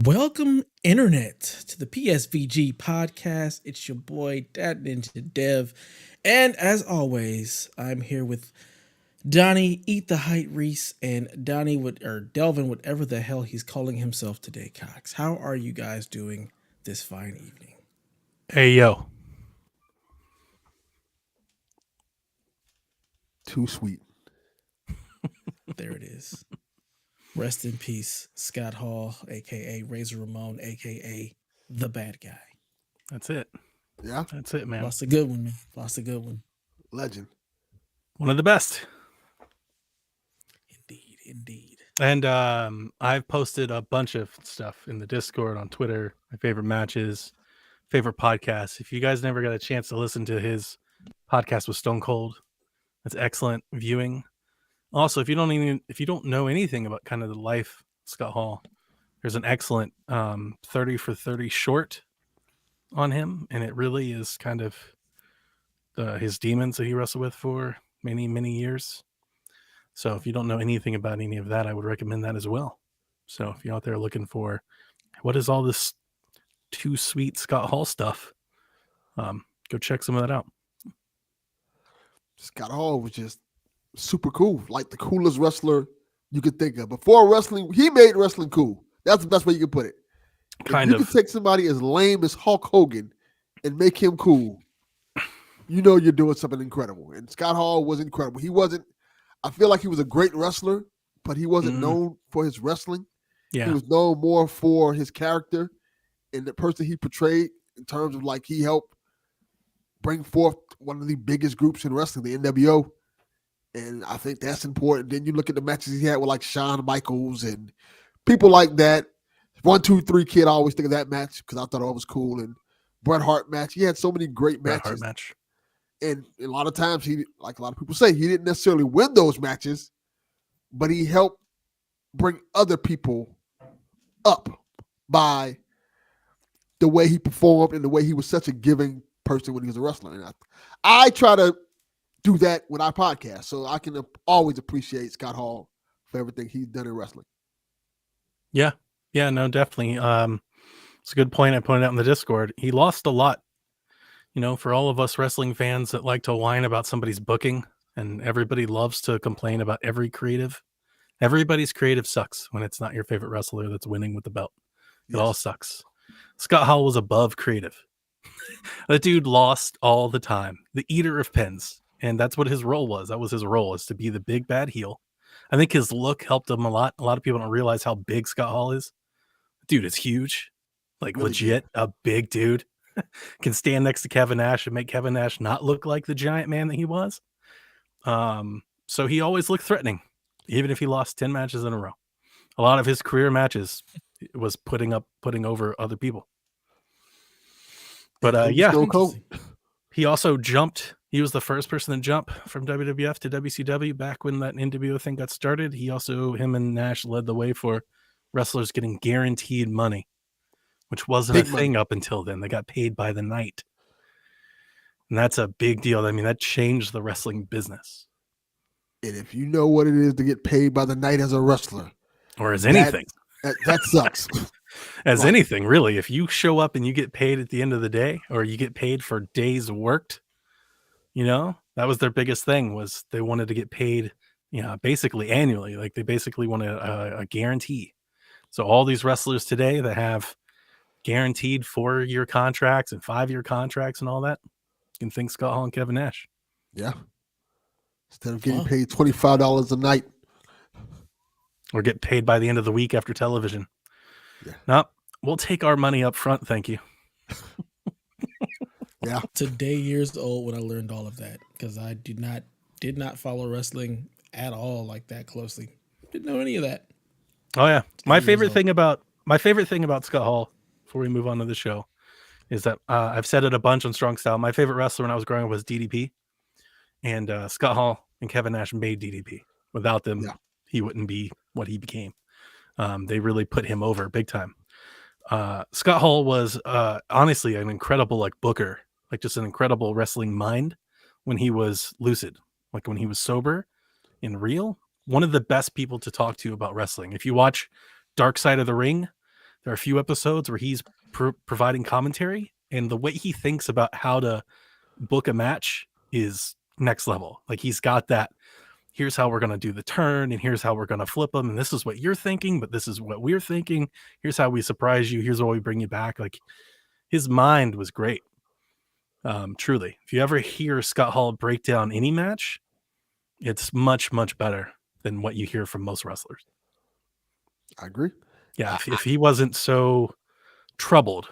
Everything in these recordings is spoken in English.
Welcome, Internet, to the PSVG podcast. It's your boy, Dad Ninja Dev. And as always, I'm here with Donnie, Eat the Height Reese, and Delvin, whatever the hell he's calling himself today, Cox. How are you guys doing this fine evening? Hey, yo. Too sweet. There it is. Rest in peace, Scott Hall, aka Razor Ramon, aka the bad guy. That's it. Yeah. That's it, man. Lost a good one, man. Lost a good one. Legend. One of the best. Indeed. And I've posted a bunch of stuff in the Discord, on Twitter, my favorite matches, favorite podcasts. If you guys never got a chance to listen to his podcast with Stone Cold, that's excellent viewing. Also, if you don't know anything about kind of the life of Scott Hall, there's an excellent 30 for 30 short on him, and it really is kind of his demons that he wrestled with for many, many years. So if you don't know anything about any of that, I would recommend that as well. So if you're out there looking for what is all this too sweet Scott Hall stuff, go check some of that out. Scott Hall was just super cool, like the coolest wrestler you could think of. Before wrestling, he made wrestling cool. That's the best way you can put it. Kind of. You can take somebody as lame as Hulk Hogan and make him cool. You know you're doing something incredible. And Scott Hall was incredible. I feel like he was a great wrestler, but he wasn't known for his wrestling. Yeah. He was known more for his character and the person he portrayed, in terms of like he helped bring forth one of the biggest groups in wrestling, the NWO. And I think that's important. Then you look at the matches he had with like Shawn Michaels and people like that. 1, 2, 3 Kid, I always think of that match because I thought it was cool. And Bret Hart match. He had so many great matches. Bret Hart match. And a lot of times he, like a lot of people say, he didn't necessarily win those matches, but he helped bring other people up by the way he performed and the way he was such a giving person when he was a wrestler. And I try to do that with our podcast, so I can always appreciate Scott Hall for everything he's done in wrestling. Yeah, no, definitely. It's a good point I pointed out in the Discord. He lost a lot. You know, for all of us wrestling fans that like to whine about somebody's booking, and everybody loves to complain about every creative. Everybody's creative sucks when it's not your favorite wrestler that's winning with the belt. It all sucks. Scott Hall was above creative. That dude lost all the time. The eater of pins. And that's what his role was. That was his role, is to be the big bad heel. I think his look helped him a lot. A lot of people don't realize how big Scott Hall is. Dude is huge. Like really legit big. A big dude. Can stand next to Kevin Nash and make Kevin Nash not look like the giant man that he was. So he always looked threatening, even if he lost 10 matches in a row. A lot of his career matches was putting over other people. But he also jumped. He was the first person to jump from WWF to WCW back when that NWO thing got started. Him and Nash led the way for wrestlers getting guaranteed money, which wasn't a thing up until then. They got paid by the night. And that's a big deal. I mean, that changed the wrestling business. And if you know what it is to get paid by the night as a wrestler. Or as anything. That sucks. As anything, really. If you show up and you get paid at the end of the day, or you get paid for days worked, you know, that was their biggest thing, was they wanted to get paid, basically annually. Like they basically wanted a guarantee. So all these wrestlers today that have guaranteed 4-year contracts and 5-year contracts and all that, you can thank Scott Hall and Kevin Nash. Yeah. Instead of getting paid $25 a night. Or get paid by the end of the week after television. Yeah. No, we'll take our money up front, thank you. Yeah. Today years old when I learned all of that, because I did not follow wrestling at all like that closely. Didn't know any of that. Oh yeah. My favorite thing about Scott Hall, before we move on to the show, is that I've said it a bunch on Strong Style. My favorite wrestler when I was growing up was DDP. And Scott Hall and Kevin Nash made DDP. Without them, he wouldn't be what he became. They really put him over big time. Scott Hall was honestly an incredible booker, just an incredible wrestling mind when he was lucid. Like when he was sober and real, one of the best people to talk to about wrestling. If you watch Dark Side of the Ring, There are a few episodes where he's providing commentary, and the way he thinks about how to book a match is next level. Like he's got that. Here's how we're going to do the turn, and here's how we're going to flip them, and this is what you're thinking, but this is what we're thinking. Here's how we surprise you. Here's what we bring you back. Like his mind was great. Truly, if you ever hear Scott Hall break down any match, it's much, much better than what you hear from most wrestlers. I agree. Yeah, if he wasn't so troubled,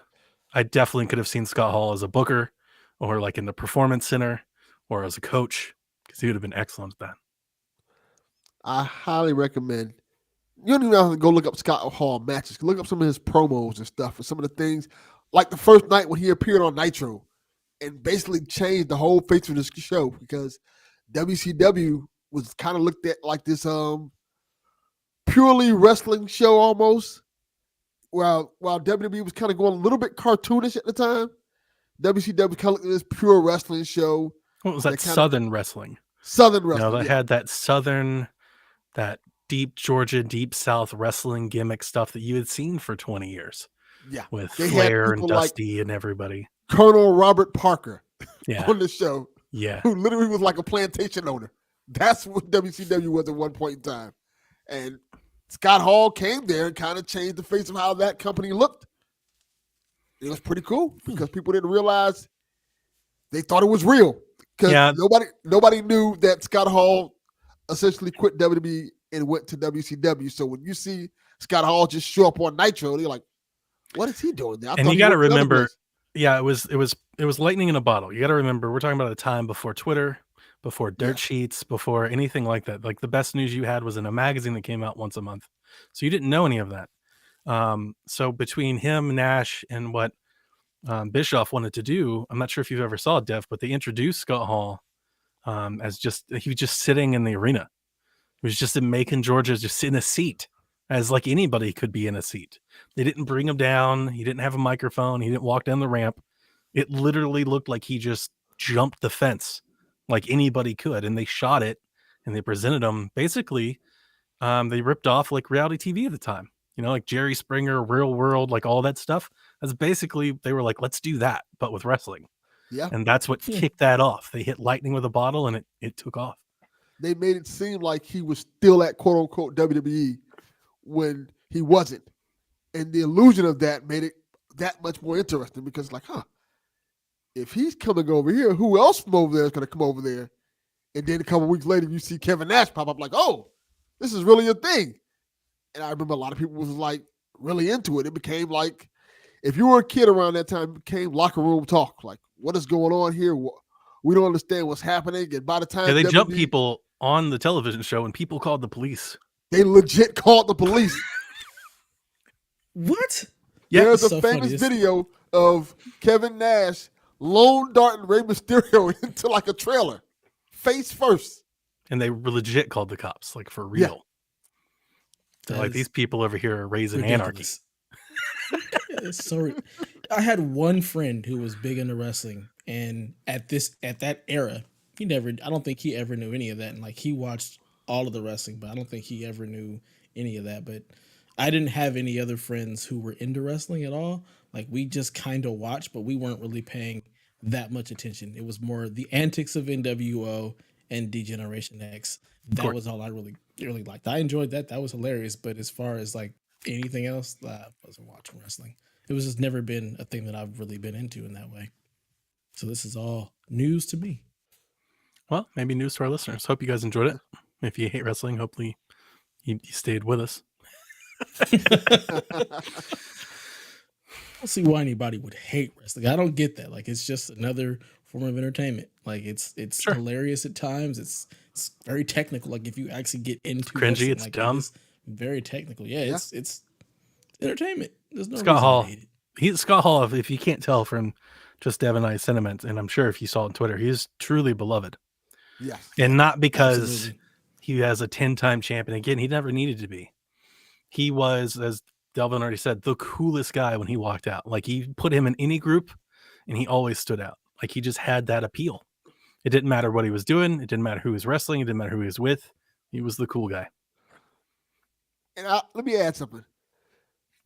I definitely could have seen Scott Hall as a booker or like in the performance center or as a coach, because he would have been excellent at that. I highly recommend. You don't even have to go look up Scott Hall matches. Look up some of his promos and stuff, and some of the things, like the first night when he appeared on Nitro, and basically changed the whole face of the show, because WCW was kind of looked at like this purely wrestling show almost. While WWE was kind of going a little bit cartoonish at the time, WCW kind of looked at this pure wrestling show. What was that? Southern wrestling. Southern wrestling. They had that Southern, that deep Georgia, deep South wrestling gimmick stuff that you had seen for 20 years. Yeah. With Flair and Dusty and everybody. Colonel Robert Parker on the show. Yeah. Who literally was like a plantation owner. That's what WCW was at one point in time. And Scott Hall came there and kind of changed the face of how that company looked. It was pretty cool because people didn't realize, they thought it was real. Because nobody knew that Scott Hall essentially quit WWE and went to WCW. So when you see Scott Hall just show up on Nitro, you're like, what is he doing there? And you got to remember, it was lightning in a bottle. You got to remember, we're talking about a time before Twitter, before dirt sheets, before anything like that. Like the best news you had was in a magazine that came out once a month. So you didn't know any of that. So between him, Nash, and what Bischoff wanted to do, I'm not sure if you've ever saw Dev, but they introduced Scott Hall as he was just sitting in the arena. He was just in Macon, Georgia, just in a seat, as like anybody could be in a seat. They didn't bring him down. He didn't have a microphone. He didn't walk down the ramp. It literally looked like he just jumped the fence like anybody could. And they shot it and they presented him. Basically, they ripped off like reality TV at the time, like Jerry Springer, Real World, like all that stuff. That's basically, they were like, let's do that, but with wrestling. Yeah. And that's what kicked that off. They hit lightning with a bottle and it took off. They made it seem like he was still at quote unquote WWE when he wasn't. And the illusion of that made it that much more interesting, because like, if he's coming over here, who else from over there is going to come over there? And then a couple of weeks later, you see Kevin Nash pop up like, oh, this is really a thing. And I remember a lot of people was like really into it. It became like, if you were a kid around that time, it became locker room talk. Like, what is going on here? We don't understand what's happening. And by the time they jumped people on the television show and people called the police. They legit called the police. What? Yeah, there's a famous video of Kevin Nash lone darting Rey Mysterio into like a trailer, face first. And they legit called the cops, like for real. Yeah. They're like, these people over here are raising anarchy. It's so. I had one friend who was big into wrestling, and at that era, I don't think he ever knew any of that. And like, he watched all of the wrestling, but I don't think he ever knew any of that. But I didn't have any other friends who were into wrestling at all. Like, we just kind of watched, but we weren't really paying that much attention. It was more the antics of NWO and D-Generation X. That was all I really liked. I enjoyed that. That was hilarious. But as far as like anything else, I wasn't watching wrestling. It was just never been a thing that I've really been into in that way. So this is all news to me. Well, maybe news to our listeners. Hope you guys enjoyed it. If you hate wrestling, hopefully you stayed with us. I don't see why anybody would hate wrestling. I don't get that. Like, it's just another form of entertainment. Like, it's sure. Hilarious at times. It's very technical. Like, if you actually get into it's cringy, it's like, dumb. It's very technical. Yeah, it's entertainment. There's no Scott Hall. To hate it. Scott Hall, if you can't tell from just Dev and I's sentiments, and I'm sure if you saw on Twitter, he's truly beloved. Yes. And not because he has a 10-time champion. Again, he never needed to be. He was, as Delvin already said, the coolest guy when he walked out. Like, he put him in any group and he always stood out. Like, he just had that appeal. It didn't matter what he was doing. It didn't matter who he was wrestling. It didn't matter who he was with. He was the cool guy. And let me add something.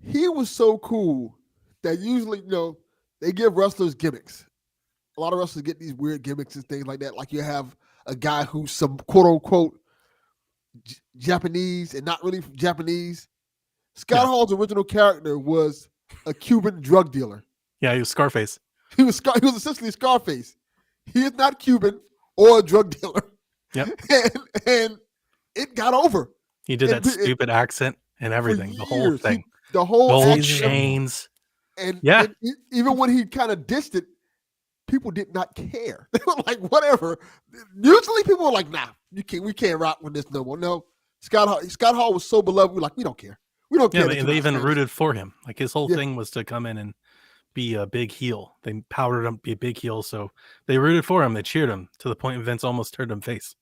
he was so cool that usually, they give wrestlers gimmicks. A lot of wrestlers get these weird gimmicks and things like that. Like you have a guy who's some quote unquote Japanese and not really Japanese. Scott Hall's original character was a Cuban drug dealer. Yeah, he was Scarface. He was essentially Scarface. He is not Cuban or a drug dealer. Yep. And it got over. He did that stupid accent and everything, the whole thing. The whole gold chains. And yeah. Even when he kind of dissed it, people did not care. They were like, whatever. Usually people were like, nah, we can't rock with this no more. No. Scott Hall was so beloved, we're like, we don't care. We don't care. Yeah, they even rooted for him. Like his whole thing was to come in and be a big heel. They powdered him to be a big heel, so they rooted for him. They cheered him to the point Vince almost turned him face.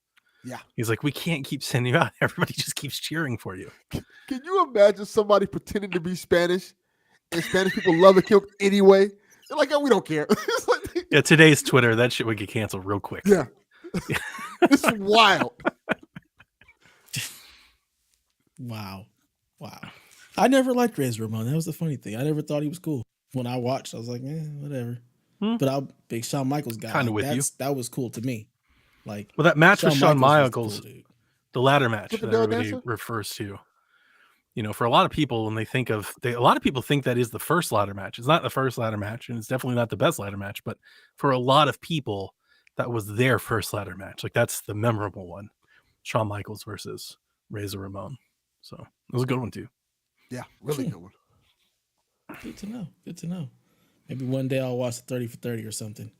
Yeah, he's like, we can't keep sending you out. Everybody just keeps cheering for you. Can you imagine somebody pretending to be Spanish, and Spanish people love him anyway? They're like, oh, we don't care. Yeah, today's Twitter, that shit would get canceled real quick. Yeah, it's wild. Wow. I never liked Razor Ramon. That was the funny thing. I never thought he was cool. When I watched, I was like, whatever. But I'm a big Shawn Michaels guy. Kind of with you. That was cool to me. Like, well, that match with Shawn Michaels, the ladder match that everybody refers to. For a lot of people, when they think of, a lot of people think that is the first ladder match. It's not the first ladder match, and it's definitely not the best ladder match. But for a lot of people, that was their first ladder match. Like that's the memorable one. Shawn Michaels versus Razor Ramon. So it was a good one too. Yeah, really good one. Good to know. Maybe one day I'll watch the 30 for 30 or something.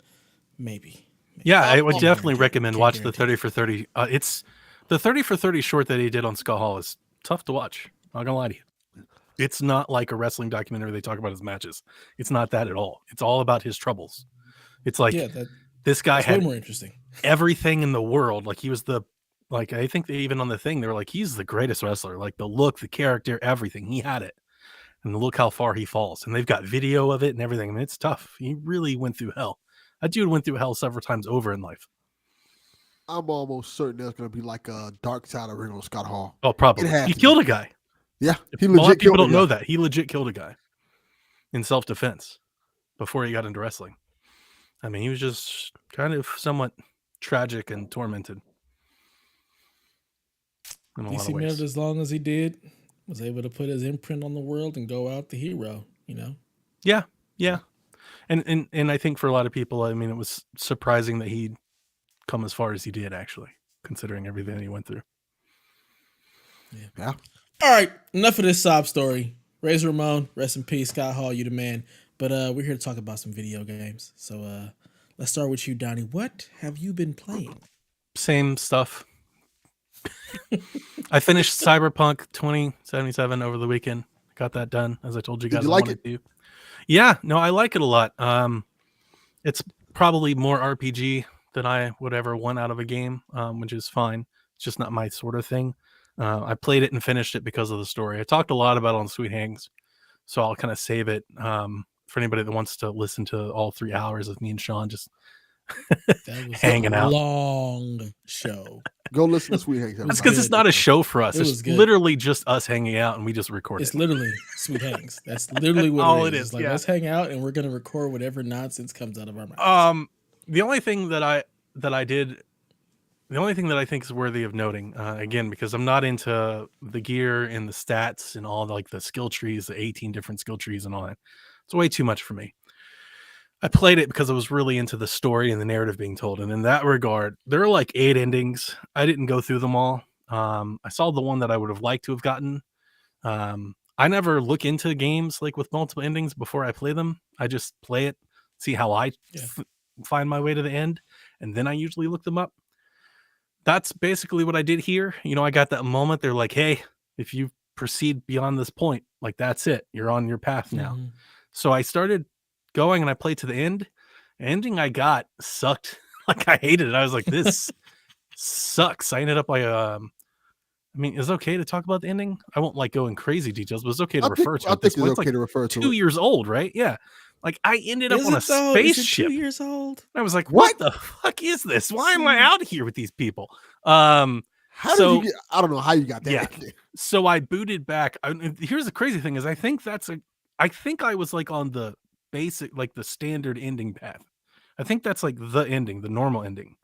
Maybe. Yeah, I would definitely recommend watch the 30 for 30. It's the 30 for 30 short that he did on Scott Hall is tough to watch. Not gonna lie to you. It's not like a wrestling documentary. They talk about his matches. It's not that at all. It's all about his troubles. It's like this guy had more interesting. Everything in the world. Like he was I think even on the thing, they were like, he's the greatest wrestler. Like the look, the character, everything. He had it. And look how far he falls. And they've got video of it and everything. I mean, it's tough. He really went through hell. That dude went through hell several times over in life. I'm almost certain there's going to be like a dark side of ring on Scott Hall. Oh, probably. He killed a guy. Yeah. A lot of people don't know that. He legit killed a guy in self-defense before he got into wrestling. I mean, he was just kind of somewhat tragic and tormented. In a lot of ways. Lived as long as he did, was able to put his imprint on the world and go out the hero, Yeah. And I think for a lot of people, I mean, it was surprising that he'd come as far as he did, actually, considering everything he went through. Yeah. All right, enough of this sob story. Razor Ramon, rest in peace. Scott Hall, you the man. But we're here to talk about some video games. So let's start with you, Donnie. What have you been playing? Same stuff. I finished Cyberpunk 2077 over the weekend. Got that done, as I told you guys. Did you like it? Yeah, no, I like it a lot. It's probably more RPG than I would ever want out of a game, which is fine. It's just not my sort of thing. I played it and finished it because of the story. I talked a lot about it on Sweet Hangs, so I'll kind of save it for anybody that wants to listen to all 3 hours of me and Sean just hanging out. Long show. Go listen to Sweet Hangs. That's because it's not a show for us. It's literally just us hanging out, and we just record it. It's literally Sweet Hangs. That's literally what all it is. It's like, let's hang out, and we're going to record whatever nonsense comes out of our mouths. The only thing that I did, the only thing that I think is worthy of noting, again, because I'm not into the gear and the stats and all the skill trees, the 18 different skill trees and all that. It's way too much for me. I played it because I was really into the story and the narrative being told. And in that regard, there are like 8 endings. I didn't go through them all. I saw the one that I would have liked to have gotten. I never look into games like with multiple endings before I play them. I just play it, see how I find my way to the end. And then I usually look them up. That's basically what I did here. I got that moment. They're like, hey, if you proceed beyond this point, like that's it. You're on your path now. Mm-hmm. So I started going and I played to the end. The ending I got sucked. Like I hated it. I was like, this sucks. I ended up like, I mean, is it okay to talk about the ending? I won't like go in crazy details, but it's okay to refer to it. I think it's okay to refer to it. 2 years old, right? Yeah. Like I ended up on a spaceship. 2 years old. I was like, what the fuck is this? Why am I out here with these people? How did you get? I don't know how you got that. Yeah. So I booted back. Here's the crazy thing: is I think I was like on the basic, like the standard ending path. I think that's like the ending, the normal ending.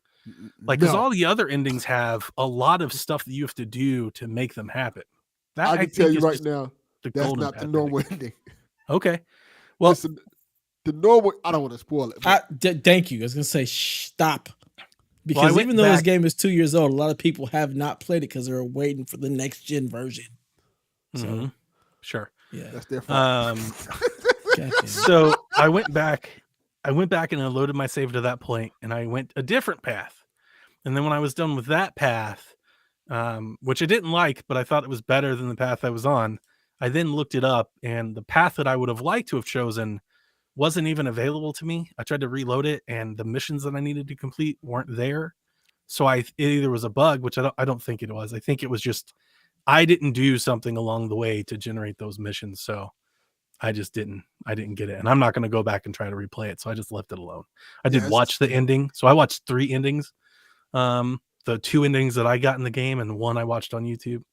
Like, because all the other endings have a lot of stuff that you have to do to make them happen. That I can tell you right now, that's not the normal ending. Okay. Well, listen, the normal. I don't want to spoil it. Thank you. I was gonna say stop. Because even though this game is 2 years old, a lot of people have not played it because they're waiting for the next gen version. So, sure, yeah, that's their fault. So I went back and I loaded my save to that point, and I went a different path. And then when I was done with that path, which I didn't like, but I thought it was better than the path I was on, I then looked it up, and the path that I would have liked to have chosen wasn't even available to me. I tried to reload it, and the missions that I needed to complete weren't there. So it either was a bug, which I don't think it was. I think it was just I didn't do something along the way to generate those missions. So I just didn't get it. And I'm not going to go back and try to replay it. So I just left it alone. I did watch the ending. So I watched 3 endings. The 2 endings that I got in the game and 1 I watched on YouTube.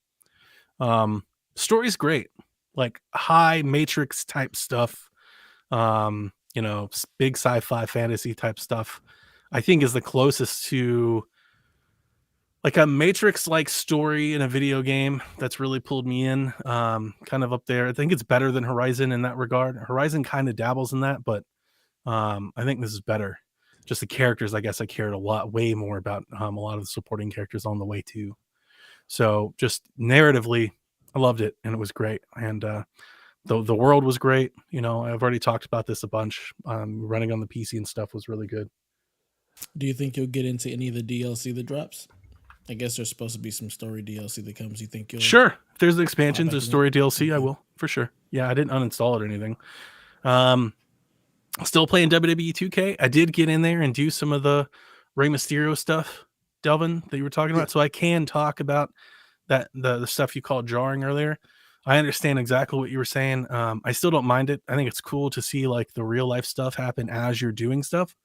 Story's great. Like high Matrix type stuff. You know, big sci-fi fantasy type stuff, I think is the closest to like a Matrix like story in a video game that's really pulled me in. Kind of up there. I think it's better than Horizon in that regard. Horizon kind of dabbles in that, but I think this is better. Just the characters, I guess I cared way more about a lot of the supporting characters on the way too. So just narratively, I loved it and it was great. And the world was great. You know, I've already talked about this a bunch. Running on the PC and stuff was really good. Do you think you'll get into any of the DLC that drops? I guess there's supposed to be some story DLC that comes. You think you'll? Sure. If there's expansions or story DLC, I will for sure. Yeah, I didn't uninstall it or anything. Still playing WWE 2K. I did get in there and do some of the Rey Mysterio stuff, Delvin, that you were talking about. So I can talk about that the stuff you called jarring earlier. I understand exactly what you were saying. I still don't mind it. I think it's cool to see like the real life stuff happen as you're doing stuff.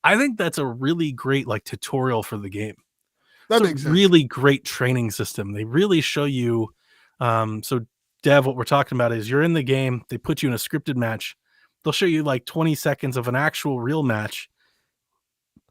I think that's a really great like tutorial for the game. That's a really great training system. They really show you. So Dev, what we're talking about is you're in the game. They put you in a scripted match. They'll show you like 20 seconds of an actual real match.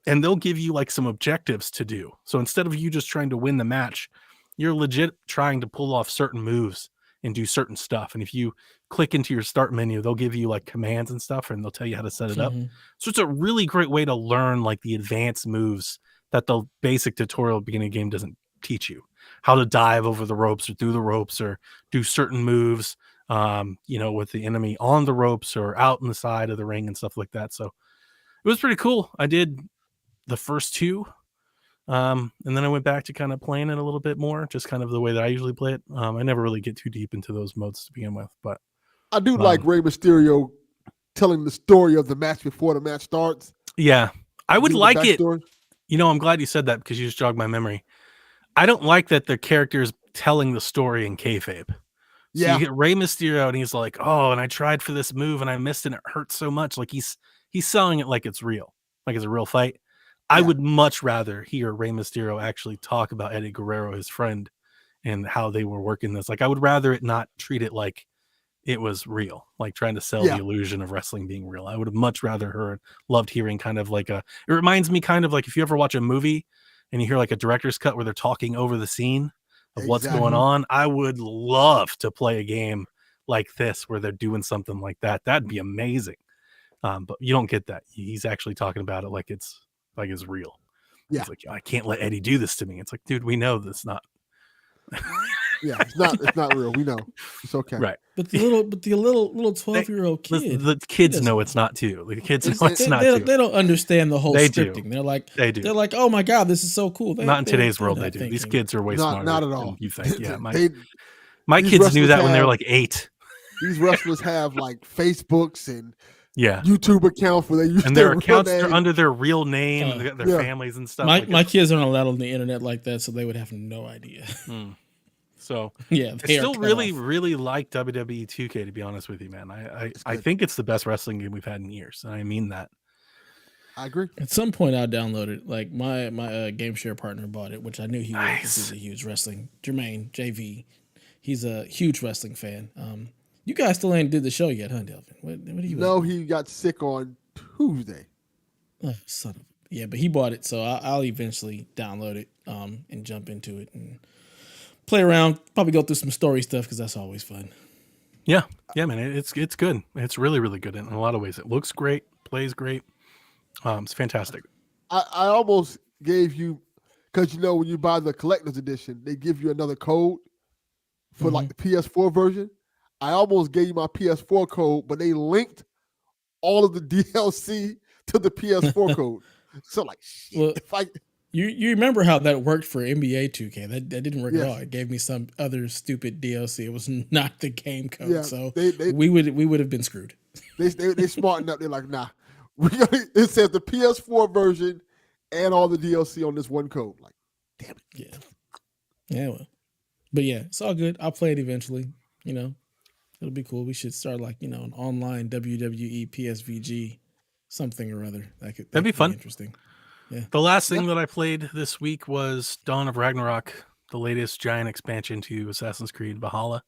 And they'll give you like some objectives to do. So instead of you just trying to win the match, you're legit trying to pull off certain moves and do certain stuff. And if you click into your start menu, they'll give you like commands and stuff, and they'll tell you how to set it up. So it's a really great way to learn like the advanced moves that the basic tutorial beginning game doesn't teach you. How to dive over the ropes or through the ropes or do certain moves, you know, with the enemy on the ropes or out in the side of the ring and stuff like that. So it was pretty cool. I did the first 2. And then I went back to kind of playing it a little bit more, just kind of the way that I usually play it. I never really get too deep into those modes to begin with, but I do like Rey Mysterio telling the story of the match before the match starts. Yeah, I would like it. You know, I'm glad you said that because you just jogged my memory. I don't like that the character's telling the story in kayfabe. So you get Rey Mysterio and he's like, "Oh, and I tried for this move and I missed and it hurts so much." Like he's selling it like it's real, like it's a real fight. I would much rather hear Rey Mysterio actually talk about Eddie Guerrero, his friend, and how they were working this. Like, I would rather it not treat it like it was real, like trying to sell the illusion of wrestling being real. I would have much rather loved hearing kind of like it reminds me kind of like if you ever watch a movie and you hear like a director's cut where they're talking over the scene of what's going on. I would love to play a game like this where they're doing something like that. That'd be amazing. But you don't get that. He's actually talking about it like it's real. Yeah. It's like, I can't let Eddie do this to me. It's like, dude, we know that's not. It's not real. We know. It's okay. Right. But the little 12-year-old kid. The kids know it's not too. The kids know it's not too. They don't understand the whole scripting. They're like, oh my God, this is so cool. Not in today's world, they do. Thinking. These kids are way smarter. Not at all. Than you think. Yeah. My kids knew that when they were like 8. These wrestlers have like Facebooks and yeah, YouTube accounts where they use and their accounts are under their real name, their families and stuff. My kids aren't allowed on the internet like that, so they would have no idea. So yeah, I still really like WWE 2K, to be honest with you, man. I think it's the best wrestling game we've had in years, and I mean that. I agree. At some point, I'll download it. Like my game share partner bought it, which I knew he would because Nice. he's a huge wrestling. Jermaine JV, he's a huge wrestling fan. You guys still ain't did the show yet, huh, Delvin? What are you? No, waiting he got sick on Tuesday. on? Oh, son of yeah, but he bought it, so I'll eventually download it and jump into it and play around. Probably go through some story stuff because that's always fun. Yeah, man, it's good. It's really, really good in a lot of ways. It looks great, plays great. It's fantastic. I almost gave you, because when you buy the collector's edition, they give you another code for like the PS4 version. I almost gave you my PS4 code, but they linked all of the DLC to the PS4 code. So like, shit, Well, if I you remember how that worked for NBA 2K? That didn't work at Yes. all. It gave me some other stupid DLC. It was not the game code, Yeah, so they- we would have been screwed. they smartened up, they're like, nah, it says the PS4 version and all the DLC on this one code. Like, damn it. Yeah, well, but yeah, it's all good. I'll play it eventually. It'll be cool. We should start like an online WWE PSVG something or other. That'd be fun. Interesting. The last thing that I played this week was Dawn of Ragnarok, the latest giant expansion to Assassin's Creed Valhalla.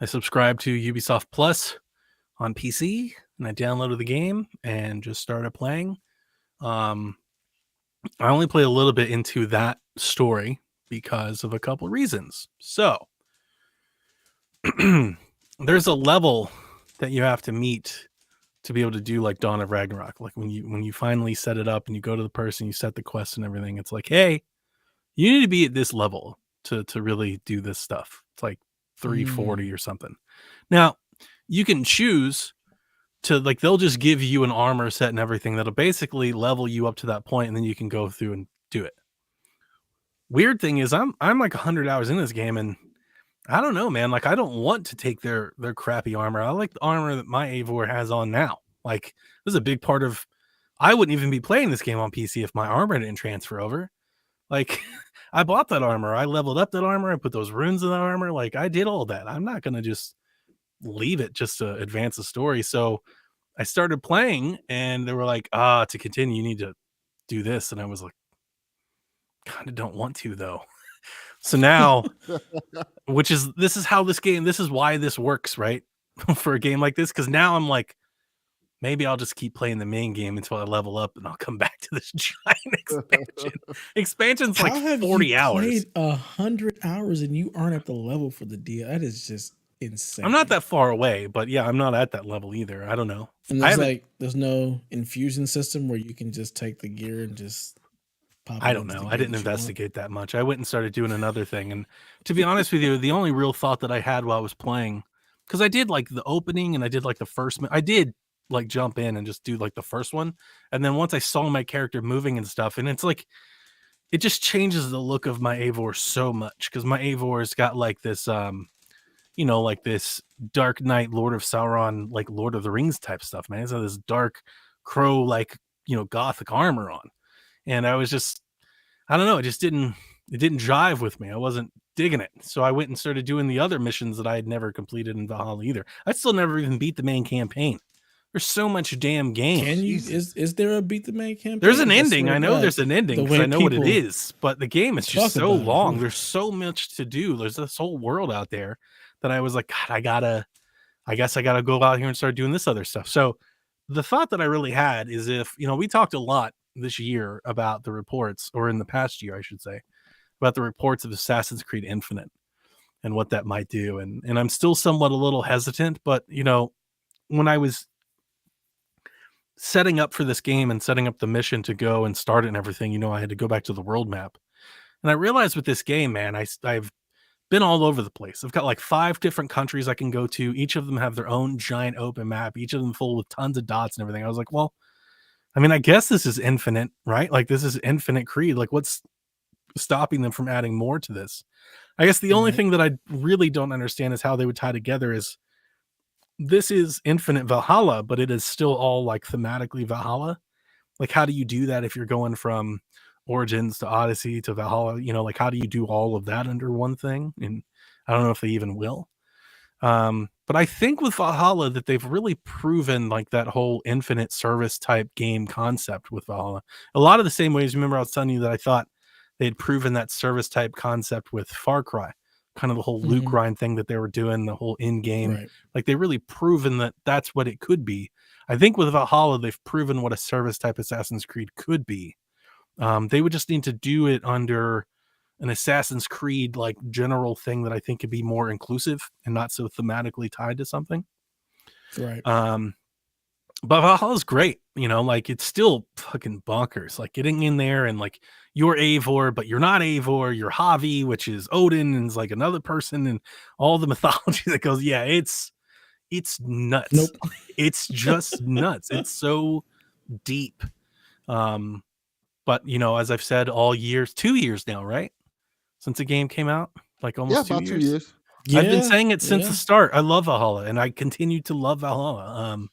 I subscribed to Ubisoft Plus on PC, and I downloaded the game and just started playing. I only played a little bit into that story because of a couple reasons. So, there's a level that you have to meet to be able to do like Dawn of Ragnarok. Like when you finally set it up and you go to the person, you set the quest and everything. It's like, hey, you need to be at this level to really do this stuff. It's like 340 or something. Now you can choose to like, they'll just give you an armor set and everything that'll basically level you up to that point, and then you can go through and do it. Weird thing is I'm like 100 hours in this game, and I don't know, man. Like, I don't want to take their crappy armor. I like the armor that my Eivor has on now. Like, this is a big part of. I wouldn't even be playing this game on PC if my armor didn't transfer over. Like, I bought that armor. I leveled up that armor. I put those runes in that armor. Like, I did all that. I'm not gonna just leave it just to advance the story. So I started playing, and they were like, to continue, you need to do this. And I was like, kind of don't want to though. So now, this is how this game, this is why this works, right? For a game like this, because now I'm like, maybe I'll just keep playing the main game until I level up, and I'll come back to this giant expansion. Expansion's like How have 40 you hours. played 100 hours and you aren't at the level for the deal? That is just insane. I'm not that far away, but yeah, I'm not at that level either. I don't know. And there's no infusion system where you can just take the gear and just pop. I don't know. I didn't investigate that much. I went and started doing another thing. And to be honest with you, the only real thought that I had while I was playing, because I did like the opening and I did like the first, I did like jump in and just do like the first one. And then once I saw my character moving and stuff, and it's like, it just changes the look of my Eivor so much, because my Eivor's got like this, like this Dark Knight, Lord of Sauron, like Lord of the Rings type stuff, man. It's got this dark crow, like, gothic armor on. And I was just, I don't know, it didn't jive with me. I wasn't digging it. So I went and started doing the other missions that I had never completed in Valhalla either. I still never even beat the main campaign. There's so much damn game. Can you? Is there a beat the main campaign? There's an ending. I know there's an ending because I know what it is. But the game is just so long. There's so much to do. There's this whole world out there that I was like, God, I guess I gotta go out here and start doing this other stuff. So the thought that I really had is, if we talked a lot this year about the reports, or in the past year, I should say, about the reports of Assassin's Creed Infinite and what that might do. And I'm still somewhat a little hesitant, but when I was setting up for this game and setting up the mission to go and start it and everything, I had to go back to the world map. And I realized with this game, man, I've been all over the place. I've got like 5 different countries I can go to. Each of them have their own giant open map, each of them full with tons of dots and everything. I was like, well, I mean, I guess this is infinite, right? Like, this is Infinite Creed. Like, what's stopping them from adding more to this? I guess the only thing that I really don't understand is how they would tie together is, this is Infinite Valhalla, but it is still all like thematically Valhalla. Like, how do you do that if you're going from Origins to Odyssey to Valhalla? Like, how do you do all of that under one thing? And I don't know if they even will. But I think with Valhalla that they've really proven like that whole infinite service type game concept with Valhalla. A lot of the same ways. Remember, I was telling you that I thought they had proven that service type concept with Far Cry, kind of the whole loot grind thing that they were doing, the whole in game. Right. Like they really proven that that's what it could be. I think with Valhalla, they've proven what a service type Assassin's Creed could be. They would just need to do it under an Assassin's Creed like general thing that I think could be more inclusive and not so thematically tied to something. Right. But Valhalla's great, like it's still fucking bonkers. Like getting in there and like you're Eivor, but you're not Eivor, you're Javi, which is Odin and is like another person, and all the mythology that goes, yeah, it's nuts. Nope. It's just nuts. It's so deep. But as I've said all years, 2 years now, right? Since the game came out, like almost about 2 years. I've been saying it since the start. I love Valhalla, and I continue to love Valhalla.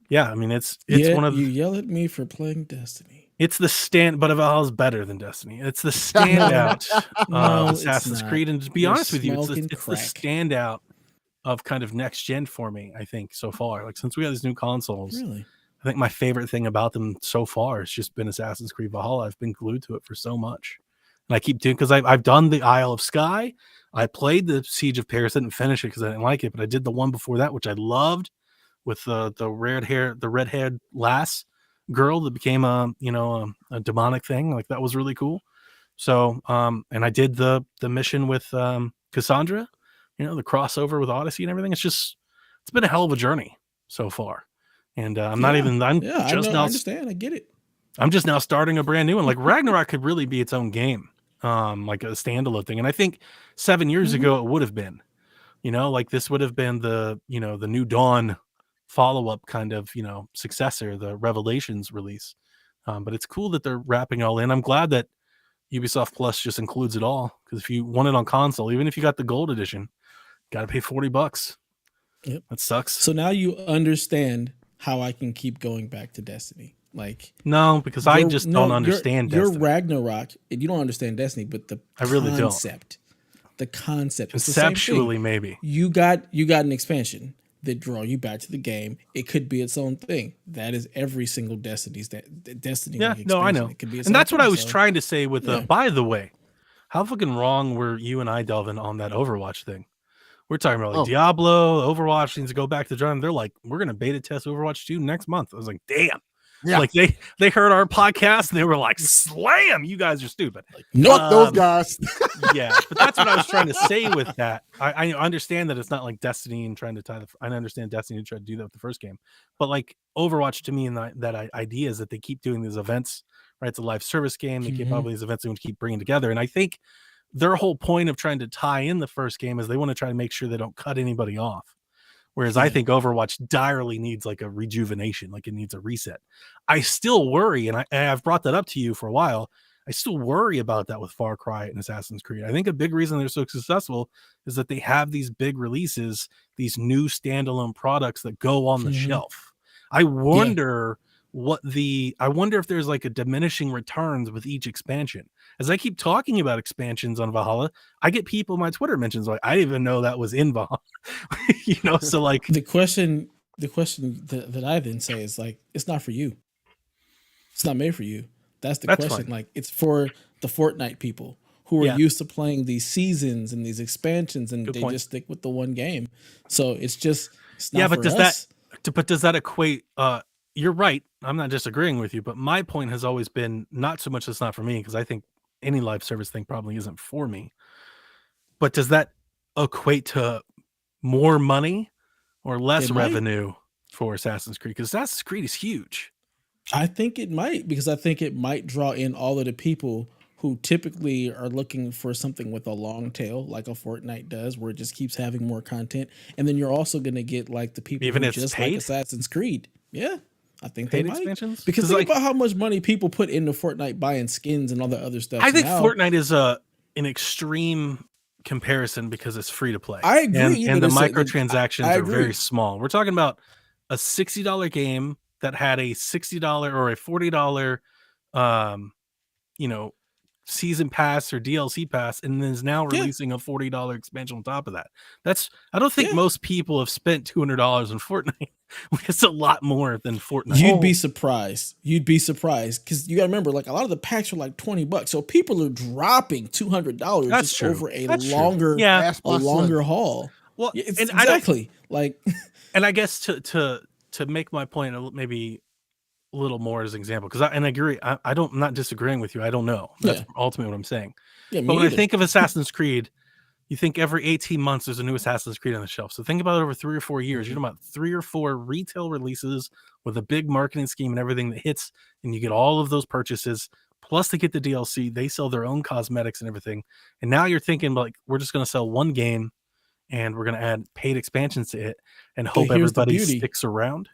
Yeah, I mean it's one of you yell at me for playing Destiny. It's the but Valhalla's better than Destiny. It's the standout No, Assassin's Creed, and to be honest with you, it's the crack. standout of kind of next gen for me. I think so far, like since we got these new consoles, Really? I think my favorite thing about them so far has just been Assassin's Creed Valhalla. I've been glued to it for so much. And I keep doing, because I've done the Isle of Skye. I played the Siege of Paris. I didn't finish it because I didn't like it, but I did the one before that, which I loved, with the red-haired lass girl that became a demonic thing. Like that was really cool. So and I did the mission with Cassandra, the crossover with Odyssey and everything. It's been a hell of a journey so far. And I understand. I get it. I'm just now starting a brand new one. Like Ragnarok could really be its own game, like a standalone thing. And I think 7 years ago it would have been, like this would have been the New Dawn follow-up kind of, successor, the Revelations release. But it's cool that they're wrapping it all in. I'm glad that Ubisoft Plus just includes it all, because if you want it on console, even if you got the gold edition, got to pay $40. Yep. That sucks. So now you understand how I can keep going back to Destiny. Like, no, because I just don't understand your Destiny. Ragnarok, and you don't understand Destiny, but I really concept, the concept, conceptually, maybe you got an expansion that draw you back to the game. It could be its own thing. That is every single Destiny. Yeah, no, I know, it could be and that's what I was trying to say with the. By the way, how fucking wrong were you and I, Delvin, on that Overwatch thing? We're talking about like Diablo, Overwatch needs to go back to drawing. They're like, we're gonna beta test Overwatch 2 next month. I was like, damn. Yeah. Like they heard our podcast and they were like, slam, you guys are stupid. Like, fuck those guys. Yeah, but that's what I was trying to say with that. I understand that it's not like Destiny and trying to tie I understand Destiny to try to do that with the first game. But like Overwatch to me, and that idea is that they keep doing these events, right? It's a live service game. They keep all these events they want to keep bringing together. And I think their whole point of trying to tie in the first game is they want to try to make sure they don't cut anybody off. Whereas I think Overwatch direly needs like a rejuvenation, like it needs a reset. I still worry, and I've brought that up to you for a while, I still worry about that with Far Cry and Assassin's Creed. I think a big reason they're so successful is that they have these big releases, these new standalone products that go on the shelf. I wonder if there's like a diminishing returns with each expansion. As I keep talking about expansions on Valhalla, I get people in my Twitter mentions like, I didn't even know that was in Valhalla. So like the question that I then say is like, it's not for you. It's not made for you. That's the question. Fine. Like, it's for the Fortnite people who are used to playing these seasons and these expansions, and they just stick with the one game. So it's not but for us. Does that equate? You're right. I'm not disagreeing with you, but my point has always been not so much it's not for me, because I think any live service thing probably isn't for me. But does that equate to more money or less revenue for Assassin's Creed? Because Assassin's Creed is huge. I think it might, because I think it might draw in all of the people who typically are looking for something with a long tail, like a Fortnite does, where it just keeps having more content. And then you're also going to get like the people even who if just paid? like Assassin's Creed. Yeah, I think paid they might. Expansions? Because think about how much money people put into Fortnite buying skins and all the other stuff. I think Fortnite is an extreme comparison because it's free to play. I agree. And the microtransactions are very small. We're talking about a $60 game that had a $60 or a $40 season pass or DLC pass, and then is now releasing a $40 expansion on top of that. I don't think most people have spent $200 on Fortnite. It's a lot more than Fortnite. You'd be surprised. You'd be surprised because you got to remember, like a lot of the packs are like $20, so people are dropping $200 just over a longer haul. Well, it's exactly like, and I guess to make my point maybe a little more as an example, because I agree. I'm not disagreeing with you. I don't know. That's ultimately what I'm saying. Yeah, but when I think of Assassin's Creed, you think every 18 months there's a new Assassin's Creed on the shelf. So think about it over 3 or 4 years. You're talking about 3 or 4 retail releases with a big marketing scheme and everything that hits, and you get all of those purchases. Plus, they get the DLC. They sell their own cosmetics and everything. And now you're thinking like, we're just going to sell one game, and we're going to add paid expansions to it, and hope everybody sticks around.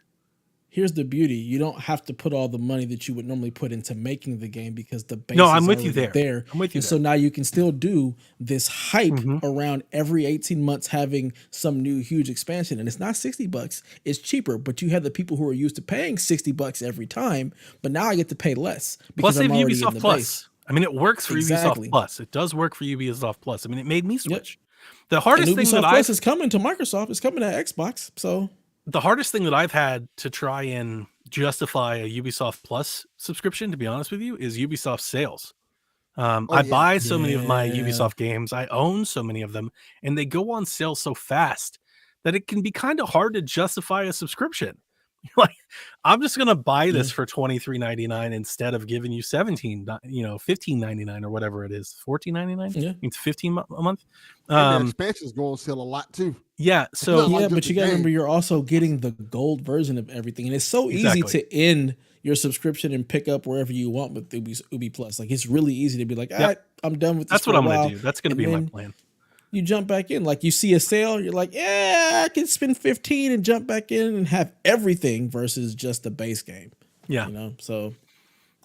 Here's the beauty. You don't have to put all the money that you would normally put into making the game because the base I'm is with you there. I'm with you. And so now you can still do this hype around every 18 months having some new huge expansion. And it's not $60. It's cheaper, but you have the people who are used to paying $60 every time, but now I get to pay less because Plus, I'm already Ubisoft in the Plus. base. I mean, it works for Ubisoft Plus. It does work for Ubisoft Plus. I mean, it made me switch. The hardest thing that Plus is coming to Microsoft. It's coming to Xbox. So the hardest thing that I've had to try and justify a Ubisoft Plus subscription, to be honest with you, is Ubisoft sales. I buy so many of my Ubisoft games. I own so many of them, and they go on sale so fast that it can be kind of hard to justify a subscription. Like, I'm just gonna buy this for $23.99 instead of giving you $15.99 or whatever it is, $14.99. Yeah, it's $15 a month. And the expansions go on sale a lot too. Yeah, so but you gotta remember, you're also getting the gold version of everything, and it's so easy to end your subscription and pick up wherever you want with Ubi Plus. Like, it's really easy to be like, I'm done with this. That's what I'm gonna do. That's gonna be my plan. You jump back in, like you see a sale, you're like, I can spend 15 and jump back in and have everything versus just the base game. Yeah, so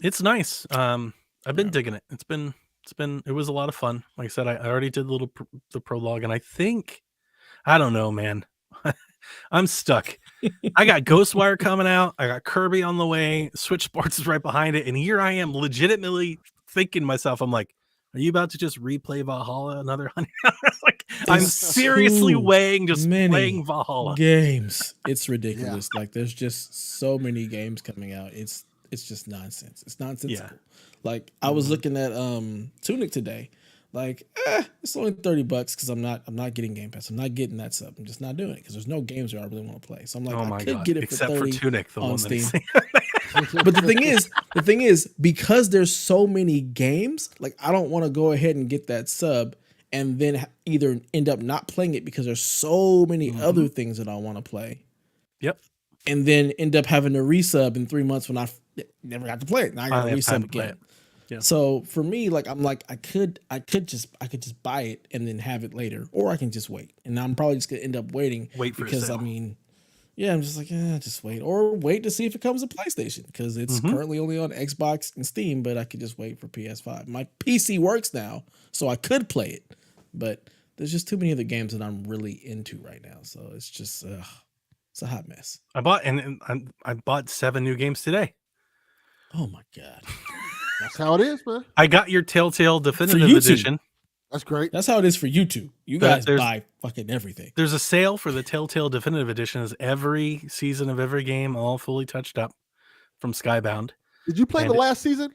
it's nice. I've been digging it. It was a lot of fun. Like I said, I already did the prologue, and I don't know, man. I'm stuck. I got Ghostwire coming out. I got Kirby on the way. Switch Sports is right behind it, and here I am, legitimately thinking to myself, I'm like, are you about to just replay Valhalla another 100 hours? Like, I'm seriously weighing just playing Valhalla games. It's ridiculous. Like, there's just so many games coming out. It's just nonsense. It's nonsensical. Yeah. Like, I was looking at Tunic today. Like, it's only $30 because I'm not getting Game Pass. I'm not getting that sub. I'm just not doing it because there's no games that I really want to play. So I'm like, I could get it except for $30 for Tunic, the on one Steam. But the thing is, because there's so many games, like, I don't want to go ahead and get that sub and then either end up not playing it because there's so many other things that I want to play. Yep. And then end up having to resub in 3 months when I never got to play it. Now I got to resub again. Yeah. So for me, like, I'm like, I could just buy it and then have it later, or I can just wait. And I'm probably just gonna end up waiting because I mean, I'm just like, just wait, or wait to see if it comes to PlayStation because it's currently only on Xbox and Steam, but I could just wait for PS5. My PC works now, so I could play it, but there's just too many other games that I'm really into right now. So it's just, it's a hot mess. I bought 7 new games today. Oh my God. That's how it is, man. I got your Telltale Definitive Edition. That's great. That's how it is for you two. You guys buy fucking everything. There's a sale for the Telltale Definitive Edition. Is every season of every game all fully touched up from Skybound. Did you play the last season?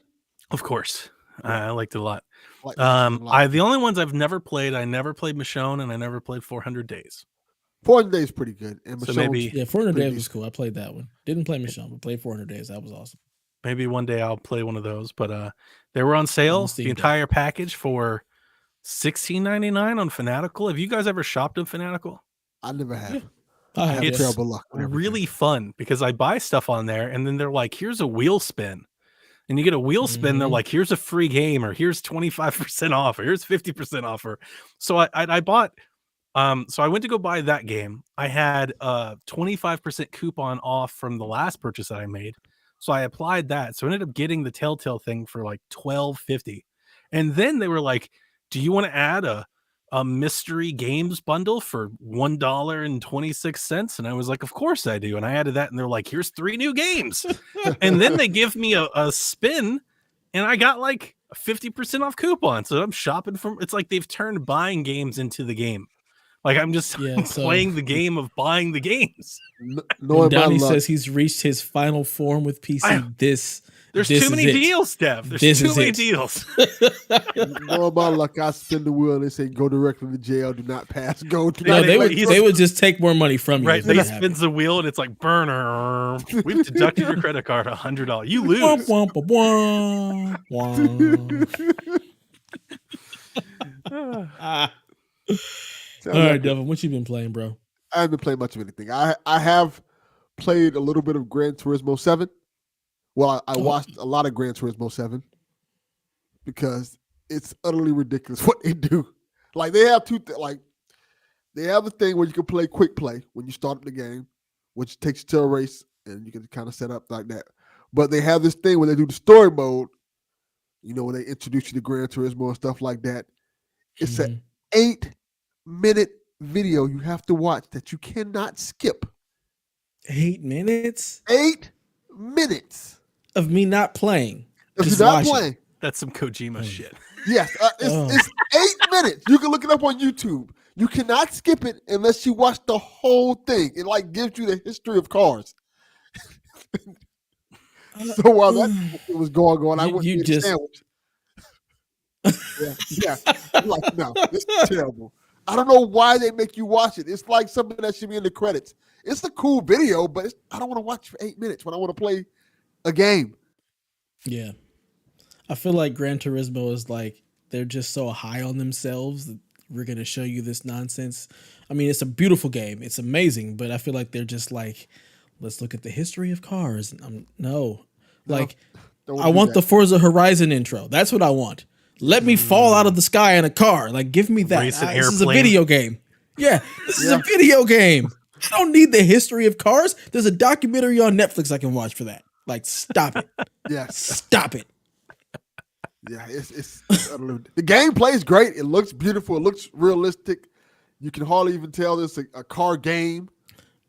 Of course. I liked it a lot. The only ones I've never played, I never played Michonne, and I never played 400 Days. 400 Days pretty good. And so maybe 400 Days was cool. I played that one. Didn't play Michonne, but played 400 Days. That was awesome. Maybe one day I'll play one of those, but they were on sale, the entire package for $16.99 on Fanatical. Have you guys ever shopped on Fanatical? I never have. Yeah. I have it's terrible luck. Really fun because I buy stuff on there and then they're like, here's a wheel spin. And you get a wheel spin, they're like, here's a free game, or here's 25% off, or here's 50% off. So I bought, so I went to go buy that game. I had a 25% coupon off from the last purchase that I made. So I applied that. So I ended up getting the Telltale thing for like $12.50. And then they were like, do you want to add a mystery games bundle for $1.26? And I was like, of course I do. And I added that, and they're like, here's 3 new games. And then they give me a spin, and I got like a 50% off coupon. So I'm shopping from. It's like they've turned buying games into the game. Like I'm just playing the game of buying the games. When Donnie says he's reached his final form with PC, there's too many deals, Steph. There's too many deals. Knowing my luck, I spin the wheel and they say go directly to jail, do not pass, go. They would just take more money from you. Right, they spins the wheel and it's like burner. We've deducted your credit card $100. You lose. Womp, womp, womp. All right, Delvin, what you been playing, bro? I haven't been playing much of anything. I have played a little bit of Gran Turismo 7. Well, I watched a lot of Gran Turismo 7 because it's utterly ridiculous what they do. Like they have they have a thing where you can play quick play when you start up the game, which takes you to a race and you can kind of set up like that. But they have this thing where they do the story mode, when they introduce you to Gran Turismo and stuff like that. It's an 8-minute video you have to watch that you cannot skip. 8 minutes? 8 minutes. Of me not playing. If you're not playing. That's some Kojima shit. Yes. It's 8 minutes. You can look it up on YouTube. You cannot skip it unless you watch the whole thing. It gives you the history of cars. So while that was going on, I went to get a sandwich. Yeah. No, this is terrible. I don't know why they make you watch it. It's like something that should be in the credits. It's a cool video, but I don't want to watch for 8 minutes when I want to play a game. Yeah. I feel like Gran Turismo is they're just so high on themselves that we're going to show you this nonsense. I mean, it's a beautiful game. It's amazing, but I feel like they're just let's look at the history of cars. No. I want the Forza Horizon intro. That's what I want. Let me fall out of the sky in a car. Give me that. This is a video game. Yeah, this is a video game. I don't need the history of cars. There's a documentary on Netflix I can watch for that. Stop it. Yeah. Stop it. Yeah, it's the gameplay is great. It looks beautiful. It looks realistic. You can hardly even tell this a car game.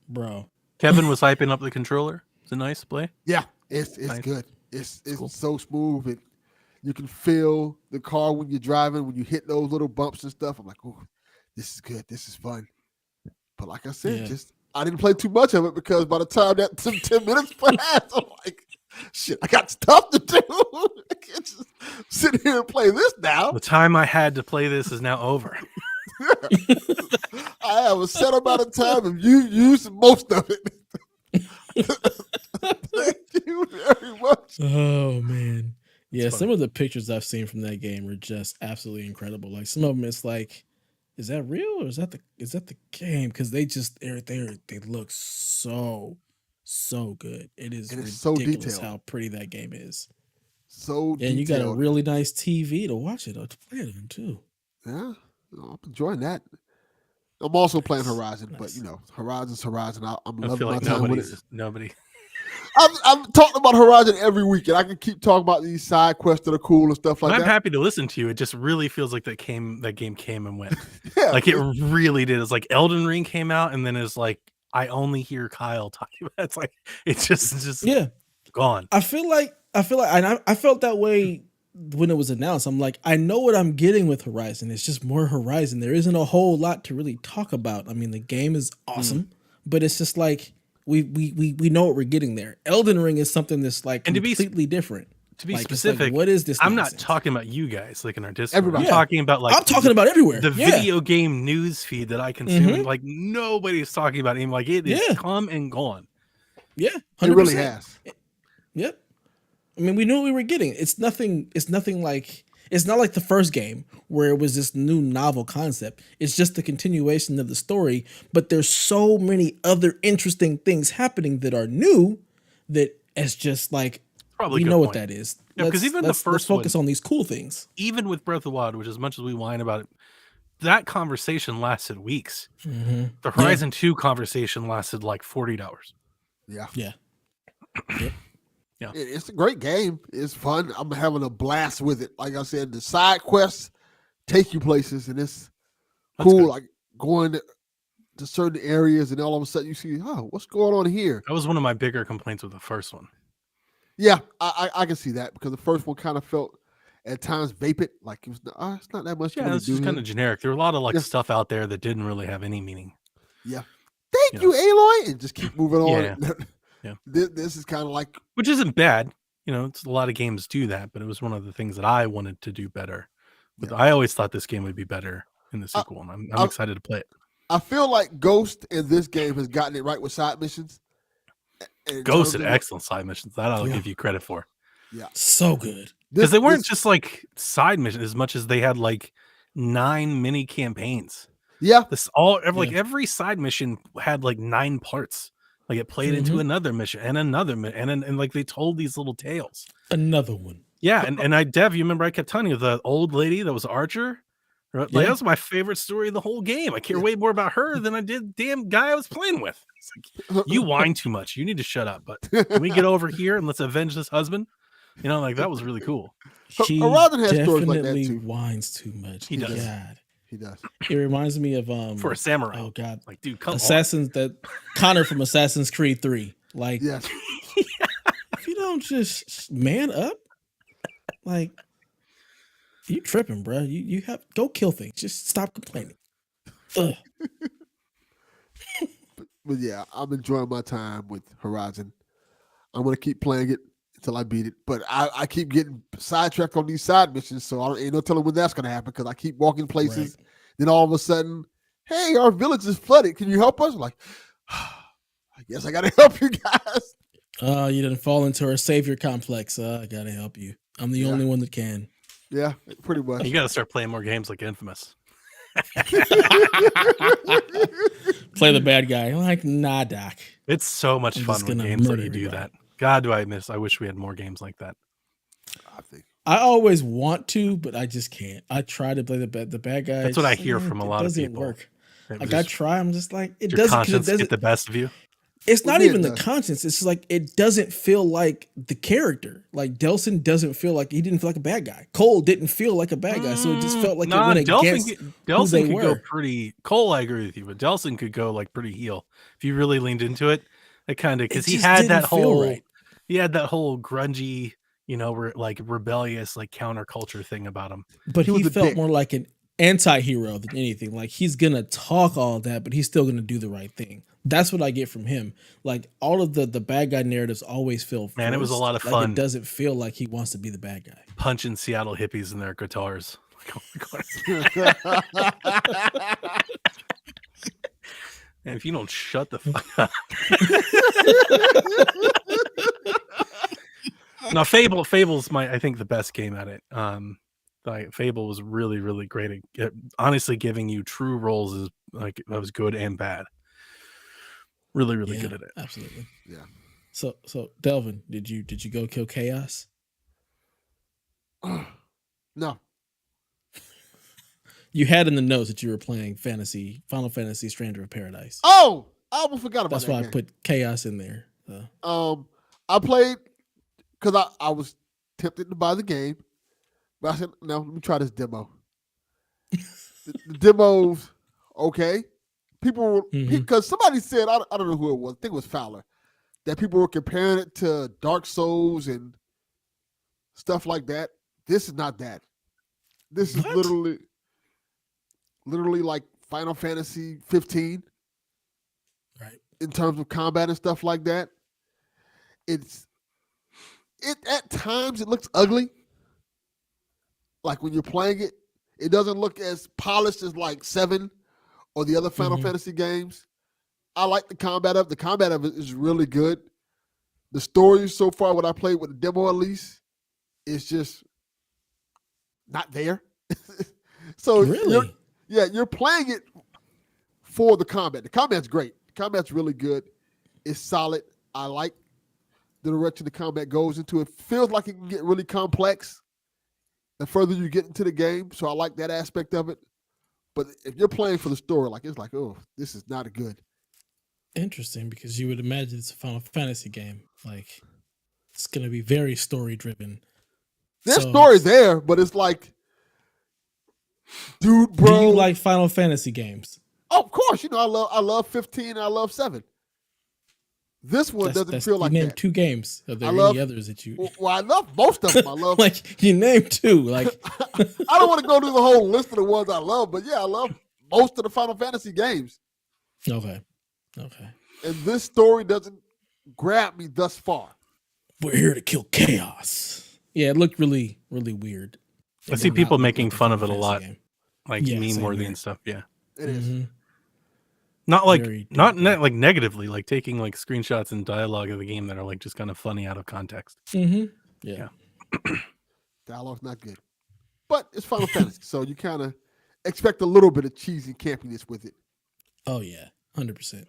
Bro. Kevin was hyping up the controller. It's a nice play. Yeah, it's nice. Good. It's cool. So smooth. You can feel the car when you're driving, when you hit those little bumps and stuff. I'm like, oh, this is good. This is fun. But like I said, I didn't play too much of it because by the time that 10 minutes passed, I'm like, shit, I got stuff to do. I can't just sit here and play this now. The time I had to play this is now over. I have a set amount of time and you used most of it. Thank you very much. Oh, man. Yeah, some of the pictures I've seen from that game are just absolutely incredible. Some of them, it's is that real or is that the game? Because they look so good. It is ridiculous so detailed. How pretty that game is. So and you got a really nice TV to watch it or to play it on too. Yeah, I'm enjoying that. I'm also playing Horizon, but Horizon's Horizon. I'm loving my time with it. Nobody. I'm talking about Horizon every week, and I can keep talking about these side quests that are cool and stuff like that. I'm happy to listen to you. It just really feels like that game came and went. Yeah, it really did. It's like Elden Ring came out, and then it's like I only hear Kyle talking about it. It's just gone. I feel like, and I felt that way when it was announced. I'm like, I know what I'm getting with Horizon. It's just more Horizon. There isn't a whole lot to really talk about. I mean, the game is awesome, but it's just we know what we're getting there. Elden Ring is something that's completely different. To be specific, what is this? I'm nonsense? not talking about you guys in our Discord. Everybody. I'm talking about I'm talking about everywhere. The video game news feed that I consume. Nobody's talking about it. It is come and gone. Yeah, 100%. It really has. Yep. I mean, we knew what we were getting. It's not like the first game where it was this new novel concept. It's just the continuation of the story, but there's so many other interesting things happening that are new that it's just we know what that is. Yeah, because even the first let's focus on these cool things. Even with Breath of the Wild, which as much as we whine about it, that conversation lasted weeks. Mm-hmm. The Horizon 2 conversation lasted 48 hours. Yeah. Yeah. Yeah. It's a great game. It's fun. I'm having a blast with it. Like I said, the side quests take you places, and it's cool. Good. Going to certain areas, and all of a sudden you see, what's going on here? That was one of my bigger complaints with the first one. Yeah, I can see that because the first one kind of felt at times vape it. Like it's not that much. Yeah, it's just kind of generic. There were a lot of like stuff out there that didn't really have any meaning. Yeah. Thank you, Aloy, and just keep moving on. Yeah. This is kind of like, which isn't bad. It's a lot of games do that, but it was one of the things that I wanted to do better. But I always thought this game would be better in the sequel, and I'm excited to play it. I feel like Ghost in this game has gotten it right with side missions. Ghost had excellent side missions. That I'll give you credit for. Yeah, so good. Because they weren't just like side missions as much as they had like 9 mini campaigns. Yeah, every side mission had like 9 parts. Like it played into another mission and another and like they told these little tales. Another one. Yeah, and Dev, you remember I kept telling you the old lady that was Archer? Like, that was my favorite story of the whole game. I care way more about her than I did the damn guy I was playing with. It's like, you whine too much. You need to shut up. But can we get over here and let's avenge this husband? Like that was really cool. She definitely whines too much. He does. God. He does. It reminds me of for a samurai. Oh God, like dude, come on. Connor from Assassin's Creed 3. Like, yes. If you don't just man up, like you tripping, bro. You have go kill things. Just stop complaining. But yeah, I'm enjoying my time with Horizon. I'm gonna keep playing it until I beat it. But I keep getting sidetracked on these side missions, so ain't no telling when that's gonna happen because I keep walking places. Right. Then all of a sudden, hey, our village is flooded. Can you help us? I'm like, I guess I gotta help you guys. You didn't fall into our savior complex. I gotta help you. I'm the only one that can. Yeah, pretty much. You gotta start playing more games like Infamous. Play the bad guy. I'm like, nah, Doc. It's so much fun when games let you do that. God, I wish we had more games like that. I always want to, but I just can't. I try to play the bad guy. That's what I hear from a lot of people. It doesn't work. Like I try, I'm just like it doesn't get the best of you. It's not even the conscience. It's like it doesn't feel like the character. Like Delsin doesn't feel like he didn't feel like a bad guy. Cole didn't feel like a bad guy, so it just felt like it went against who they could were. Go pretty. Cole, I agree with you, but Delsin could go like pretty heel if you really leaned into it. It kind of because he had that whole grungy, like rebellious, like counterculture thing about him. But he felt more like an anti-hero than anything. Like he's gonna talk all that, but he's still gonna do the right thing. That's what I get from him. Like all of the bad guy narratives always feel forced. Man, it was a lot of fun. It doesn't feel like he wants to be the bad guy. Punching Seattle hippies in their guitars. And if you don't shut the fuck up. Now, Fable's I think the best game at it. Fable was really, really great at honestly giving you true roles as like that was good and bad. Really, really good at it. Absolutely. Yeah. So Delvin, did you go kill Chaos? No. You had in the notes that you were playing Final Fantasy Stranger of Paradise. Oh, I almost forgot about that. That's why I put Chaos in there. I played because I was tempted to buy the game, but I said, no, let me try this demo. the demo's okay. People, because somebody said, I don't know who it was, I think it was Fowler, that people were comparing it to Dark Souls and stuff like that. This is not that. This is literally like Final Fantasy 15. Right. In terms of combat and stuff like that. It at times it looks ugly. Like when you're playing it, it doesn't look as polished as like 7 or the other Final Fantasy games. I like the combat of it. The combat of it is really good. The story so far, what I played with the demo at least, is just not there. So really? You're playing it for the combat. The combat's great. The combat's really good. It's solid. I like the direction the combat goes into. It feels like it can get really complex the further you get into the game. So I like that aspect of it. But if you're playing for the story, like it's like, oh, this is not good. Interesting, because you would imagine it's a Final Fantasy game. Like it's going to be very story driven. There's story there, but it's like, dude, bro. Do you like Final Fantasy games? Oh, of course. I love 15 and I love 7. This one doesn't feel like you named that. 2 games. Are there I love- any others that you? Well, I love most of them. I love. Like you named 2. Like I don't want to go through the whole list of the ones I love, but yeah, I love most of the Final Fantasy games. okay. And this story doesn't grab me thus far. We're here to kill chaos. Yeah, it looked really, really weird. I see people making fun of it a lot, like Yeah, meme same worthy here. and stuff. Yeah, It is. Mhm. not like Very like negatively, like taking like screenshots and dialogue of the game that are like just kind of funny out of context. Mm-hmm. Yeah. Dialogue's not good. But it's Final Fantasy, so you kind of expect a little bit of cheesy campiness with it. Oh yeah, 100%.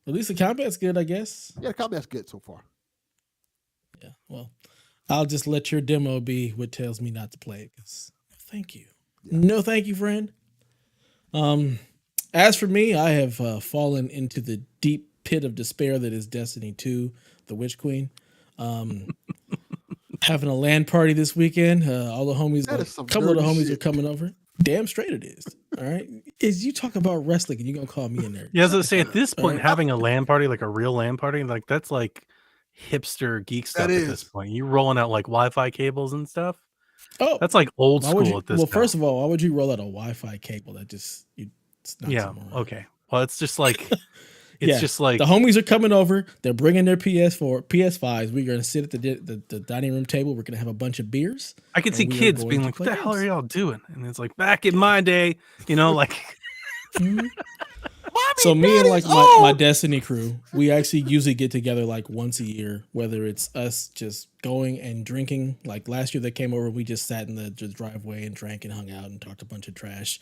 At least the combat's good, I guess. Yeah, the combat's good so far. Yeah. Well, I'll just let your demo be what tells me not to play it. 'Cause thank you. Yeah. No, thank you, friend. As for me, I have fallen into the deep pit of despair that is Destiny 2, the Witch Queen. Having a LAN party this weekend. All the homies, That a is some couple of the nerdy homies shit. are coming over. Damn straight it is. All right. Is you talk about wrestling and you're gonna call me a nerd? Yeah, as I say, at this point, Alright. having a LAN party, like a real LAN party, like that's like hipster geek stuff That at this is. point. You rolling out like Wi-Fi cables and stuff. Oh, That's like old why would school you? at this Well, point. first of all, why would you roll out a Wi-Fi cable? That just it's not Yeah. Okay. Well, it's just like Yeah, just like the homies are coming over. They're bringing their PS4, PS5s. We're gonna sit at the dining room table. We're gonna have a bunch of beers. I can and see we are kids going being to like, "What play the hell are games." y'all doing?" And it's like back in my day, like Mhm. So me and like my Destiny crew, we actually usually get together like once a year, whether it's us just going and drinking. Like last year they came over, we just sat in the driveway and drank and hung out and talked a bunch of trash.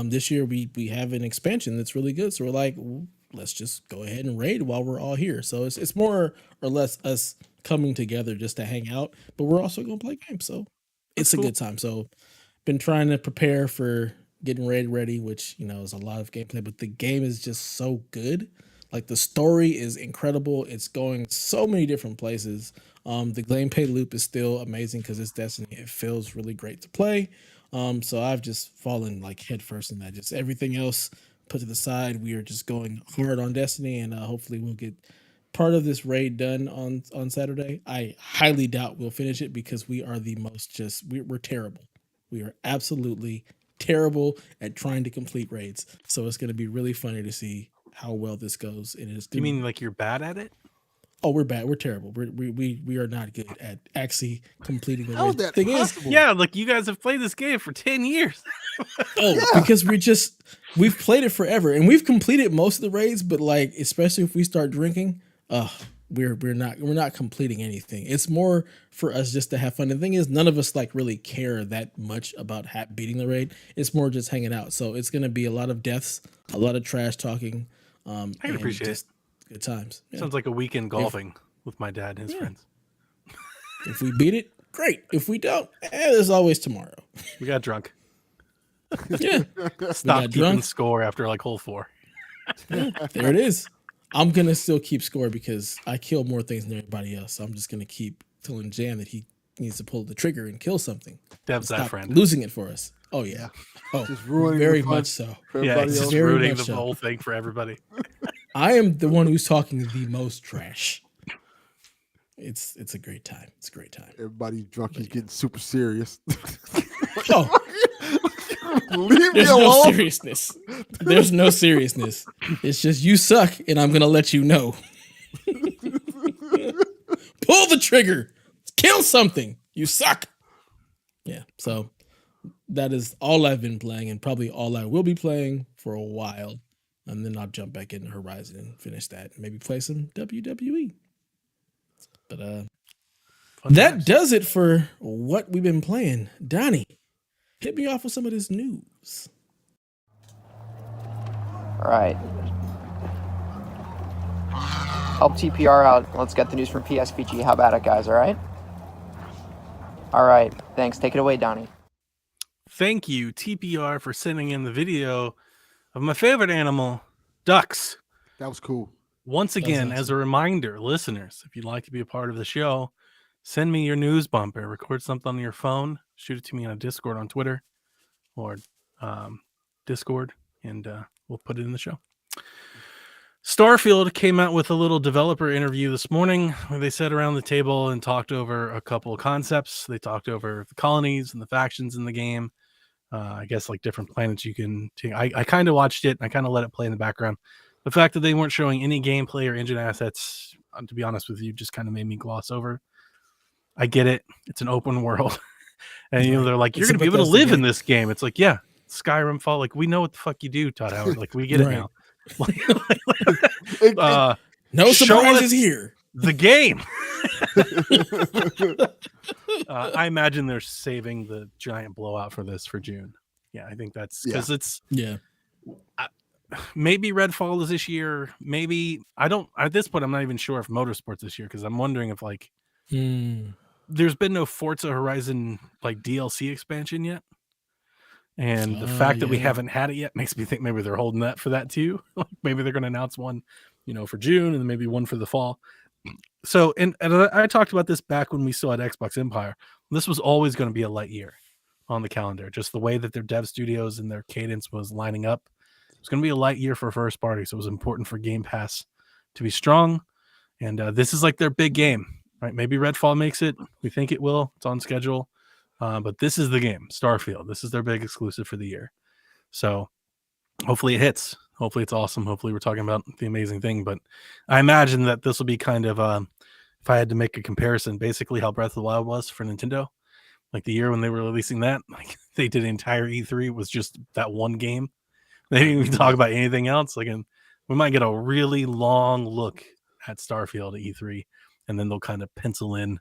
This year we have an expansion that's really good. So we're like, let's just go ahead and raid while we're all here. So it's more or less us coming together just to hang out, but we're also gonna play games. So it's That's a cool. good time. So been trying to prepare for getting raid ready, which is a lot of gameplay, but the game is just so good. Like the story is incredible. It's going so many different places. The gameplay loop is still amazing because it's Destiny. It feels really great to play. So I've just fallen like headfirst in that. Just everything else put to the side. We are just going hard on Destiny, and hopefully we'll get part of this raid done on Saturday. I highly doubt we'll finish it because we are the most we're terrible. We are absolutely terrible at trying to complete raids. So it's going to be really funny to see how well this goes. And it's you mean like you're bad at it? oh, we're bad. We're terrible. We are not good at actually completing the How is raids. that Thing possible? Yeah, like you guys have played this game for 10 years. Because we've played it forever and we've completed most of the raids, but like especially if we start drinking, we're not completing anything. It's more for us just to have fun. The thing is, none of us like really care that much about beating the raid. It's more just hanging out. So it's gonna be a lot of deaths, a lot of trash talking. I can appreciate it. Good times. Yeah. Sounds like a weekend golfing with my dad and his friends. If we beat it, great. If we don't, there's always tomorrow. We got drunk. Yeah, Stop got keeping drunk. score after like hole 4. There it is. I'm gonna still keep score because I kill more things than everybody else. So I'm just gonna keep telling Jan that he needs to pull the trigger and kill something. Dev's that Stop friend. losing it for us. Oh yeah. Oh, Just ruining very the fun much so. for Yeah, everybody it's else. just Very ruining much the so. whole thing for everybody. I am the one who's talking the most trash. It's a great time. It's a great time. Everybody's drunk. He's getting super serious. Oh, Leave me there's no alone. seriousness. There's no seriousness. It's just you suck, and I'm gonna let you know. Pull the trigger. Kill something. You suck. Yeah. So that is all I've been playing, and probably all I will be playing for a while. And then I'll jump back into Horizon and finish that. Maybe play some WWE. But Fun that times. does it for what we've been playing. Donnie, hit me off with some of this news. All right. Help TPR out. Let's get the news from PSVG. How about it, guys? All right? All right. Thanks. Take it away, Donnie. Thank you, TPR, for sending in the video of my favorite animal, ducks. That was cool. Once again, as awesome. a reminder, listeners, if you'd like to be a part of the show, send me your news bumper, record something on your phone, shoot it to me on a Discord on Twitter or Discord, and we'll put it in the show. Starfield came out with a little developer interview this morning where they sat around the table and talked over a couple of concepts. They talked over the colonies and the factions in the game. I guess like different planets you can take. I kind of watched it and I kind of let it play in the background. The fact that they weren't showing any gameplay or engine assets, to be honest with you, just kind of made me gloss over. I get it. It's an open world. And they're like, you're going to be able to live in this game. It's like, yeah, Skyrim Fall. Like, we know what the fuck you do, Todd Howard. Like, we get it now. No surprises here. The game. I imagine they're saving the giant blowout for this for June. Yeah, I think that's because it's maybe Redfall is this year. Maybe I don't. At this point, I'm not even sure if Motorsport's this year because I'm wondering if like there's been no Forza Horizon like DLC expansion yet. And the fact that we haven't had it yet makes me think maybe they're holding that for that too. Maybe they're going to announce one, for June and maybe one for the fall. So, and I talked about this back when we still had Xbox Empire. This was always going to be a light year on the calendar. Just the way that their dev studios and their cadence was lining up. It's going to be a light year for first party. So it was important for Game Pass to be strong. And this is like their big game, right? Maybe Redfall makes it. We think it will. It's on schedule. But this is the game, Starfield. This is their big exclusive for the year. So hopefully it hits. Hopefully it's awesome. Hopefully we're talking about the amazing thing. But I imagine that this will be kind of, if I had to make a comparison, basically how Breath of the Wild was for Nintendo. Like the year when they were releasing that, like they did an entire E3 was just that one game. They didn't even talk about anything else. Like, and we might get a really long look at Starfield at E3, and then they'll kind of pencil in,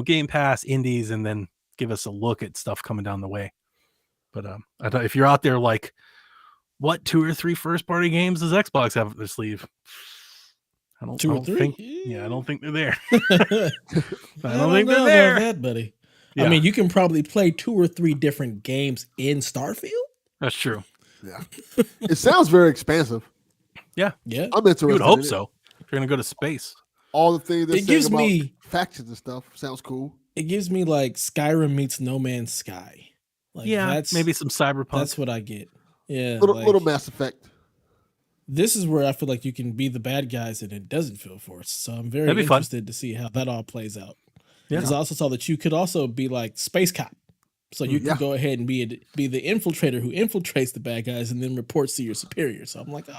Game Pass, indies, and then give us a look at stuff coming down the way. But I thought if you're out there like, what 2 or 3 first party games does Xbox have up their sleeve? I don't think they're there. I don't think they're there, that, buddy. Yeah. I mean, you can probably play 2 or 3 different games in Starfield. That's true. Yeah, it sounds very expansive. Yeah. I'm interested. You would hope so. If you're gonna go to space, all the things that gives me factions and stuff sounds cool. It gives me like Skyrim meets No Man's Sky. Like, that's maybe some Cyberpunk. That's what I get. Yeah, little Mass Effect. This is where I feel like you can be the bad guys and it doesn't feel forced. So I'm very interested to see how that all plays out. Because I also saw that you could also be like Space Cop. So you can go ahead and be the infiltrator who infiltrates the bad guys and then reports to your superior. So I'm like, they're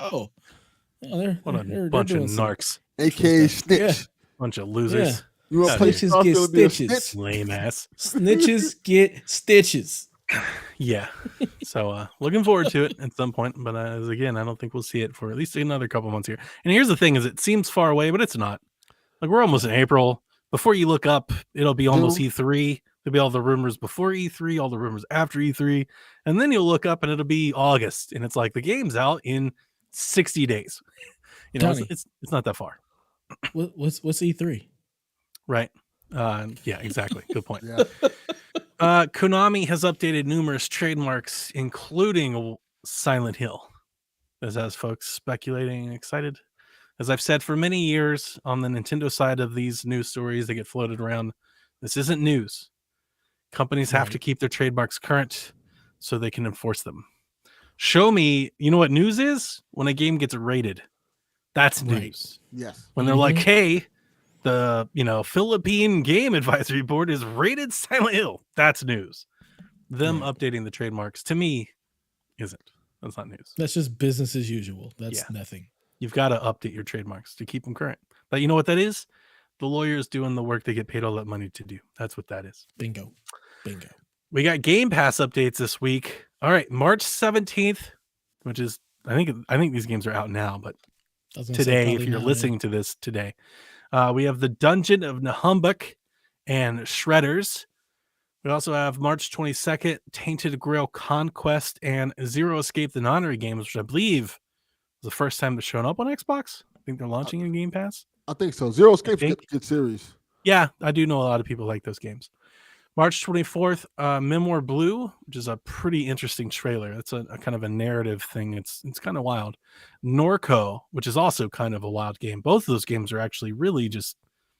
bunch of narcs. AKA Snitch. Yeah. Bunch of losers. Yeah. Snitches get stitches. Lame ass. Snitches get stitches. Yeah. So looking forward to it at some point. But again, I don't think we'll see it for at least another couple months here. And here's the thing is it seems far away, but it's not. Like we're almost in April. Before you look up, it'll be almost E3. There'll be all the rumors before E3, all the rumors after E3. And then you'll look up and it'll be August. And it's like the game's out in 60 days. It's not that far. What's E3? Right. Yeah, exactly. Good point. Konami has updated numerous trademarks, including Silent Hill. This has folks speculating and excited. As I've said for many years on the Nintendo side of these news stories that get floated around, this isn't news. Companies have to keep their trademarks current so they can enforce them. Show me, you know what news is? When a game gets rated. That's news. Right. Yes. When they're like, hey, the Philippine Game Advisory Board is rated Silent Hill. That's news. Them updating the trademarks to me isn't. That's not news. That's just business as usual. That's nothing. You've got to update your trademarks to keep them current. But you know what that is? The lawyers doing the work they get paid all that money to do. That's what that is. Bingo. We got Game Pass updates this week. All right, March 17th, which is I think these games are out now, but today, if you're listening to this today, we have the Dungeon of Nahumbuk and Shredders. We also have March 22nd, Tainted Grail Conquest and Zero Escape the Nonary games, which I believe is the first time they're showing up on Xbox. I think they're launching in Game Pass. I think so. Zero Escape's a good series. Yeah, I do know a lot of people like those games. March 24th, Memoir Blue, which is a pretty interesting trailer. It's a kind of a narrative thing. It's kind of wild. Norco, which is also kind of a wild game. Both of those games are actually really just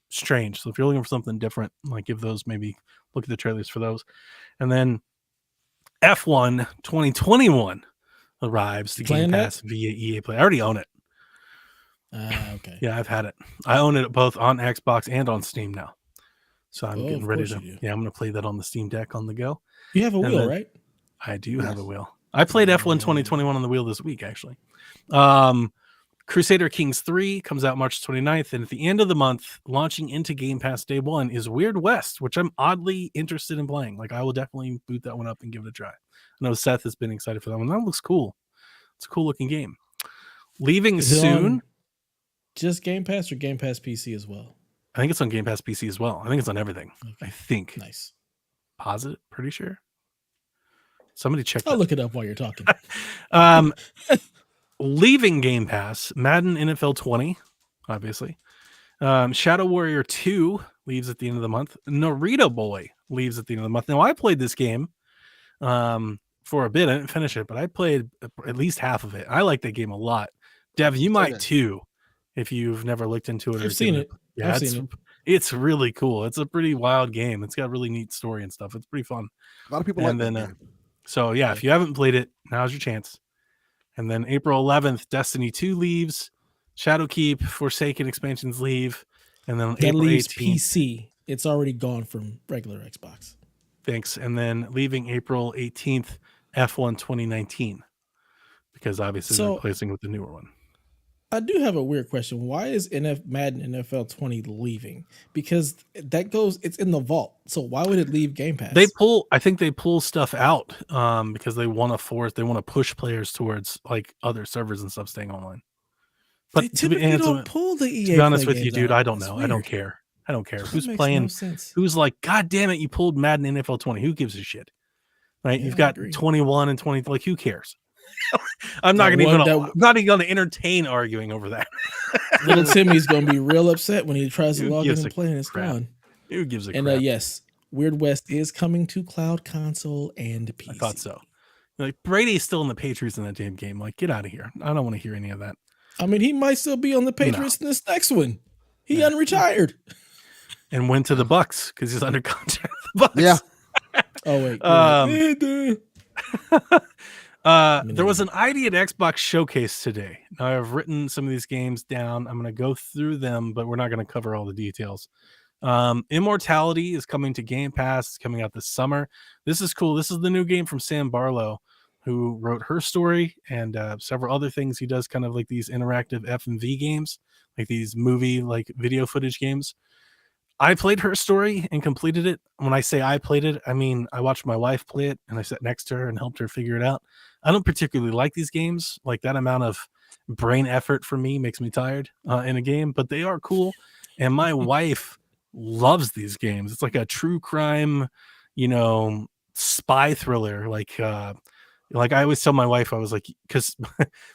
strange. So if you're looking for something different, like give those maybe look at the trailers for those. And then F1 2021 arrives to Game Pass via EA Play. I already own it. Okay. Yeah, I've had it. I own it both on Xbox and on Steam now. So I'm Oh, getting of ready course to. you do. Yeah, I'm going to play that on the Steam Deck on the go. You have a And wheel, then right? I do have a Yes. wheel. I played F1 2021 on the wheel this week, actually. Crusader Kings 3 comes out March 29th, and at the end of the month, launching into Game Pass day one is Weird West, which I'm oddly interested in playing. Like, I will definitely boot that one up and give it a try. I know Seth has been excited for that one. That looks cool. It's a cool looking game. Leaving Is it soon. on just Game Pass or Game Pass PC as well? I think it's on Game Pass PC as well. I think it's on everything. Okay. I think. Nice. Positive, pretty sure. Somebody check I'll that. look it up while you're talking. Leaving Game Pass, Madden NFL 20, obviously. Shadow Warrior 2 leaves at the end of the month. Narita Boy leaves at the end of the month. Now, I played this game for a bit. I didn't finish it, but I played at least half of it. I like that game a lot. Dev, you might too, if you've never looked into it. I've seen it. Yeah, I've seen it. It's really cool. It's a pretty wild game. It's got a really neat story and stuff. It's pretty fun. A lot of people And like that then, game. So, yeah, if you haven't played it, now's your chance. And then April 11th, Destiny 2 leaves. Shadowkeep, Forsaken expansions leave. And then on That April leaves 18th. PC. It's already gone from regular Xbox. Thanks. And then leaving April 18th, F1 2019. Because obviously they're replacing with the newer one. I do have a weird question. Why is Madden NFL 20 leaving? Because it's in the vault. So why would it leave Game Pass? I think they pull stuff out because they want to push players towards like other servers and stuff staying online. But they typically don't pull the EA. To be honest with you, dude, out. I don't That's know. weird. I don't care. I don't care. That Who's makes playing? No sense. Who's like, God damn it, you pulled Madden NFL 20. Who gives a shit? Right? Yeah, You've got 21 and 20. Like, who cares? I'm not even going to entertain arguing over that. Little Timmy's going to be real upset when he tries to log in and play and it's gone. Who gives a crap? And yes, Weird West is coming to cloud console and PC. I thought so. Like, Brady's still in the Patriots in that damn game. Like, get out of here. I don't want to hear any of that. I mean, he might still be on the Patriots in this next one. He unretired. And went to the Bucks because he's under contract with the Bucks. Yeah. Oh, wait. There was an ID at Xbox showcase today. Now, I've written some of these games down. I'm going to go through them, but we're not going to cover all the details. Immortality is coming to Game Pass. It's coming out this summer. This is cool. This is the new game from Sam Barlow, who wrote Her Story and several other things. He does kind of like these interactive F&V games, like these movie, like video footage games. I played Her Story and completed it. When I say I played it, I mean I watched my wife play it and I sat next to her and helped her figure it out. I don't particularly like these games. Like, that amount of brain effort for me makes me tired in a game, but they are cool. And my wife loves these games. It's like a true crime, spy thriller. Like I always tell my wife, I was like, because,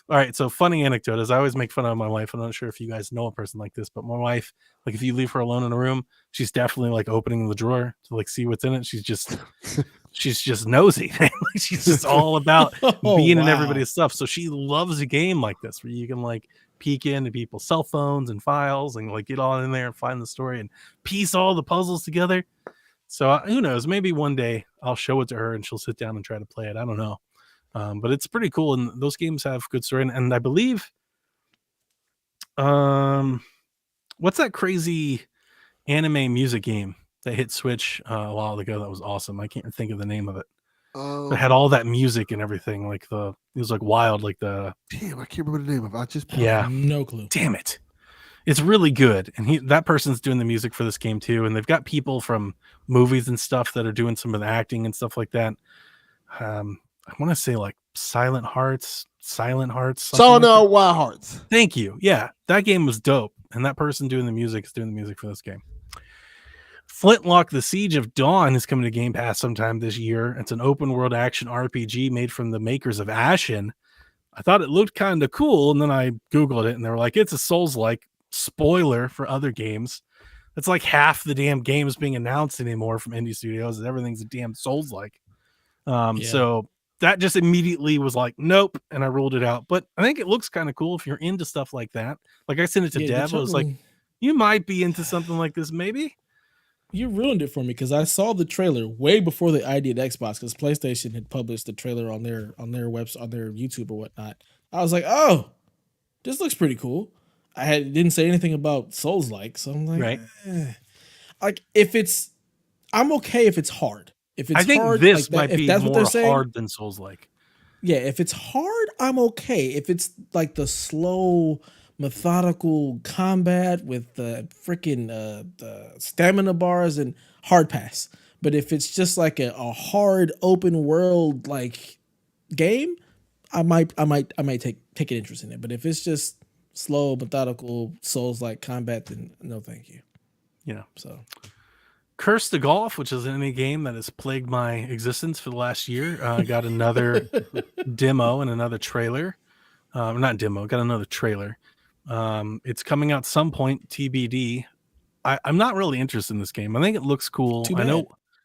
all right, so funny anecdote is I always make fun of my wife. I'm not sure if you guys know a person like this, but my wife, like, if you leave her alone in a room, she's definitely like opening the drawer to like see what's in it. She's just nosy. She's just all about being in everybody's stuff. So she loves a game like this where you can like peek into people's cell phones and files and like get all in there and find the story and piece all the puzzles together. So who knows? Maybe one day I'll show it to her and she'll sit down and try to play it. I don't know. But it's pretty cool, and those games have good story. And I believe, what's that crazy anime music game that hit Switch a while ago? That was awesome. I can't think of the name of it. It had all that music and everything. Like it was like wild. Like damn, I can't remember the name of it. No clue. Damn it. It's really good, and that person's doing the music for this game too. And they've got people from movies and stuff that are doing some of the acting and stuff like that. I want to say like Silent Hearts. Wild Hearts. Thank you. Yeah, that game was dope. And that person doing the music is doing the music for this game. Flintlock, The Siege of Dawn is coming to Game Pass sometime this year. It's an open world action RPG made from the makers of Ashen. I thought it looked kind of cool. And then I Googled it and they were like, it's a Souls-like. Spoiler for other games. It's like half the damn games being announced anymore from indie studios. Everything's a damn Souls-like. So that just immediately was like, nope. And I ruled it out. But I think it looks kind of cool if you're into stuff like that. Like, I sent it to Dev. I was like, you might be into something like this, maybe. You ruined it for me because I saw the trailer way before the ID at Xbox because PlayStation had published the trailer on their website, on their YouTube or whatnot. I was like, oh, this looks pretty cool. didn't say anything about Souls-like, so I'm like, Right. like if it's, I'm okay if it's hard. If it's I think hard, this like that, might if be that's what more they're saying, hard than Souls-like. yeah. If it's hard, I'm okay. If it's like the slow, methodical combat with the freaking the stamina bars and hard pass. But if it's just like a hard open world like game, I might take an interest in it. But if it's just slow, methodical, Souls like combat, then no, thank you. Yeah. So Curse to Golf, which is an indie game that has plagued my existence for the last year, got another demo and another trailer. Not demo, got another trailer. It's coming out some point, TBD. I'm not really interested in this game. I think it looks cool. Too bad.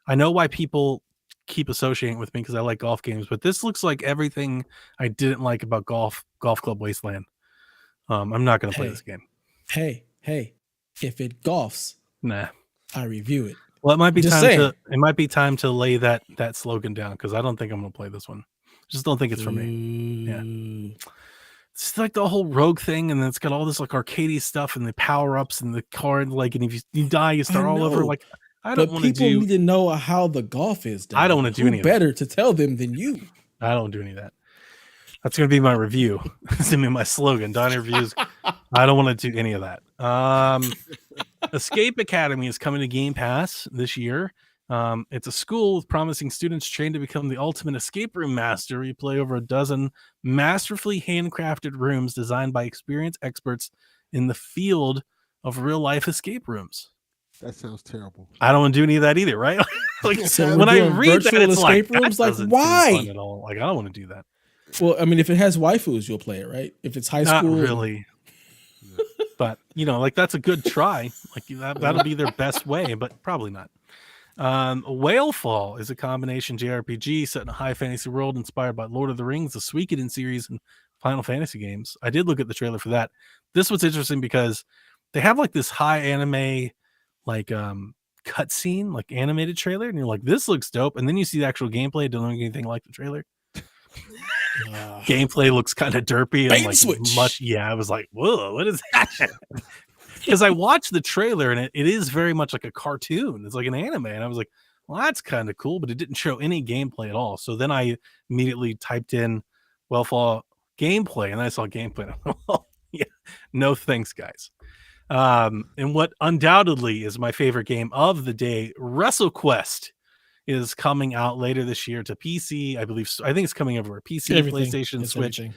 I know why people keep associating it with me because I like golf games, but this looks like everything I didn't like about Golf Club Wasteland. I'm not going to play this game. Hey, if it golfs, Nah. I review it. Well, it might be Just time saying. it might be time to lay that slogan down because I don't think I'm going to play this one. Just don't think it's for me. Yeah. It's like the whole rogue thing, and then it's got all this like arcadey stuff and the power ups and the card. Like, and if you die, you start all over. Like, I don't want to do. People need to know how the golf is done. I don't want to do any of that. Better to tell them than you. I don't do any of that. That's going to be my review. It's going to be my slogan. Donnie reviews. I don't want to do any of that. Escape Academy is coming to Game Pass this year. It's a school with promising students trained to become the ultimate escape room master. You play over a dozen masterfully handcrafted rooms designed by experienced experts in the field of real life escape rooms. That sounds terrible. I don't want to do any of that either, right? Like So when I doing read that, virtual it's like, escape rooms, that like, doesn't why? seem fun at all. Like, I don't want to do that. Well, I mean, if it has waifus, you'll play it, right? If it's high Not school, really. But like that's a good try. Like that'll be their best way, but probably not. Whalefall is a combination JRPG set in a high fantasy world inspired by Lord of the Rings, the Suikoden series, and Final Fantasy games. I did look at the trailer for that. This was interesting because they have like this high anime, like cutscene, like animated trailer, and you're like, this looks dope. And then you see the actual gameplay, it doesn't look anything like the trailer. Gameplay looks kind of derpy and like switch. much. Yeah, I was like, whoa, what is that? Because I watched the trailer and it is very much like a cartoon. It's like an anime, and I was like, well, that's kind of cool, but it didn't show any gameplay at all. So then I immediately typed in Whalefall gameplay, and I saw gameplay. Yeah, no thanks, guys. And what undoubtedly is my favorite game of the day, Wrestle Quest, is coming out later this year to PC. I think it's coming over PC, Everything. PlayStation, It's Switch. everything.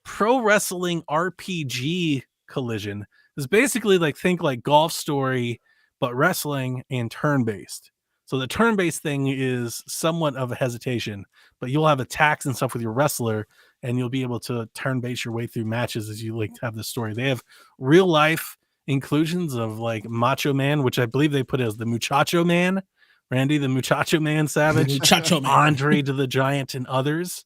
Pro Wrestling RPG Collision is basically think like Golf Story, but wrestling and turn-based. So the turn-based thing is somewhat of a hesitation, but you'll have attacks and stuff with your wrestler, and you'll be able to turn-base your way through matches as you have this story. They have real life inclusions of like Macho Man, which I believe they put as the Muchacho Man, Randy the Muchacho Man Savage, Muchacho Man. Andre to the Giant, and others.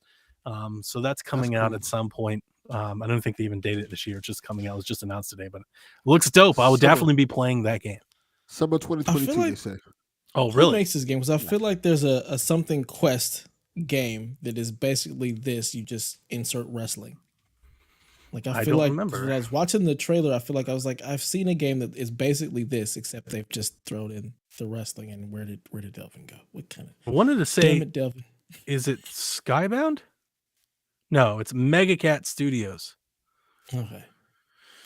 So that's coming out cool. at some point. I don't think they even dated it this year. It's just coming out. It was just announced today, but it looks dope. I would definitely be playing that game. Summer 2022, like- they say. Oh, Who really? makes this game? Because I feel like there's a something Quest game that is basically this. You just insert wrestling. Like I feel don't like remember. when I was watching the trailer, I feel like I was like, I've seen a game that is basically this, except they've just thrown in the wrestling. And where did Delvin go? What kind of I wanted to damn say, it, Delvin? is it Skybound? No, it's Megacat Studios. Okay.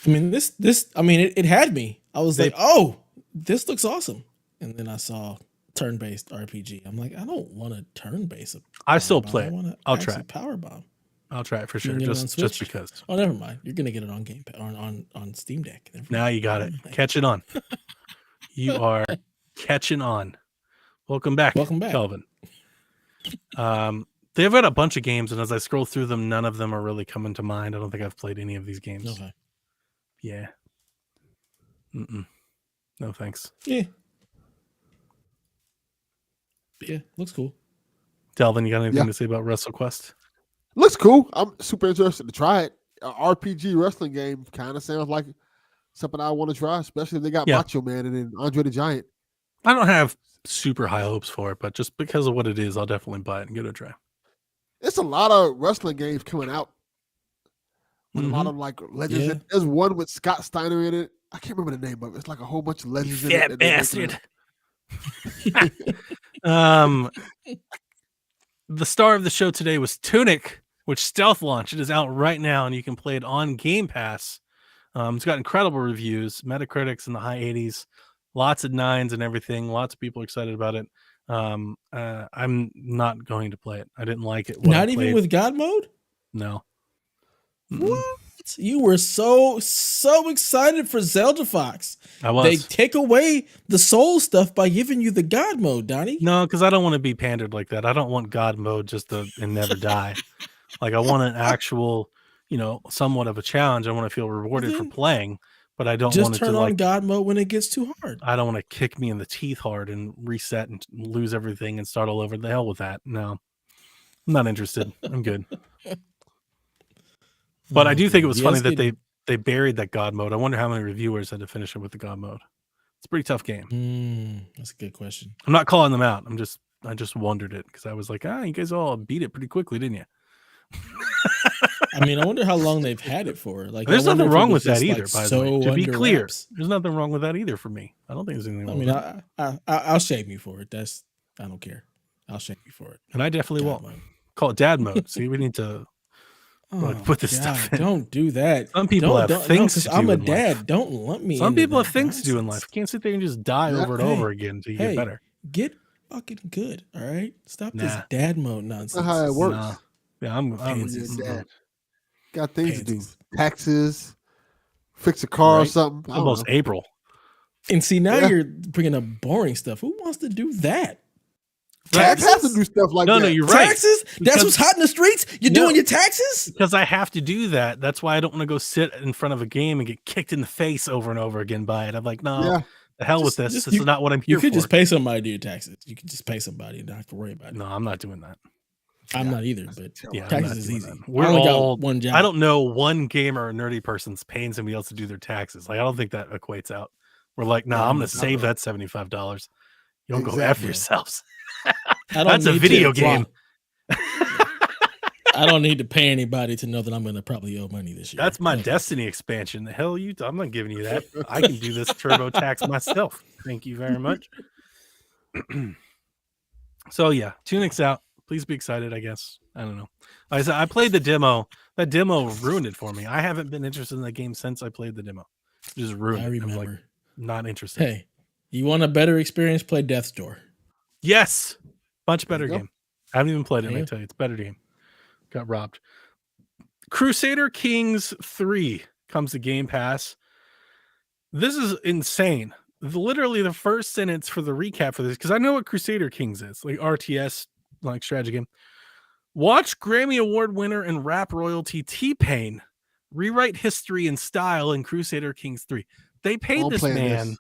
I mean, it had me. I was like, oh, this looks awesome. And then I saw turn-based RPG. I'm like, I don't want to turn-based. I still Powerbomb. play I it. want to I'll try it. Powerbomb. I'll try it for sure. can get it on Just Switch? because. Oh, never mind. You're gonna get it on Game on Steam Deck. Now you got it. Catch it on. You are catching on. Welcome back. Welcome back. Kelvin. They've got a bunch of games, and as I scroll through them, none of them are really coming to mind. I don't think I've played any of these games. Okay. Yeah. No thanks. Yeah. Yeah. Looks cool. Delvin, you got anything Yeah. to say about Wrestle Quest? Looks cool. I'm super interested to try it. An RPG wrestling game kind of sounds like something I want to try, especially if they got Yeah. Macho Man and then Andre the Giant. I don't have super high hopes for it, but just because of what it is, I'll definitely buy it and give it a try. It's a lot of wrestling games coming out with a lot of like legends. Yeah. There's one with Scott Steiner in it. I can't remember the name of it. It's like a whole bunch of legends in it. Fat that they're making bastard. The star of the show today was Tunic, which stealth launched. It is out right now, and you can play it on Game Pass. It's got incredible reviews, Metacritic's in the high 80s, lots of 9s and everything. Lots of people are excited about it. I'm not going to play it. I didn't like it. Not even with God mode? No. What? You were so excited for Zelda Fox. I was. They take away the soul stuff by giving you the God mode, Donnie. No, because I don't want to be pandered like that. I don't want God mode just to and never die. Like I want an actual, somewhat of a challenge. I want to feel rewarded for playing, but I don't want it to just turn on God mode when it gets too hard. I don't want to kick me in the teeth hard and reset and lose everything and start all over. The hell with that. No, I'm not interested. I'm good. But I do think it was funny that they buried that God mode. I wonder how many reviewers had to finish it with the God mode. It's a pretty tough game. That's a good question. I'm not calling them out. I just wondered it because I was like, you guys all beat it pretty quickly, didn't you? I mean, I wonder how long they've had it for. Like, there's nothing wrong with that either. Like, by the way, to be clear, there's nothing wrong with that either for me. I don't think there's anything wrong. I mean, I'll shame you for it. I don't care. I'll shame you for it. And I definitely won't. Call it dad mode. See, we need to put this stuff in. Don't do that. Some people have things to do. I'm a dad. Life. Don't lump me. Some people have things to do in life. You can't sit there and just die over and over again until you get better. Get fucking good. All right. Stop this dad mode nonsense. That's how it works. Nah. Yeah, I'm dad. Got things to do. Taxes, fix a car or something. Almost April. And see, now you're bringing up boring stuff. Who wants to do that? Taxes have to do stuff like that. No, you're right. Taxes? That's what's hot in the streets? You're doing your taxes? Because I have to do that. That's why I don't want to go sit in front of a game and get kicked in the face over and over again by it. I'm like, no, the hell with this. This is not what I'm here for. You could just pay somebody to do your taxes. You could just pay somebody and not have to worry about it. No, I'm not doing that. I'm not either, but taxes is easy. We're only got one job. I don't know one gamer or nerdy person's paying somebody else to do their taxes. Like, I don't think that equates out. We're like, I'm going to save that $75. You don't go F yourselves. That's a video game. I don't need to pay anybody to know that I'm going to probably owe money this year. That's my Destiny expansion. The hell I'm not giving you that. I can do this TurboTax myself. Thank you very much. So yeah, Tunic's out. Please be excited, I guess. I don't know. Like I said, I played the demo. That demo ruined it for me. I haven't been interested in the game since I played the demo. Just ruined it. I remember. I'm like, not interested. Hey, you want a better experience? Play Death's Door. Yes. Much better game. I haven't even played it, I tell you. It's a better game. Got robbed. Crusader Kings 3 comes to Game Pass. This is insane. Literally the first sentence for the recap for this, because I know what Crusader Kings is, like RTS, like strategy game. Watch Grammy Award winner and rap royalty T-Pain rewrite history and style in Crusader Kings 3. They paid this man.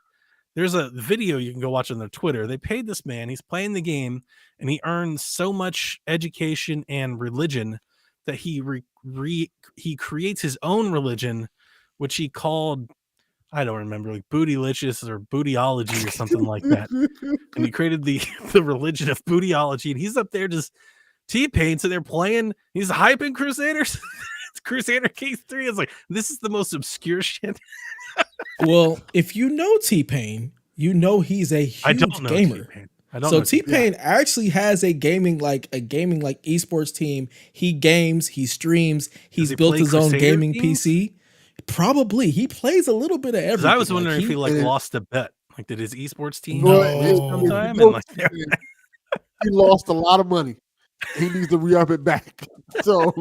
There's a video you can go watch on their Twitter. They paid this man. He's playing the game, and he earned so much education and religion that he creates his own religion, which he called, I don't remember, like Bootylicious or Bootyology or something like that. And he created the religion of Bootyology, and he's up there just T-Pain. So they're playing. He's hyping Crusaders. It's Crusader Kings 3. It's like, this is the most obscure shit. Well, if you know T-Pain, you know he's a huge gamer. T-Pain actually has a gaming esports team. He games, he streams, he's built his own gaming PC. Probably. He plays a little bit of everything. I was wondering if he lost a bet. Like, did his esports team sometime? He lost a lot of money. He needs to re-up it back. So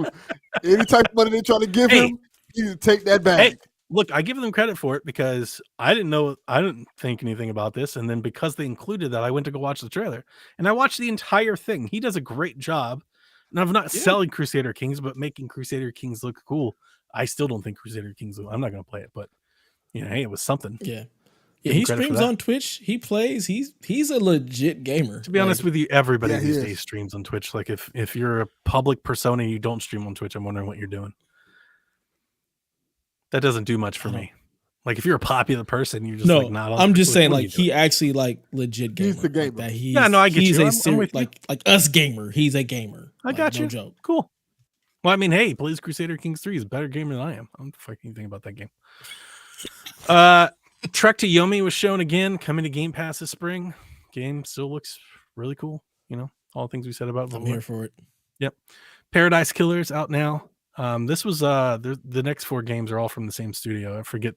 any type of money they try to give him, he needs to take that back. Hey, look, I give them credit for it because I didn't think anything about this. And then because they included that, I went to go watch the trailer. And I watched the entire thing. He does a great job. And I'm not selling Crusader Kings, but making Crusader Kings look cool. I still don't think Crusader Kings, I'm not going to play it, but hey, it was something. Yeah. Yeah, he streams on Twitch. He plays. He's a legit gamer. To be honest with you, everybody these days streams on Twitch. Like if you're a public persona and you don't stream on Twitch, I'm wondering what you're doing. That doesn't do much for me. Like if you're a popular person, you're just like not. I'm just saying, like he actually like legit gamer. He's the gamer. I get you. Like us gamer. He's a gamer. I got you. No joke. Cool. Well, I mean, hey, plays Crusader Kings 3 is a better game than I am. I don't fucking think about that game. Trek to Yomi was shown again, coming to Game Pass this spring. Game still looks really cool. You know, all the things we said about it. I'm here for it. Yep. Paradise Killers out now. This was the next 4 games are all from the same studio. I forget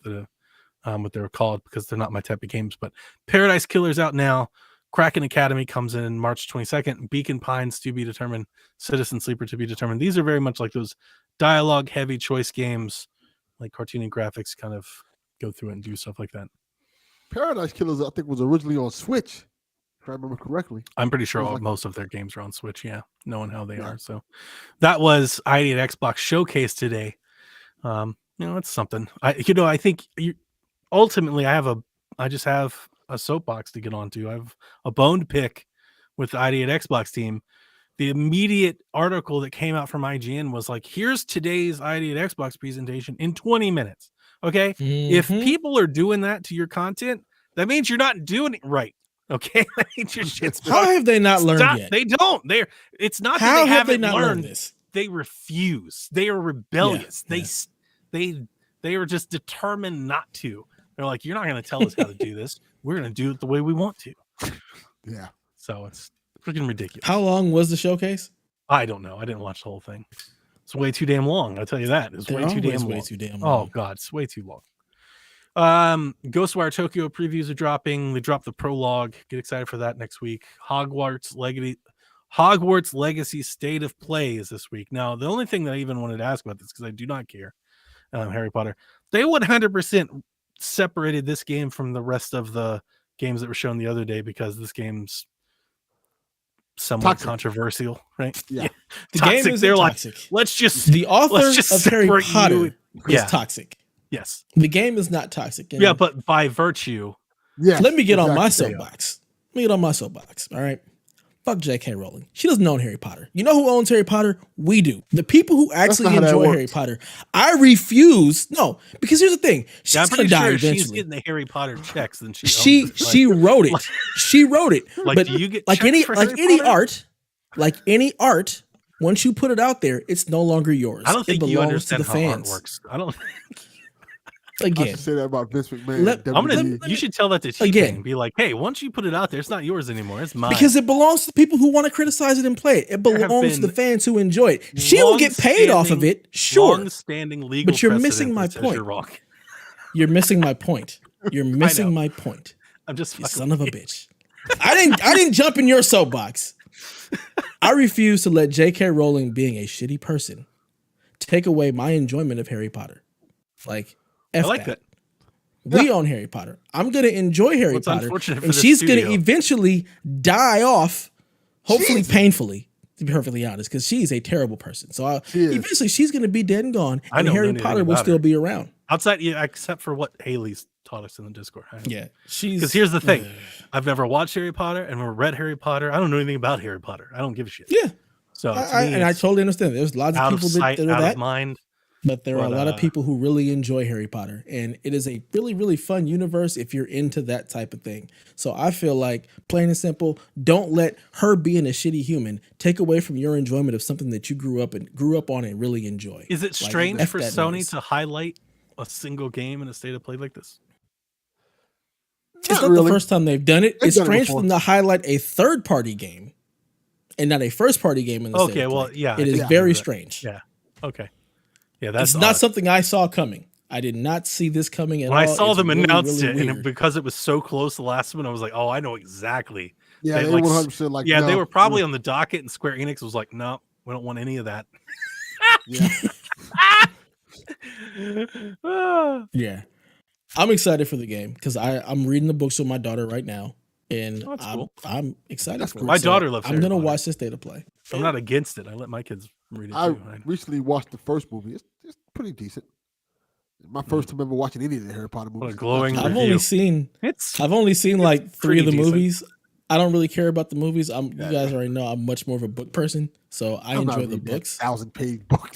what they were called because they're not my type of games, but Paradise Killers out now. Kraken Academy comes in March 22nd. Beacon Pines to be determined. Citizen Sleeper to be determined. These are very much like those dialogue heavy choice games, like cartoony graphics kind of go through it and do stuff like that. Paradise Killers, I think, was originally on Switch, if I remember correctly. I'm pretty sure most of their games are on Switch, knowing how they are. So that was ID at Xbox Showcase today. It's something. I think ultimately I just have a soapbox to get onto. I have a bone to pick with the ID at Xbox team. The immediate article that came out from IGN was like, here's today's ID at Xbox presentation in 20 minutes. Okay. Mm-hmm. If people are doing that to your content, that means you're not doing it right. Okay. That means your shit's How have they not learned yet? They don't. It's not How that they have they haven't not learned this? They refuse. They are rebellious. Yeah. They are just determined not to. They're like, you're not going to tell us how to do this. We're going to do it the way we want to. Yeah. So it's freaking ridiculous. How long was the showcase? I don't know. I didn't watch the whole thing. It's way too damn long. I'll tell you that. It's way too damn long. Oh God, it's way too long. Ghostwire Tokyo previews are dropping. They dropped the prologue. Get excited for that next week. Hogwarts Legacy State of Play is this week. Now, the only thing that I even wanted to ask about this, because I do not care, Harry Potter, they 100% separated this game from the rest of the games that were shown the other day because this game's somewhat controversial, right? Yeah. The game is toxic. Like, let's just the author of Harry Potter is toxic. Yes. The game is not toxic. Yeah, but by virtue. Yeah. Let me get on my soapbox. All right. Fuck J.K. Rowling. She doesn't own Harry Potter. You know who owns Harry Potter? We do. The people who actually enjoy Harry Potter. I refuse. No, because here's the thing. She's gonna die eventually. She's getting the Harry Potter checks, then she wrote it. She wrote it. Like, but do you get like any art? Once you put it out there, it's no longer yours. I don't think you understand to the how fans. art works. I don't. Again, I should say that about Vince McMahon. You should tell that to T-Pain. Be like, hey, once you put it out there, it's not yours anymore. It's mine. Because it belongs to the people who want to criticize it and play it. It belongs to the fans who enjoy it. She will get paid off of it, sure. Long-standing legal, but you're missing my point. You're missing my point. You're missing my point. I'm just you son of a bitch. I didn't jump in your soapbox. I refuse to let J.K. Rowling being a shitty person take away my enjoyment of Harry Potter. Like. I like that. We own Harry Potter. I'm going to enjoy Harry Potter. And she's going to eventually die off, hopefully painfully, to be perfectly honest, because she's a terrible person. So eventually she's going to be dead and gone, and Harry Potter will still be around. Outside, except for what Haley's taught us in the Discord. Yeah. Because here's the thing. I've never watched Harry Potter and never read Harry Potter. I don't know anything about Harry Potter. I don't give a shit. Yeah. So I totally understand. There's lots of people that are out of mind. But there are a lot of people who really enjoy Harry Potter, and it is a really, really fun universe if you're into that type of thing. So I feel like, plain and simple, don't let her being a shitty human take away from your enjoyment of something that you grew up on and really enjoy. Is it strange for Sony to highlight a single game in a state of play like this? It's not the first time they've done it. It's strange for them to highlight a third-party game and not a first-party game in the state of play. Yeah. It is very strange. Yeah. Okay. Yeah, it's not something I saw coming. I did not see this coming at all. When I saw them announce it, and because it was so close the last one, I was like, "Oh, I know exactly." Yeah, they 100% like. Yeah, they were probably on the docket, and Square Enix was like, "No, we don't want any of that." Yeah, I'm excited for the game because I'm reading the books with my daughter right now, and I'm excited for it. My daughter loves. I'm gonna watch this State of Play. I'm not against it. I let my kids read it. I recently watched the first movie. It's pretty decent. My first time ever watching any of the Harry Potter movies. What a glowing I've only seen like 3 of the movies. I don't really care about the movies. You guys already know I'm much more of a book person, so I enjoy the books. 1,000-page book.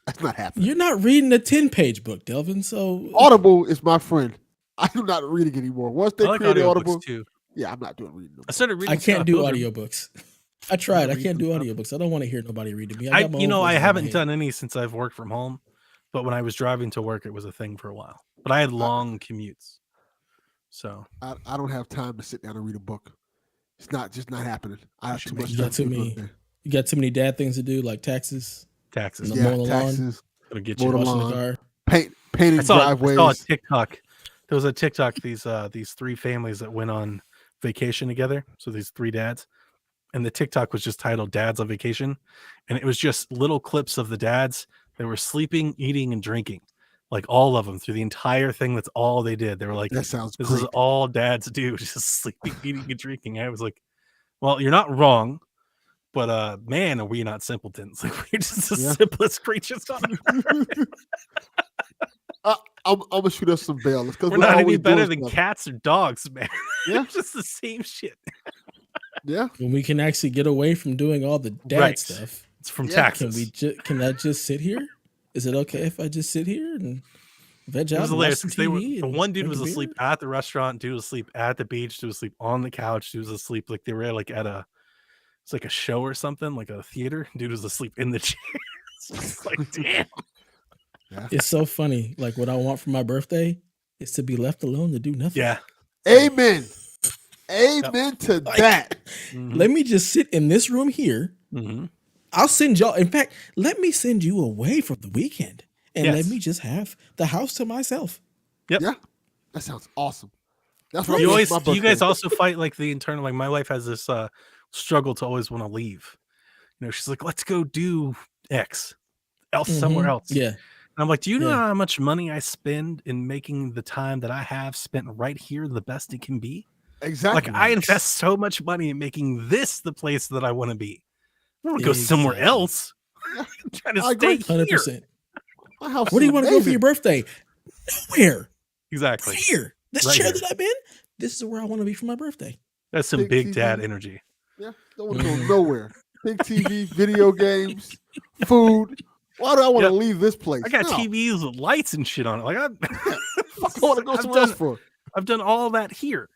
That's not happening. You're not reading a 10-page book, Delvin. So Audible is my friend. I'm not reading anymore. Once they created Audible, too. Yeah, I'm not doing reading. I started reading. I can't do audiobooks. I tried. I read can't do some stuff. audiobooks. I don't want to hear nobody read to me. I got my own voices in my haven't head. done any since I've worked from home, but when I was driving to work, it was a thing for a while. But I had long commutes, so I don't have time to sit down and read a book. It's just not happening. I have should too make much You stuff got to too do. many. You got too many dad things to do, like taxes, taxes. Yeah. mowing the lawn. taxes, It'll get mow you. the washing the lawn, car. painting I saw driveways. a TikTok. There was a TikTok. These three families that went on vacation together. So these three dads, and the TikTok was just titled "Dads on Vacation," and it was just little clips of the dads. They were sleeping, eating, and drinking, like all of them through the entire thing. That's all they did. They were like, That sounds "This great. is all dads do: just sleeping, eating, and drinking." I was like, "Well, you're not wrong." But man, are we not simpletons? Like we're just the simplest creatures on earth. I'm gonna shoot us some bail. We're not any better than cats or dogs, man. Yeah. It's just the same shit. Yeah. When we can actually get away from doing all the dad Right. stuff, It's from Yeah. taxes. can I just sit here? Is it okay if I just sit here and veg It out was and watch hilarious some because they were TV? the and one dude drink was a beer? asleep at the restaurant, dude was asleep at the beach, dude was asleep on the couch, dude was asleep like they were like at it's like a show or something, like a theater. Dude was asleep in the chair. It's like, damn. It's so funny. Like what I want for my birthday is to be left alone to do nothing. Yeah. Amen. Amen to Like, that. Mhm. Let me just sit in this room here. Mhm. I'll send y'all. In fact, let me send you away for the weekend and let Yes. me just have the house to myself. Yep. Yeah. That sounds awesome. That's what You I always want for my do you guys birthday. also fight like the internal, like my wife has this struggle to always want to leave. You know, she's like, let's go do X somewhere Mhm. else. Yeah. And I'm like, do you know Yeah. how much money I spend in making the time that I have spent right here the best it can be? Exactly. Like I invest so much money in making this the place that I want to be. I don't want to go somewhere Exactly. else. Yeah. I'm trying to I stay agree. here. 100%. My house Where do is you want to go for your amazing. birthday? Nowhere. Exactly. Right here. This Right chair here. that I'm in, this is where I want to be for my birthday. That's some Big big TV. dad energy. Yeah. Don't want to Mhm. go nowhere. Big TV, video games, food. Why do I want to Yep. leave this place? I got No. TVs with lights and shit on it. Like Fuck, I want to go somewhere else for. I've done all that here.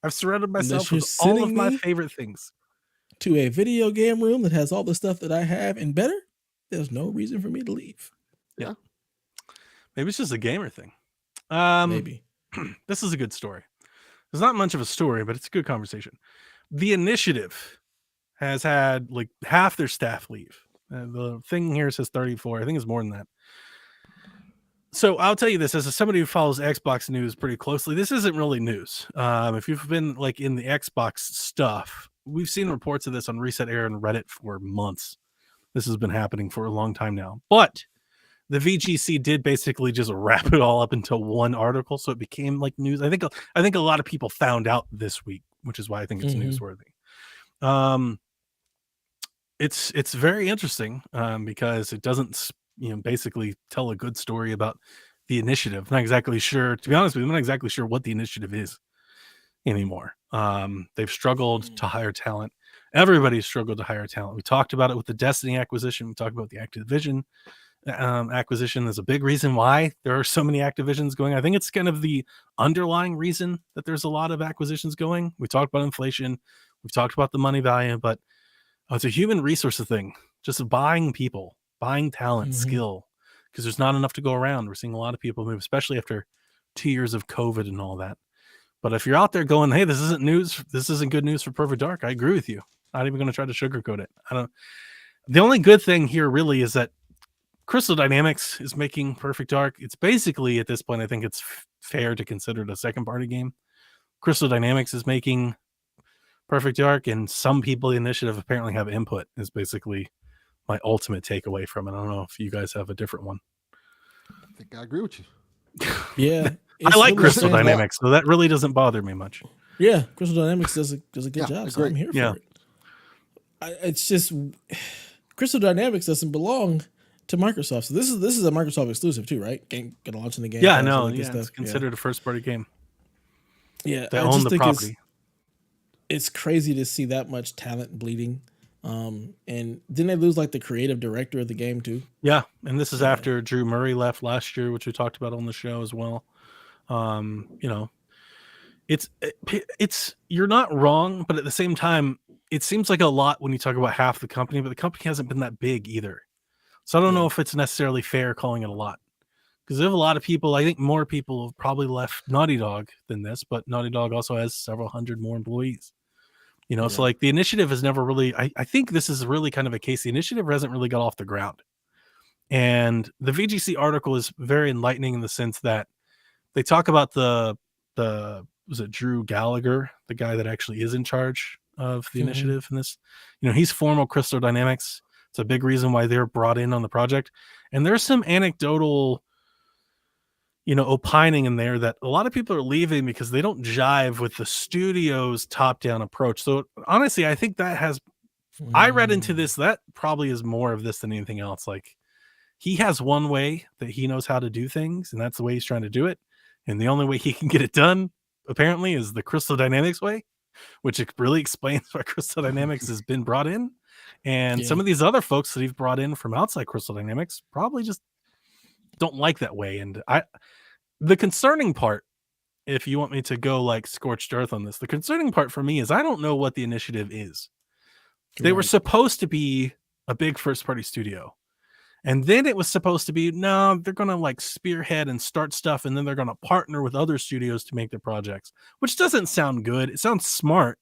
I've surrounded myself you're with all of sending my me favorite things. to a video game room that has all the stuff that I have and better, there's no reason for me to leave. Maybe it's just a gamer thing. Maybe. This is a good story. There's not much of a story, but it's a good conversation. The Initiative has had like half their staff leave. The thing here says 34. I think it's more than that. So I'll tell you this as somebody who follows Xbox news pretty closely. This isn't really news. If you've been like in the Xbox stuff, we've seen reports of this on Reset Air and Reddit for months. This has been happening for a long time now. But the VGC did basically just wrap it all up into one article, so it became like news. I think a lot of people found out this week, which is why I think it's Mhm. newsworthy. It's very interesting because it doesn't basically tell a good story about the Initiative. Not exactly sure, to be honest with you, I'm not exactly sure what the Initiative is anymore. They've struggled to hire talent. Everybody's struggled to hire talent. We talked about it with the Destiny acquisition. We talked about the Activision acquisition. There's a big reason why there are so many Activisions going. I think it's kind of the underlying reason that there's a lot of acquisitions going. We talked about inflation. We've talked about the money value, but it's a human resources thing. Just buying people, buying talent, Mhm. skill, because there's not enough to go around. We're seeing a lot of people move, especially after 2 years of COVID and all that. But if you're out there going, hey, this isn't news, this isn't good news for Perfect Dark, I agree with you. Not even going to try to sugarcoat it. The only good thing here really is that Crystal Dynamics is making Perfect Dark. It's basically, at this point, I think it's fair to consider it a second party game. Crystal Dynamics is making Perfect Dark, and some people in the Initiative apparently have input, is basically my ultimate takeaway from it. I don't know if you guys have a different one. I think I agree with you. Yeah. I like really Crystal strange. Dynamics, so that really doesn't bother me much. Yeah, Crystal Dynamics does a good Yeah, job. So agree. I'm here Yeah. for it. It's just Crystal Dynamics doesn't belong to Microsoft. So this is a Microsoft exclusive too, right? Gonna launch in the game. Yeah, Pass, all no, that good yeah, stuff. it's considered a first party game. Yeah, They I own just the think property. it's crazy to see that much talent bleeding. And didn't they lose like the creative director of the game too? Yeah, and this is Yeah. after Drew Murray left last year, which we talked about on the show as well. It's you're not wrong, but at the same time, it seems like a lot when you talk about half the company, but the company hasn't been that big either. So I don't know if it's necessarily fair calling it a lot. Because there have a lot of people, I think more people have probably left Naughty Dog than this, but Naughty Dog also has several hundred more employees. You know, so like the initiative has never really, I think this is really kind of a case. The initiative hasn't really got off the ground. And the VGC article is very enlightening in the sense that they talk about the was it Drew Gallagher, the guy that actually is in charge of the initiative in this. You know, he's former Crystal Dynamics. It's a big reason why they're brought in on the project. And there's some anecdotal, you know, opining in there that a lot of people are leaving because they don't jive with the studio's top-down approach. So honestly, I think that has, I read into this, that probably is more of this than anything else. Like, he has one way that he knows how to do things, and that's the way he's trying to do it. And the only way he can get it done, apparently, is the Crystal Dynamics way, which it really explains why Crystal Dynamics has been brought in. And some of these other folks that he's brought in from outside Crystal Dynamics probably just don't like that way. And the concerning part, if you want me to go like scorched earth on this, the concerning part for me is I don't know what the initiative is. They were supposed to be a big first party studio. And then it was supposed to be, no, they're going to like spearhead and start stuff. And then they're going to partner with other studios to make their projects, which doesn't sound good. It sounds smart.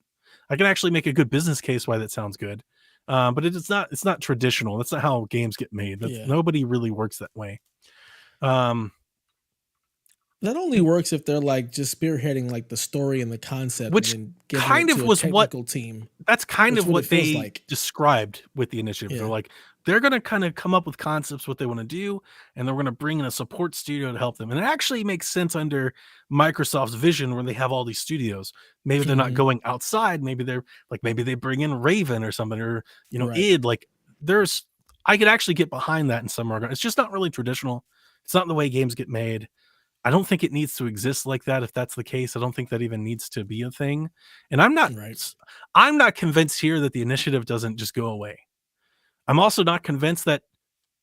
I can actually make a good business case why that sounds good. But it's not traditional. That's not how games get made. Nobody really works that way. That only works if they're like just spearheading like the story and the concept, which and then kind of was what team. That's kind of what they like described with the initiative. They're like, they're going to kind of come up with concepts, what they want to do, and they're going to bring in a support studio to help them. And it actually makes sense under Microsoft's vision where they have all these studios. Maybe they're not going outside. Maybe they're like, maybe they bring in Raven or something, or, you know, id. Like, I could actually get behind that in some regard. It's just not really traditional. It's not the way games get made. I don't think it needs to exist like that. If that's the case, I don't think that even needs to be a thing. And I'm not convinced here that the initiative doesn't just go away. I'm also not convinced that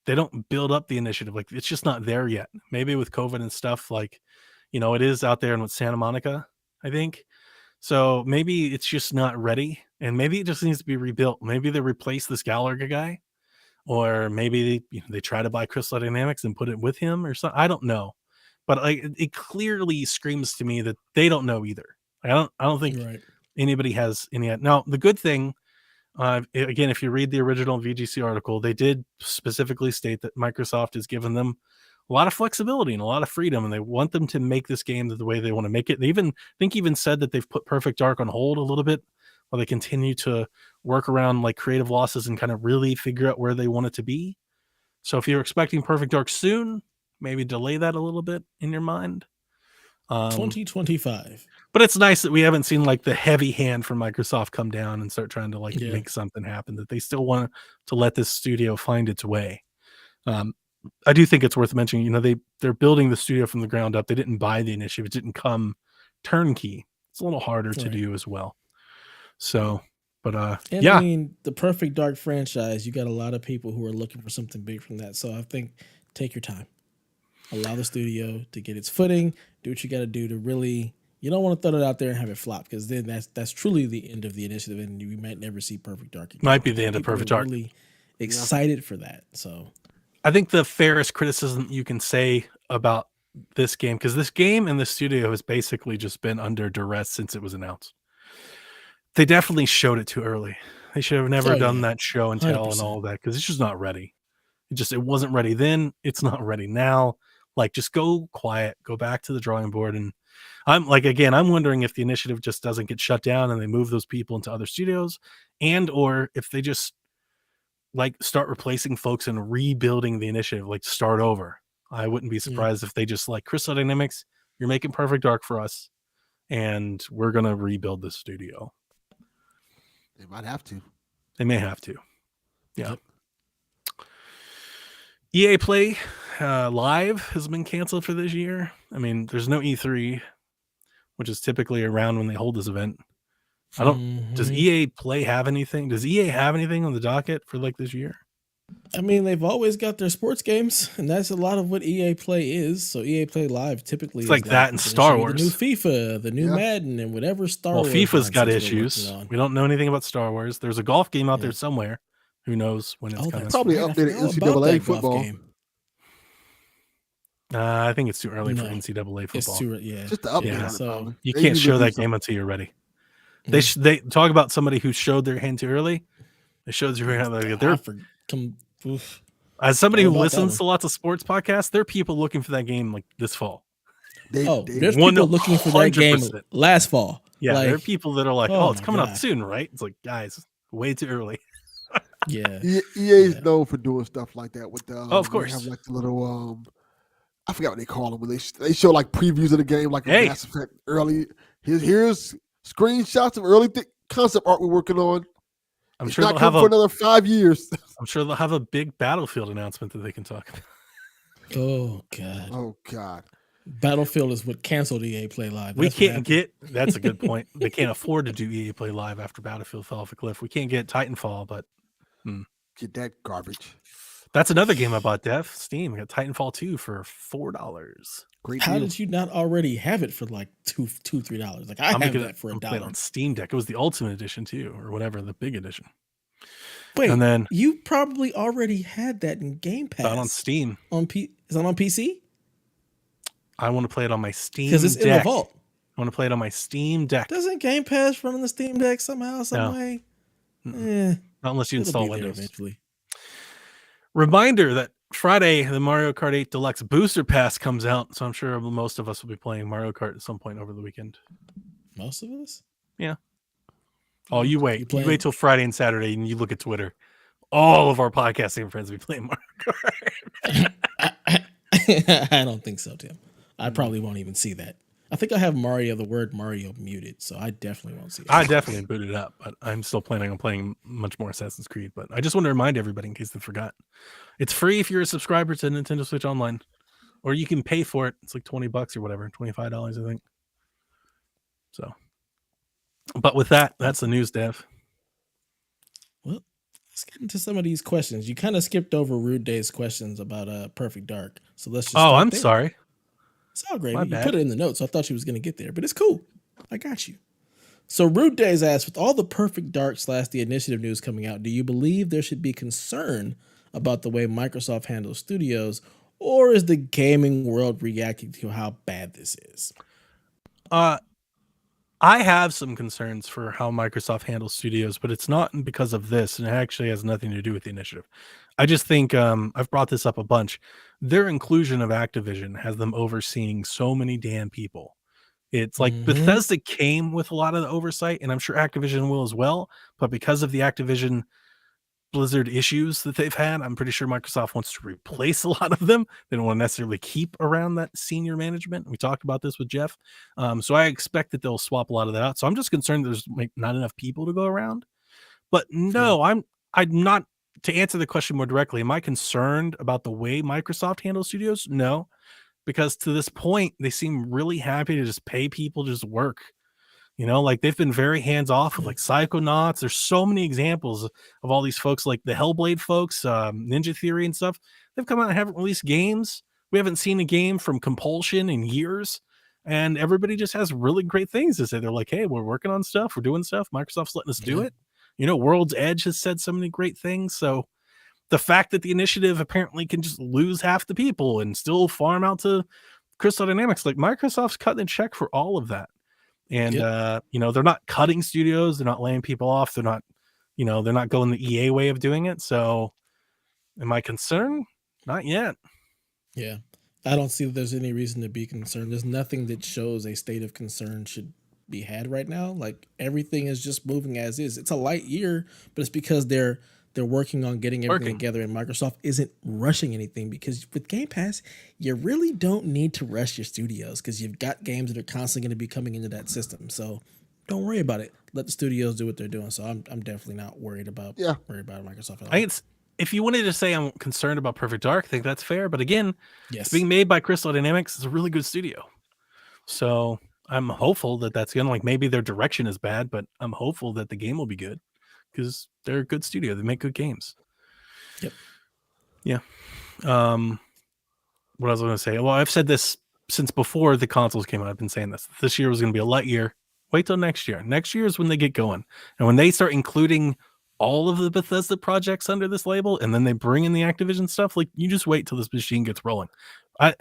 they don't build up the initiative. Like, it's just not there yet. Maybe with COVID and stuff, like, you know, it is out there and with Santa Monica, I think. So maybe it's just not ready, and maybe it just needs to be rebuilt. Maybe they replace this Gallagher guy, or maybe they try to buy Crystal Dynamics and put it with him or something. I don't know. But like, it clearly screams to me that they don't know either. I don't think anybody has any. Now, the good thing, again, if you read the original VGC article, they did specifically state that Microsoft has given them a lot of flexibility and a lot of freedom, and they want them to make this game the way they want to make it. They even said that they've put Perfect Dark on hold a little bit while they continue to work around like creative losses and kind of really figure out where they want it to be. So if you're expecting Perfect Dark soon, maybe delay that a little bit in your mind. 2025. But it's nice that we haven't seen like the heavy hand from Microsoft come down and start trying to like make something happen, that they still want to let this studio find its way. I do think it's worth mentioning, you know, they're building the studio from the ground up. They didn't buy the initiative. It didn't come turnkey. It's a little harder to do as well. So, but I mean, the Perfect Dark franchise, you got a lot of people who are looking for something big from that. So I think take your time. Allow the studio to get its footing. Do what you got to do to really. You don't want to throw it out there and have it flop, because then that's truly the end of the initiative, and we might never see Perfect Dark again. Might be the end of Perfect Dark. Really excited for that. So I think the fairest criticism you can say about this game, because this game and the studio has basically just been under duress since it was announced. They definitely showed it too early. They should have never done that show and tell 100%. And all of that, because it's just not ready. It wasn't ready then. It's not ready now. Like, just go quiet, go back to the drawing board. And I'm wondering if the initiative just doesn't get shut down and they move those people into other studios, and or if they just like start replacing folks and rebuilding the initiative, like start over. I wouldn't be surprised if they just like, Crystal Dynamics, you're making Perfect Dark for us, and we're going to rebuild the studio. They might have to. They may have to. Yeah. Yep. EA Play Live has been canceled for this year. I mean, there's no E3, which is typically around when they hold this event. Does EA Play have anything? Does EA have anything on the docket for like this year? I mean, they've always got their sports games, and that's a lot of what EA Play is. So EA Play Live typically It's is like that in we're gonna Star show you the new Wars. FIFA, the new Yeah. Madden, and whatever Star Well, Wars. FIFA's got nonsense we're issues. working on. We don't know anything about Star Wars. There's a golf game out there Yeah. somewhere. Who knows when it's Oh, coming? that's Probably right. I updated forgot all about NCAA that golf football. game. I think it's too early for No, NCAA It's football. too yeah. Just the update. Yeah. on it, So probably. You They can't usually show do that something. game until you're ready. Mm. They talk about somebody who showed their hand too early. They showed you oof. as somebody All who about that listens one. to lots of sports podcasts. There are people looking for that game like this fall. Oh, They- there's people looking for that game 100%. last fall. Yeah, like, there are people that are like, oh "Oh, it's my coming God. out soon, right?" It's like, guys, way too early. yeah. EA's Yeah. known for doing stuff like that with the. Oh, of They course. have like the little. I forgot what they call them. When they show like previews of the game, like a Hey. Mass Effect early. Here's screenshots of early concept art we're working on. I'm It's sure not they'll have coming for another 5 years. I'm sure they'll have a big Battlefield announcement that they can talk about. Oh God. Oh God. Battlefield is what canceled EA Play Live. We That's what can't happened. get. That's a good point. They can't afford to do EA Play Live after Battlefield fell off a cliff. We can't get Titanfall, but Get that garbage. that's another game I bought. Dev Steam. I got Titanfall 2 for $4. Great How deal. did you not already have it for like $2-3? Like I have that for I'm playing $1. on Steam Deck. It was the Ultimate Edition too, or whatever, the big edition. Wait, And then you probably already had that in Game Pass. not on Steam. Is that on PC? I want to play it on my Steam Because it's Deck. in the vault. I want to play it on my Steam Deck. Doesn't Game Pass run on the Steam Deck somehow, some No. way? Not unless you It'll install be there Windows. eventually. Reminder that Friday, the Mario Kart 8 Deluxe Booster Pass comes out. So I'm sure most of us will be playing Mario Kart at some point over the weekend. Most of us? Oh, you wait. You playing- wait till Friday and Saturday and you look at Twitter. All of our podcasting friends will be playing Mario Kart. I don't think so, Tim. I probably won't even see that. I think I have the word Mario muted, so I definitely won't see it. I definitely booted it up, but I'm still planning on playing much more Assassin's Creed. But I just want to remind everybody in case they forgot. It's free if you're a subscriber to Nintendo Switch Online, or you can pay for it. It's like $20 or whatever, $25, I think. So, but with that, that's the news, Dev. Well, let's get into some of these questions. You kind of skipped over Rude Day's questions about Perfect Dark, so let's just. Oh, start I'm there. sorry. It's all great. My You bad. put it in the notes. So I thought she was going to get there, but it's cool. I got you. So Rude Days asked, with all the Perfect Dark / the initiative news coming out, do you believe there should be concern about the way Microsoft handles studios, or is the gaming world reacting to how bad this is? I have some concerns for how Microsoft handles studios, but it's not because of this, and it actually has nothing to do with the initiative. I just think I've brought this up a bunch. Their inclusion of Activision has them overseeing so many damn people. It's like Bethesda came with a lot of the oversight, and I'm sure Activision will as well. But because of the Activision Blizzard issues that they've had, I'm pretty sure Microsoft wants to replace a lot of them. They don't want to necessarily keep around that senior management. We talked about this with Jeff. So I expect that they'll swap a lot of that out. So I'm just concerned there's not enough people to go around. But no, I'm not. To answer the question more directly, am I concerned about the way Microsoft handles studios? No, because to this point, they seem really happy to just pay people to just work. Like they've been very hands off with like Psychonauts. There's so many examples of all these folks, like the Hellblade folks, Ninja Theory and stuff. They've come out and haven't released games. We haven't seen a game from Compulsion in years. And everybody just has really great things to say. They're like, hey, we're working on stuff. We're doing stuff. Microsoft's letting us do it. World's Edge has said so many great things. So the fact that the initiative apparently can just lose half the people and still farm out to Crystal Dynamics, like Microsoft's cutting a check for all of that. And, they're not cutting studios. They're not laying people off. They're not, they're not going the EA way of doing it. So am I concerned? Not yet. Yeah. I don't see that there's any reason to be concerned. There's nothing that shows a state of concern should be had right now. Like everything is just moving as is. It's a light year, but it's because they're working on getting everything together, and Microsoft isn't rushing anything, because with Game Pass, you really don't need to rush your studios because you've got games that are constantly going to be coming into that system. So don't worry about it. Let the studios do what they're doing. So I'm definitely not worried about Microsoft at all. I think if you wanted to say I'm concerned about Perfect Dark, I think that's fair. But again, it's being made by Crystal Dynamics. It's a really good studio. So I'm hopeful that that's going to, like, maybe their direction is bad, but I'm hopeful that the game will be good because they're a good studio. They make good games. Yep. What else was I going to say? Well, I've said this since before the consoles came out. I've been saying this year was going to be a light year. Wait till next year. Next year is when they get going, and when they start including all of the Bethesda projects under this label, and then they bring in the Activision stuff. Like, you just wait till this machine gets rolling. I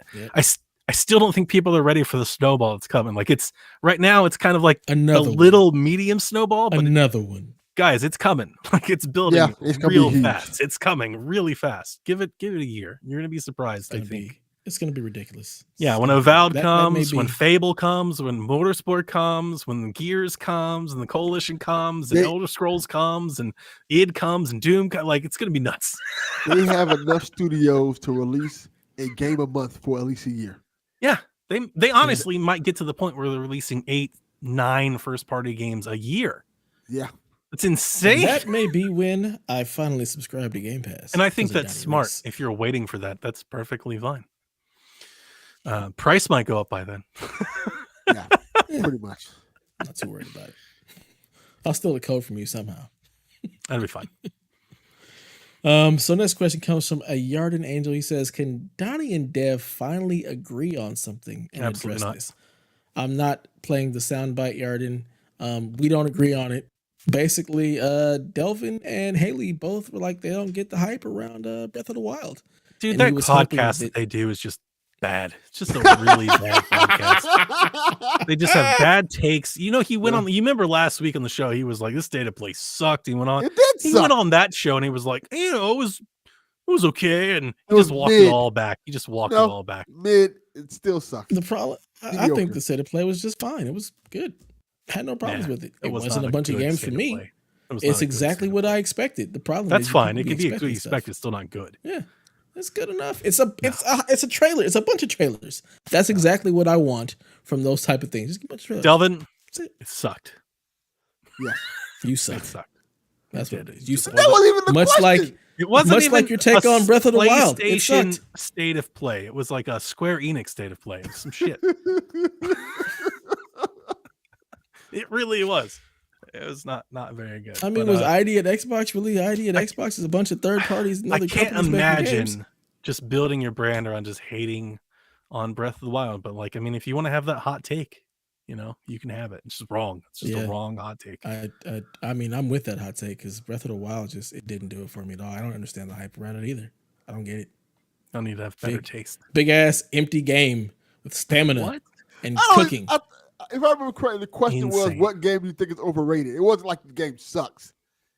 still don't think people are ready for the snowball that's coming. Like, it's right now, it's kind of like Another a little medium snowball, but another one. Guys, it's coming. Like, it's building Yeah, it's gonna real be huge. fast. It's coming really fast. Give it a year. You're gonna be surprised. I think. It's gonna be ridiculous. Yeah, when Avowed comes, when Fable comes, when Motorsport comes, when Gears comes, and the Coalition comes, and Elder Scrolls comes, and id comes, and Doom like, it's gonna be nuts. They have enough studios to release a game a month for at least a year. Yeah, they honestly might get to the point where they're releasing 8-9 first-party games a year. Yeah. It's insane. And that may be when I finally subscribe to Game Pass. And I think that's smart. If you're waiting for that, that's perfectly fine. Price might go up by then. Yeah, pretty much. Not too worried about it. I'll steal a code from you somehow. That'll be fine. So next question comes from a Yarden Angel. He says, "Can Donnie and Dev finally agree on something and Absolutely address not. this?" I'm not playing the soundbite, Yarden. We don't agree on it. Basically, Delvin and Haley both were like, they don't get the hype around Breath of the Wild. Dude, And that he was hoping podcast that- that they do is just bad. It's just a really bad podcast. They just have bad takes. You know, he went on. You remember last week on the show, he was like, "This State of Play sucked." He went on. It did He suck. went on that show and he was like, "You know, it was okay," and he It was just walked mid. it all back. He just walked it all back. Mid, it still sucks. The problem, I Mediocre. think the State of Play was just fine. It was good. Had no problems Yeah, with it. It was wasn't not a bunch of good games State for of me. Play. It was not It's a good exactly State of what Play. I expected. The problem That's is fine. you It can could be what you stuff. expect. It's still not good. Yeah, it's good enough. It's a trailer. It's a bunch of trailers. That's exactly what I want from those type of things. Just a bunch of trailers. Delvin, That's it. it sucked. Yeah. You It suck. sucked. That's what It it is. You just suck. That wasn't even the Much question. like It wasn't Much even like your take a on Breath of the Wild. It PlayStation sucked. State of Play. It was like a Square Enix State of Play. It was some shit. It really was. It was not very good. I mean, But, was ID at Xbox really? ID at Xbox is a bunch of third parties and I other can't companies making games. imagine just building your brand around just hating on Breath of the Wild. But like, I mean, if you want to have that hot take, you know, you can have it. It's just wrong. It's just a wrong hot take. I mean, I'm with that hot take because Breath of the Wild it didn't do it for me at all. I don't understand the hype around it either. I don't get it. I need to have better taste. Big ass empty game with stamina What? and I don't- cooking. If I remember correctly, the question was, Insane. what game do you think is overrated? It wasn't like the game sucks.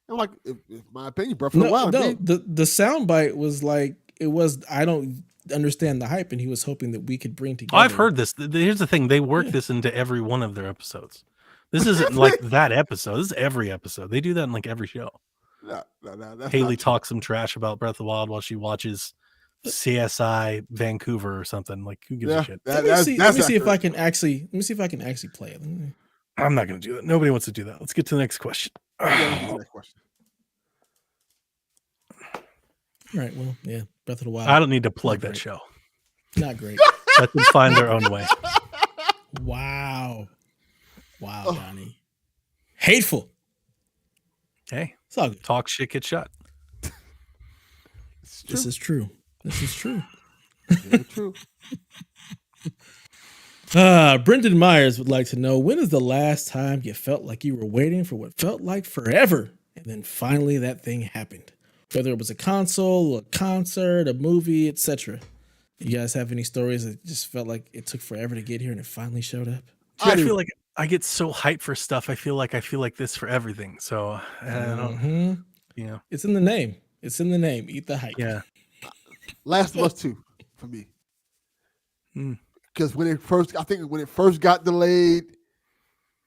I'm like, if my opinion, Breath of the Wild. No, man. the soundbite was like it was. I don't understand the hype, and he was hoping that we could bring together. I've heard this. Here's the thing. They work this into every one of their episodes. This isn't like that episode. This is every episode. They do that in like every show. No, that's Haley not true. talks some trash about Breath of the Wild while she watches CSI Vancouver or something. Like, who gives a shit? Let me see if I can actually play it. I'm not going to do that. Nobody wants to do that. Let's get to the next question. Next question. All right, well, yeah, Breath of the Wild. I don't need to plug Not that great. show. Not great. Let them find their own way. Wow, Donnie, hateful. Hey, It's all good. talk shit, get shot. This is true. This is true. Very true. Brendan Myers would like to know, when is the last time you felt like you were waiting for what felt like forever, and then finally that thing happened? Whether it was a console, a concert, a movie, etc. You guys have any stories that just felt like it took forever to get here and it finally showed up? I feel like I get so hyped for stuff. I feel like this for everything. So I don't, It's in the name. It's in the name. Eat the hype. yeah. Last of Us 2 for me. Hmm. Because when it first got delayed,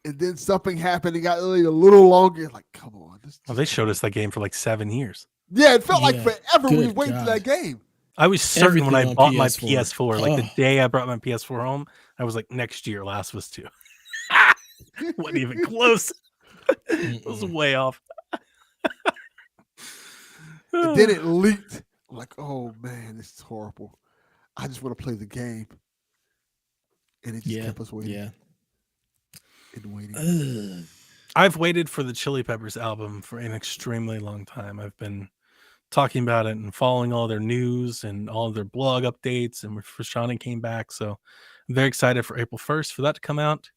and then something happened, it got delayed a little longer. Like, come on. Well, they showed us that game for like 7 years. Yeah, it felt like Yeah. forever we Good waited for God. that game. I was certain when Everything I on bought my PS4. PS4, like the Oh. day I brought my PS4 home, I was like, next year, Last of Us 2. Wasn't even close. It was way off. And then it leaked. I'm like, oh man, this is horrible. I just want to play the game. And it just kept us waiting. Yeah. And waiting. Ugh. I've waited for the Chili Peppers album for an extremely long time. I've been talking about it and following all their news and all of their blog updates. And Frashani came back, so I'm very excited for April 1st for that to come out.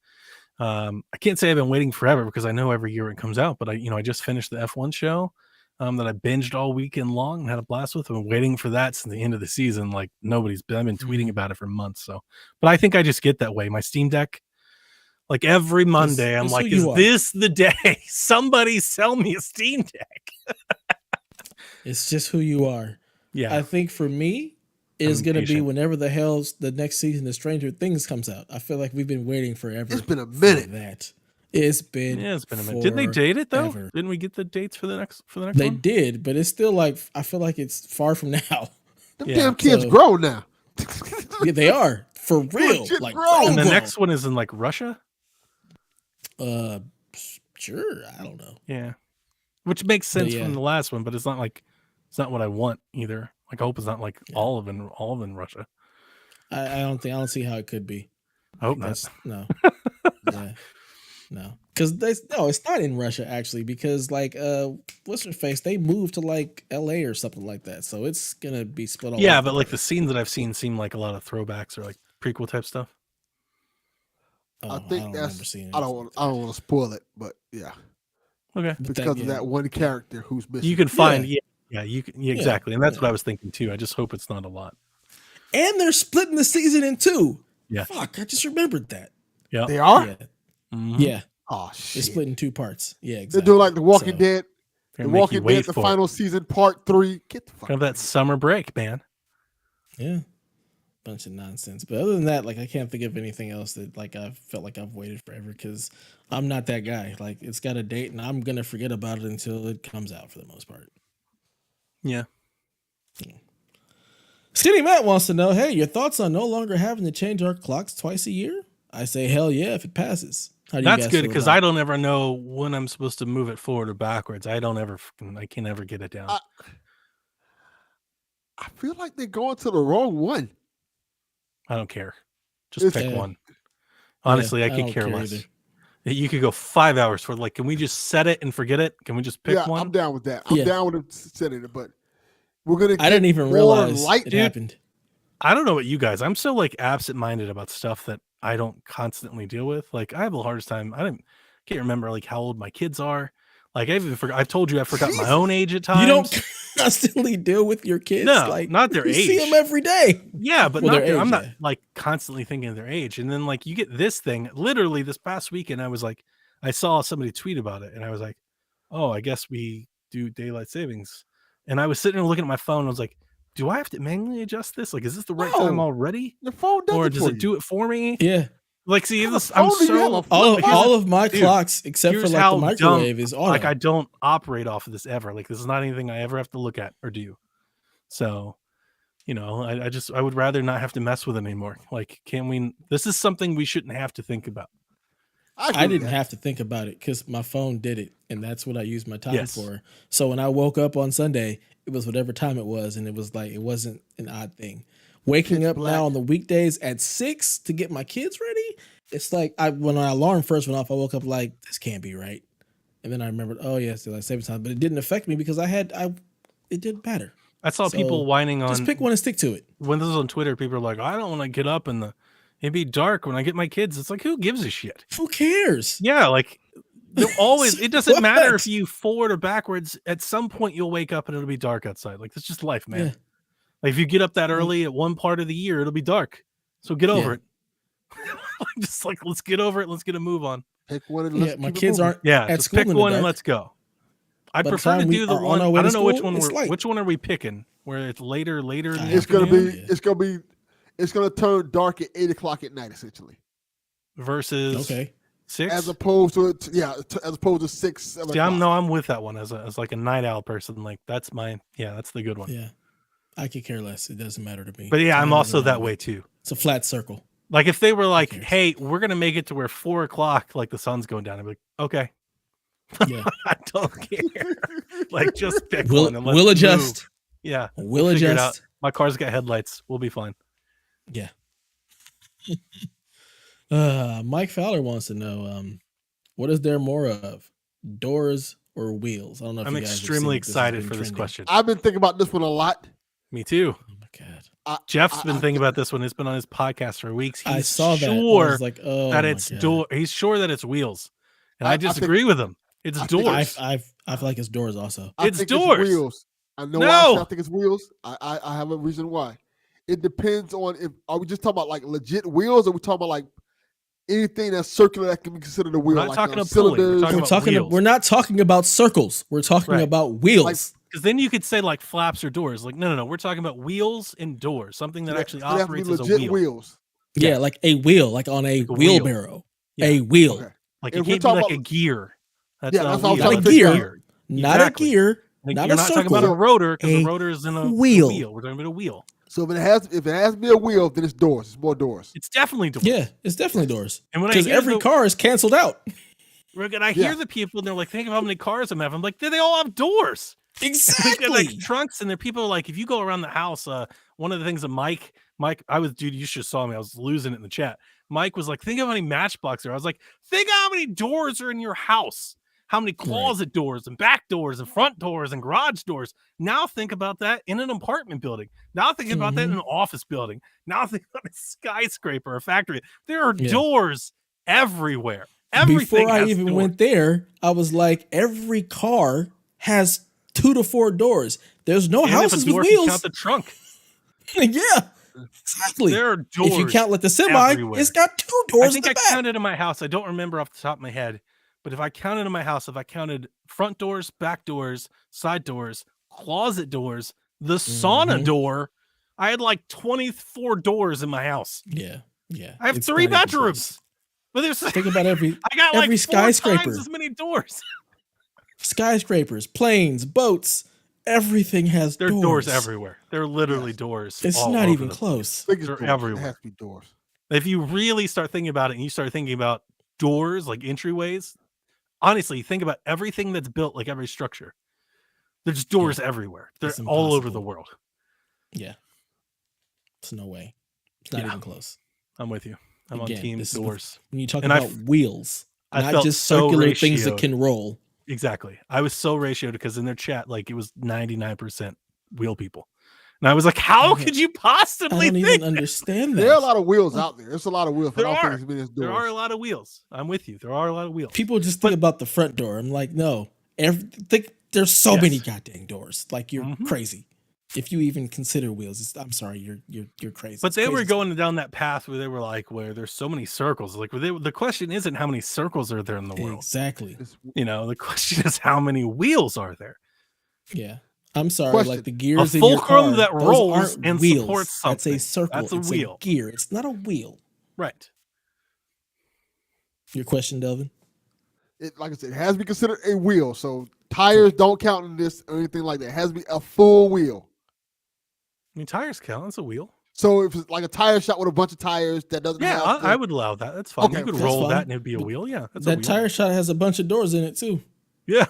I can't say I've been waiting forever because I know every year it comes out, but I just finished the F1 show that I binged all weekend long and had a blast with. I've been waiting for that since the end of the season. Like I've been tweeting about it for months. So, but I think I just get that way. My Steam Deck, like every Monday, I'm like, is this the day? Somebody sell me a Steam Deck. It's just who you are. Yeah. I think for me, it's going to be whenever the hell's the next season of Stranger Things comes out. I feel like we've been waiting forever. It's been a minute. It's been a minute. Did they date it though? Didn't we get the dates for the next one? They did, but it's still like I feel like it's far from now. Them damn kids grow now. Yeah, they are for real. Like and the next one is in like Russia. Sure. I don't know. Yeah, which makes sense from the last one, but it's not what I want either. Like I hope it's not like all of in Russia. I don't see how it could be. I hope not. No. Yeah. No. Because it's not in Russia actually, because like what's her face? They moved to like LA or something like that. So it's gonna be split all Yeah, but like the scenes that I've seen seem like a lot of throwbacks or like prequel type stuff. I think that's I don't want to spoil it, but yeah. Okay. Because of that one character who's missing. You can find exactly. And that's what I was thinking too. I just hope it's not a lot. And they're splitting the season in two. Yeah. Fuck, I just remembered that. Yeah. They are? Yeah. Mm-hmm. Yeah. Oh shit. They're split in two parts. Yeah, exactly. They're doing like The Walking Dead. The Walking Dead, the final season, part 3. Get the fuck out of that summer break, man. Yeah. Bunch of nonsense. But other than that, like I can't think of anything else that like I felt like I've waited forever because I'm not that guy. Like it's got a date and I'm gonna forget about it until it comes out for the most part. Yeah. Skinny Matt wants to know, hey, your thoughts on no longer having to change our clocks twice a year? I say hell yeah if it passes. That's good because I don't ever know when I'm supposed to move it forward or backwards. I can never get it down. I feel like they're going to the wrong one. I don't care. Just pick one. Honestly, I could care less. Either. You could go 5 hours for like, can we just set it and forget it? Can we just pick one? I'm down with that. I'm down with setting it, but we're gonna. I didn't even realize it happened. I don't know what you guys. I'm so like absent-minded about stuff that I don't constantly deal with. Like I have the hardest time. Can't remember like how old my kids are. Like I've told you I forgot my own age at times. You don't constantly deal with your kids. No, like not their age. You see them every day. Yeah, but I'm not like constantly thinking of their age. And then like you get this thing. Literally this past weekend, I saw somebody tweet about it, and I was like, oh, I guess we do daylight savings. And I was sitting there looking at my phone. And I was like, do I have to manually adjust this? Like, is this the right time already? The phone does or does it do it for me? Yeah. Like, see, I'm so all of my clocks except for like the microwave is on. Like, I don't operate off of this ever. Like, this is not anything I ever have to look at or do. So, I would rather not have to mess with it anymore. Like, this is something we shouldn't have to think about. I didn't have to think about it because my phone did it, and that's what I used my time for. So when I woke up on Sunday, it was whatever time it was, and it was like it wasn't an odd thing. Waking up now on the weekdays at 6 to get my kids ready, it's like when my alarm first went off, I woke up like this can't be right, and then I remembered, oh yes, like 7 times, but it didn't affect me because it didn't matter. I saw people whining on. Just pick one and stick to it. When this was on Twitter, people are like, I don't want to get up and it'd be dark when I get my kids. It's like, who gives a shit? Who cares? Yeah, like always. It doesn't matter if you forward or backwards. At some point, you'll wake up and it'll be dark outside. Like that's just life, man. Yeah. Like if you get up that early at one part of the year, it'll be dark. So get over it. Just like let's get over it. Let's get a move on. Pick one and my kids aren't at school. Pick one and let's go. I prefer to do the one. I don't know which one are we picking? Where it's later. It's gonna turn dark at 8 o'clock at night, essentially. Versus 6, as opposed to 6. 7 See, I'm with that one as like a night owl person. Like that's that's the good one. Yeah, I could care less. It doesn't matter to me. But yeah, I'm also that way too. It's a flat circle. Like if they were like, "Hey, we're gonna make it to where 4 o'clock, like the sun's going down," I'd be like, "Okay." Yeah, I don't care. Like just pick one and we'll adjust. Move. Yeah, we'll adjust. My car's got headlights. We'll be fine. Yeah. Mike Fowler wants to know, what is there more of, doors or wheels? I don't know if I'm you guys have extremely seen this has excited been for this trending. question. I've been thinking about this one a lot. Me too. Oh my god! Jeff's been thinking about this one. It's been on his podcast for weeks. He's I saw that. I sure was like, oh that my it's God. door. He's sure that it's wheels, and I I think- disagree with him. It's I think doors. I feel like it's doors also. I It's think doors. It's wheels. I know why I think it's wheels. I have a reason why. It depends on if are we just talking about like legit wheels, or we talking about like anything that's circular that can be considered a wheel, not like talking about cylinders. pulley. We're talking about wheels. We're not talking about circles. We're talking Right. about wheels. Like, Because then you could say like flaps or doors. Like no. We're talking about wheels and doors. Something that actually they have to be operates as a legit wheel. wheels. yeah, like a wheel, like on a Like a wheel. wheelbarrow. Yeah. A wheel, Okay. Like If it we're can't be talking like a about- gear. That's Yeah, not that's a what I'm wheel. trying not to a figure gear, out. not Exactly. a gear, Like, not you're a not circle. talking about a rotor because A a rotor is in a wheel. wheel. We're talking about a wheel. So if it has to be a wheel, then it's doors. It's more doors. It's definitely doors. Yeah, it's definitely doors. And when I Because hear every car is canceled out. and I hear the people and they're like, think of how many cars I'm having. I'm like, they all have doors. They got, Exactly. like trunks, and there people are like, if you go around the house, one of the things that Mike, dude, you should have saw me. I was losing it in the chat. Mike was like, think of how many matchboxes there are. I was like, think how many doors are in your house. How many closet doors and back doors and front doors and garage doors. Now think about that in an apartment building. Now think about that in an office building. Now think about a skyscraper, a factory. There are doors everywhere. Everything Before I has even doors. went there, I was like, every car has 2 to 4 doors. There's no And if a houses with door, if you wheels. count the trunk. Yeah, exactly. There are doors. If you count like the semi, everywhere. it's got 2 doors I think in I the back. counted in my house. I don't remember off the top of my head, but if I counted in my house, if I counted front doors, back doors, side doors, closet doors, the sauna door, I had like 24 doors in my house. Yeah. I have It's 3 not even close. bedrooms. But there's Think about every I got like every 4 times skyscraper. as many doors. skyscrapers, planes, boats. Everything has There are doors everywhere. They're literally doors. It's all not over even the close. I think it's They're doors. everywhere. It has to be doors. If you really start thinking about it and you start thinking about doors, like entryways, honestly, think about everything that's built, like every structure. There's doors everywhere. They're It's all over the impossible. world. Yeah. It's no way. It's not even close. I'm with you. I'm Again, on team this is doors. When you talk And I about wheels, I not felt just so circular things that ratioed. can roll. Exactly. I was so ratioed because in their chat, like it was 99% wheel people. And I was like, how could you I possibly don't think even that? understand that. There are a lot of wheels out there. There's a lot of wheels. There I don't think are. as many as There doors. are a lot of wheels. I'm with you. There are a lot of wheels. People just think about the front door. I'm like, no. There's so many goddamn doors. Like you're crazy. If you even consider wheels, I'm sorry, you're crazy. But It's they were crazy. going down that path where they were like, where there's so many circles. Like the question isn't how many circles are there in the world. Exactly. You know, the question is how many wheels are there. Yeah. I'm sorry, Question. like the gears A in your fulcrum car, that those rolls aren't and wheels. supports That's something. a circle. That's a it's wheel. a gear. It's not a wheel. Right. Your question, Delvin? Like I said, it has to be considered a wheel. So tires don't count in this or anything like that. It has to be a full wheel. I mean, tires count. That's a wheel. So if it's like a tire shot with a bunch of tires that doesn't Yeah, have I would allow that. That's fine. Okay, You could that's roll fine. that and it'd be a But wheel. Yeah, that's a That wheel. tire shot has a bunch of doors in it too. Yeah.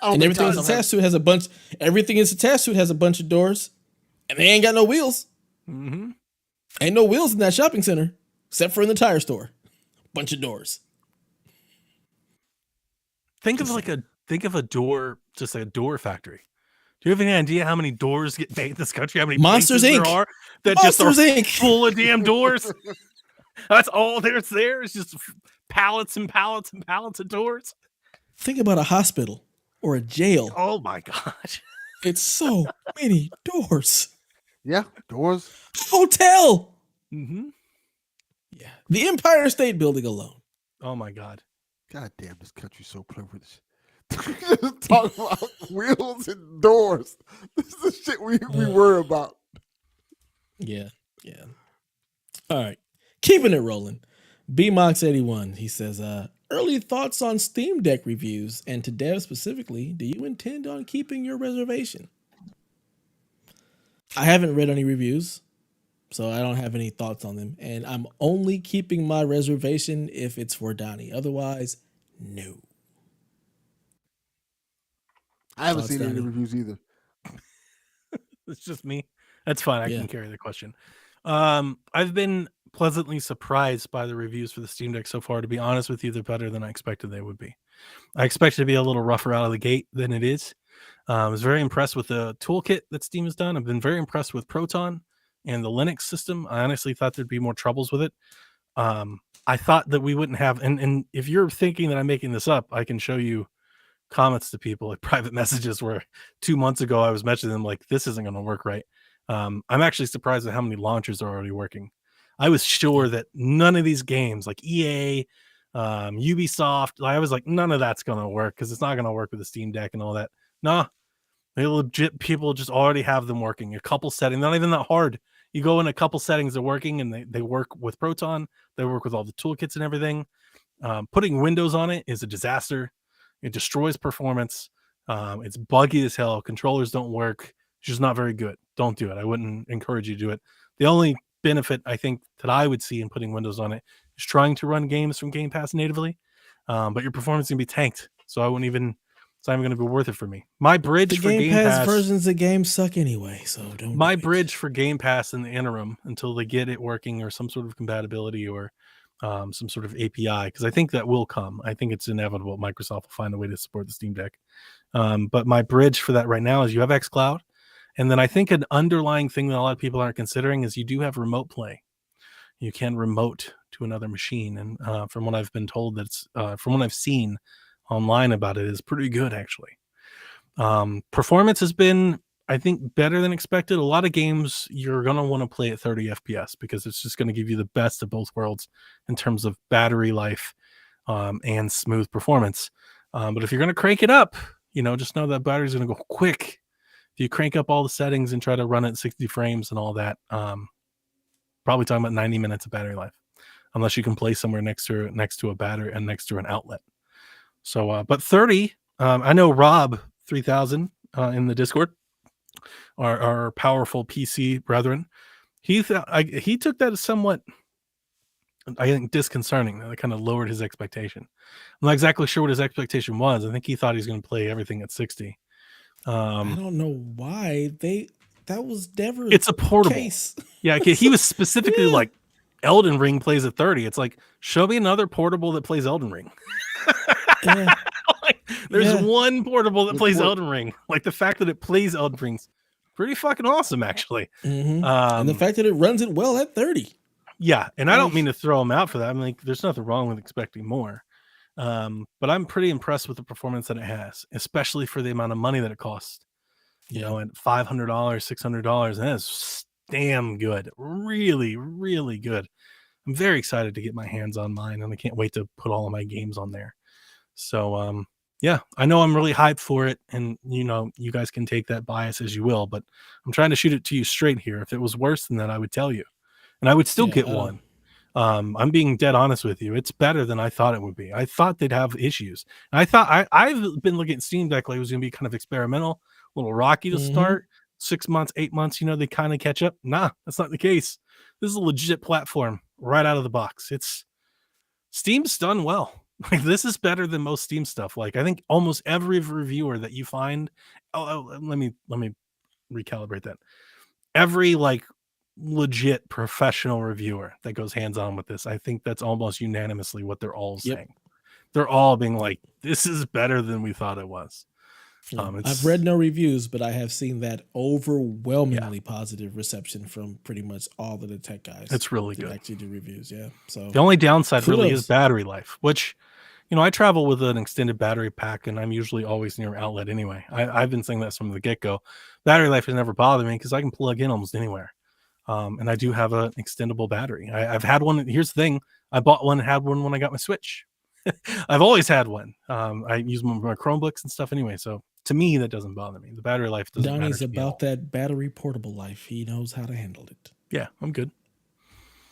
I don't And think everything tires it's don't have- attached to has a bunch. Everything it's attached to has a bunch of doors, and they ain't got no wheels. Mm-hmm. Ain't no wheels in that shopping center, except for in the tire store. Bunch of doors. Think of a door, just like a door factory. Do you have any idea how many doors get made in this country? How many Monsters, places Inc. there are that Monsters, just are Inc. full of damn doors? That's all there's there is just pallets and pallets and pallets of doors. Think about a hospital or a jail. Oh my gosh. It's so many doors. Yeah, doors. Hotel. Mm-hmm. Yeah. The Empire State Building alone. Oh my God. God damn, this country's so privileged. Just talk about wheels and doors. This is the shit we worry about. Yeah. Yeah. All right. Keeping it rolling. BMox81, he says, early thoughts on Steam Deck reviews, and to Dev specifically, do you intend on keeping your reservation? I haven't read any reviews, so I don't have any thoughts on them, and I'm only keeping my reservation if it's for Donnie. Otherwise, no. I haven't Thoughts, seen any Donnie? reviews either. It's just me. That's fine. I Yeah. can carry the question. I've been pleasantly surprised by the reviews for the Steam Deck so far. To be honest with you, they're better than I expected they would be. I expect it to be a little rougher out of the gate than it is. I was very impressed with the toolkit that Steam has done. I've been very impressed with Proton and the Linux system. I honestly thought there'd be more troubles with it. I thought that we wouldn't have, and if you're thinking that I'm making this up, I can show you comments to people, like private messages where 2 months ago I was mentioning them like, this isn't going to work right. I'm actually surprised at how many launchers are already working. I was sure that none of these games like EA, Ubisoft, I was like, none of that's going to work because it's not going to work with the Steam Deck and all that. Nah, they legit people just already have them working. A couple settings, not even that hard. You go in a couple settings, they're working, and they work with Proton. They work with all the toolkits and everything. Putting Windows on it is a disaster. It destroys performance. It's buggy as hell. Controllers don't work. It's just not very good. Don't do it. I wouldn't encourage you to do it. The only benefit I think that I would see in putting Windows on it is trying to run games from Game Pass natively. But your performance is going to be tanked. So I wouldn't even, it's not even going to be worth it for me. My bridge The for Game Pass Pass versions of games suck anyway, so don't. my bridge for Game Pass in the interim until they get it working or some sort of compatibility or some sort of API, because I think that will come. I think it's inevitable. Microsoft will find a way to support the Steam Deck. But my bridge for that right now is you have xCloud. And then I think an underlying thing that a lot of people aren't considering is you do have remote play. You can remote to another machine. And from what I've been told, that's from what I've seen online about it, is pretty good, actually. Performance has been, I think, better than expected. A lot of games you're going to want to play at 30 FPS because it's just going to give you the best of both worlds in terms of battery life and smooth performance. But if you're going to crank it up, just know that battery's going to go quick. If you crank up all the settings and try to run it at 60 frames and all that, probably talking about 90 minutes of battery life, unless you can play somewhere next to a battery and next to an outlet. So, but 30, I know Rob 3000 in the Discord, our powerful PC brethren, he took that as somewhat, I think, disconcerting. That kind of lowered his expectation. I'm not exactly sure what his expectation was. I think he thought he was going to play everything at 60. I don't know why that was never. It's a portable case. Yeah, he was specifically like Elden Ring plays at 30. It's like, show me another portable that plays Elden Ring. Yeah. There's one portable that plays Elden Ring. Like the fact that it plays Elden Ring's pretty fucking awesome, actually. Mm-hmm. And the fact that it runs it well at 30. Yeah, and I don't mean to throw him out for that. I'm like, there's nothing wrong with expecting more. But I'm pretty impressed with the performance that it has, especially for the amount of money that it costs. At $500, $600, and that's damn good. Really, really good. I'm very excited to get my hands on mine, and I can't wait to put all of my games on there. So, yeah, I know I'm really hyped for it, and you guys can take that bias as you will, but I'm trying to shoot it to you straight here. If it was worse than that, I would tell you, and I would still get one. I'm being dead honest with you. It's better than I thought it would be. I thought they'd have issues. And I thought I've been looking at Steam Deck like it was going to be kind of experimental, a little rocky to start. 6 months, 8 months, they kind of catch up. Nah, that's not the case. This is a legit platform right out of the box. Steam's done well. Like, this is better than most Steam stuff. Like, I think almost every reviewer that you find, let me recalibrate that. Every legit professional reviewer that goes hands-on with this, I think that's almost unanimously what they're all saying. They're all being like, this is better than we thought it was. I've read no reviews, but I have seen that overwhelmingly positive reception from pretty much all of the tech guys. It's really good. Actually do reviews, So the only downside really is battery life, which I travel with an extended battery pack, and I'm usually always near an outlet anyway. I've been saying that from the get-go. Battery life has never bothered me because I can plug in almost anywhere. And I do have an extendable battery. I've had one. Here's the thing. I bought one and had one when I got my Switch. I've always had one. I use them for my Chromebooks and stuff anyway. So to me, that doesn't bother me. The battery life doesn't matter. Donnie's about that battery portable life. He knows how to handle it. Yeah, I'm good.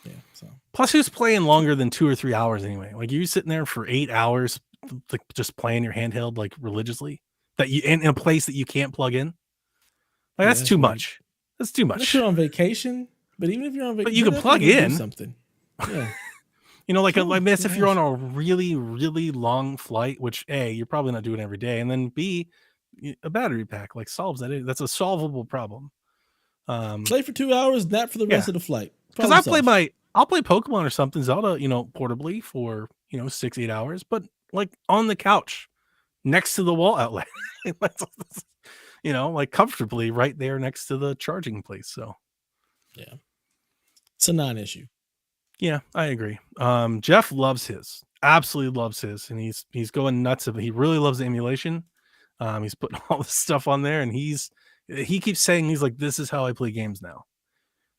Yeah. So plus, who's playing longer than 2 or 3 hours anyway? Like, you're sitting there for 8 hours, like just playing your handheld like religiously, that you in a place that you can't plug in. Like, that's too much. That's too much. Unless you're on vacation, but even if you're on vacation, but you can plug in something. Yeah. If you're on a really, really long flight, which A, you're probably not doing every day, and then B, a battery pack solves that. That's a solvable problem. Play for 2 hours, nap for the rest of the flight. Because I'll play Pokemon or something, Zelda, portably for 6-8 hours, but like on the couch next to the wall outlet. Like comfortably right there next to the charging place. So Yeah. It's a non-issue. yeah, I agree. Jeff loves his, absolutely loves his, and he's going nuts. He really loves the emulation. He's putting all this stuff on there, and he keeps saying, he's like, this is how I play games now.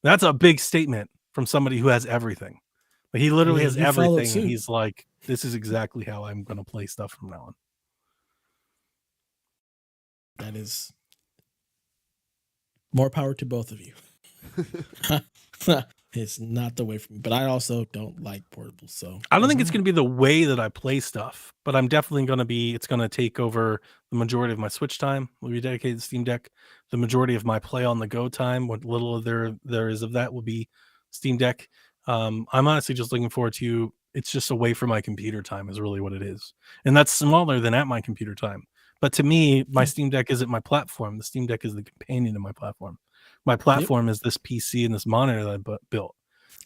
That's a big statement from somebody who has everything. But he literally has you followed everything, suit. and he's like, this is exactly how I'm going to play stuff from now on. That is more power to both of you. It's not the way for me, but I also don't like portables. So I don't think it's going to be the way that I play stuff, but I'm definitely going to be, it's going to take over the majority of my Switch time. Will be dedicated to Steam Deck. The majority of my play on the go time, what little there is of that, will be Steam Deck. I'm honestly just looking forward to, it's just away from my computer time is really what it is. And that's smaller than at my computer time. But to me, my Steam Deck isn't my platform. The Steam Deck is the companion to my platform. My platform is this PC and this monitor that I built.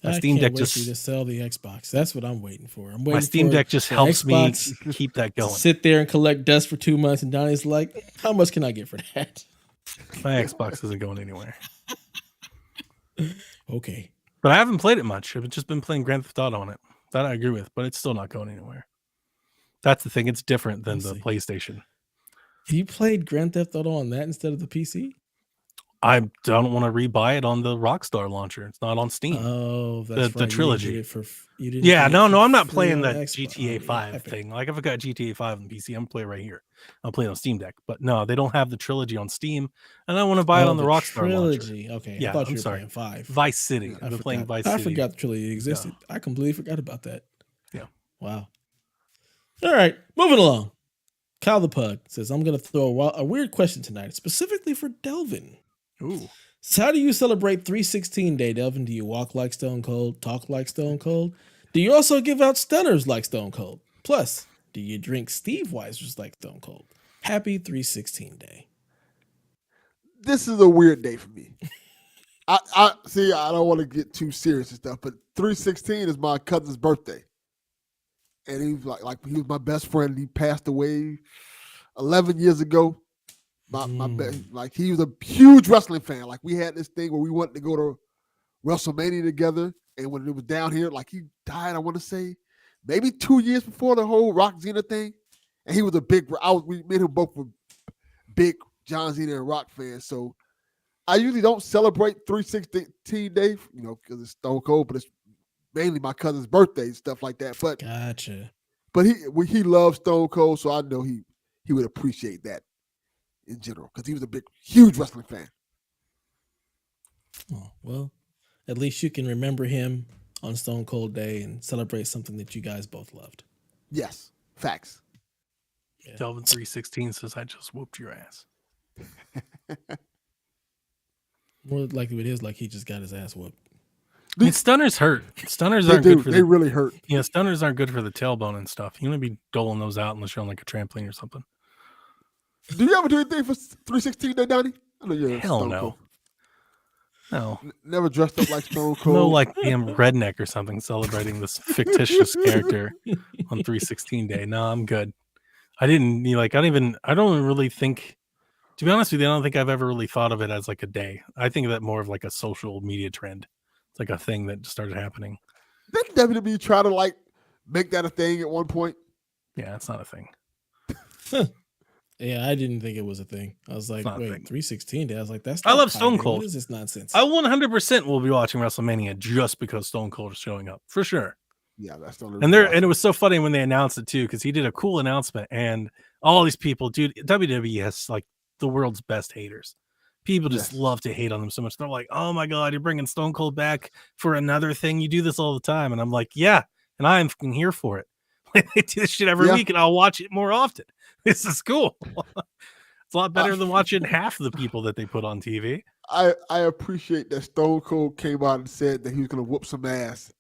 My Steam Deck just to sell the Xbox. That's what I'm waiting for. I'm waiting. My Steam Deck just helps Xbox me keep that going. Sit there and collect dust for 2 months, and Donnie's like, "How much can I get for that?" My Xbox isn't going anywhere. Okay, but I haven't played it much. I've just been playing Grand Theft Auto on it. That I agree with, but it's still not going anywhere. That's the thing. It's different than the PlayStation. You played Grand Theft Auto on that instead of the PC? I don't want to rebuy it on the Rockstar launcher. It's not on Steam. Oh, that's the trilogy. You didn't no, I'm not playing that Xbox. GTA 5 thing. Like if I got GTA 5 on PC, I'm playing right here. I'll play it on Steam Deck. But no, they don't have the trilogy on Steam, and I want to buy it on the Rockstar trilogy. launcher. Okay, I thought you were playing 5. Vice City. I've been playing Vice City. I forgot the trilogy existed. Yeah. I completely forgot about that. Yeah. Wow. All right, moving along. Kyle the Pug says, I'm going to throw a weird question tonight, specifically for Delvin. Ooh. So how do you celebrate 316 Day, Delvin? Do you walk like Stone Cold, talk like Stone Cold? Do you also give out stunners like Stone Cold? Plus, do you drink Steve Weisers like Stone Cold? Happy 316 Day. This is a weird day for me. I see, I don't want to get too serious and stuff, but 316 is my cousin's birthday. And he was like he was my best friend. He passed away 11 years ago. Like he was a huge wrestling fan. Like we had this thing where we wanted to go to WrestleMania together, and when it was down here, like he died, I want to say maybe 2 years before the whole Rock Cena thing. And he was a big. We made him both were big John Cena and Rock fans. So I usually don't celebrate 316 Day, because it's Stone Cold, but it's mainly my cousin's birthday and stuff like that. But gotcha. But he loves Stone Cold, so I know he would appreciate that in general because he was a huge wrestling fan. Oh, well, at least you can remember him on Stone Cold Day and celebrate something that you guys both loved. Yes, facts. Yeah. Delvin 316 says, I just whooped your ass. More likely it is like he just got his ass whooped. I mean, stunners hurt. Stunners aren't good for they really hurt. Yeah, stunners aren't good for the tailbone and stuff. You want to be doling those out unless you're on like a trampoline or something. Do you ever do anything for 316 Day, Donnie? I know you're Hell no. Cold. No. Never dressed up like Stone Cold. No, like damn redneck or something celebrating this fictitious character on 316 Day. No, I'm good. I don't really think, to be honest with you, I don't think I've ever really thought of it as like a day. I think of that more of like a social media trend. It's like a thing that started happening. Didn't WWE try to like make that a thing at one point? Yeah, it's not a thing. Yeah, I didn't think it was a thing. I was like, wait, 316 Day. I was like, that's I love Stone Cold. What is this nonsense? I 100% will be watching WrestleMania just because Stone Cold is showing up for sure. Yeah, that's the only. And it was so funny when they announced it too, because he did a cool announcement, and all these people, dude, WWE has like the world's best haters. People just love to hate on them so much. They're like, oh my God, you're bringing Stone Cold back for another thing. You do this all the time. And I'm like, yeah, and I'm fucking here for it. They do this shit every week, and I'll watch it more often. This is cool. It's a lot better than watching half the people that they put on TV. I appreciate that Stone Cold came out and said that he was going to whoop some ass.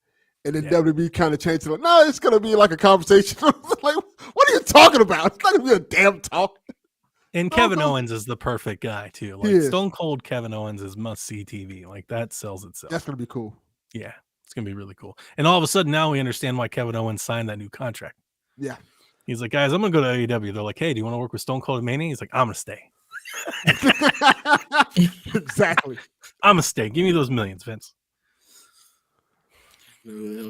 And then WWE kind of changed it. Like, no, it's going to be like a conversation. Like, what are you talking about? It's not going to be a damn talk. And Kevin Owens is the perfect guy, too. Like Stone Cold Kevin Owens is must-see TV. Like, that sells itself. That's going to be cool. Yeah, it's going to be really cool. And all of a sudden, now we understand why Kevin Owens signed that new contract. Yeah. He's like, guys, I'm gonna go to AEW. They're like, hey, do you want to work with Stone Cold Mania? He's like, I'm gonna stay. Exactly. I'm gonna stay. Give me those millions, Vince.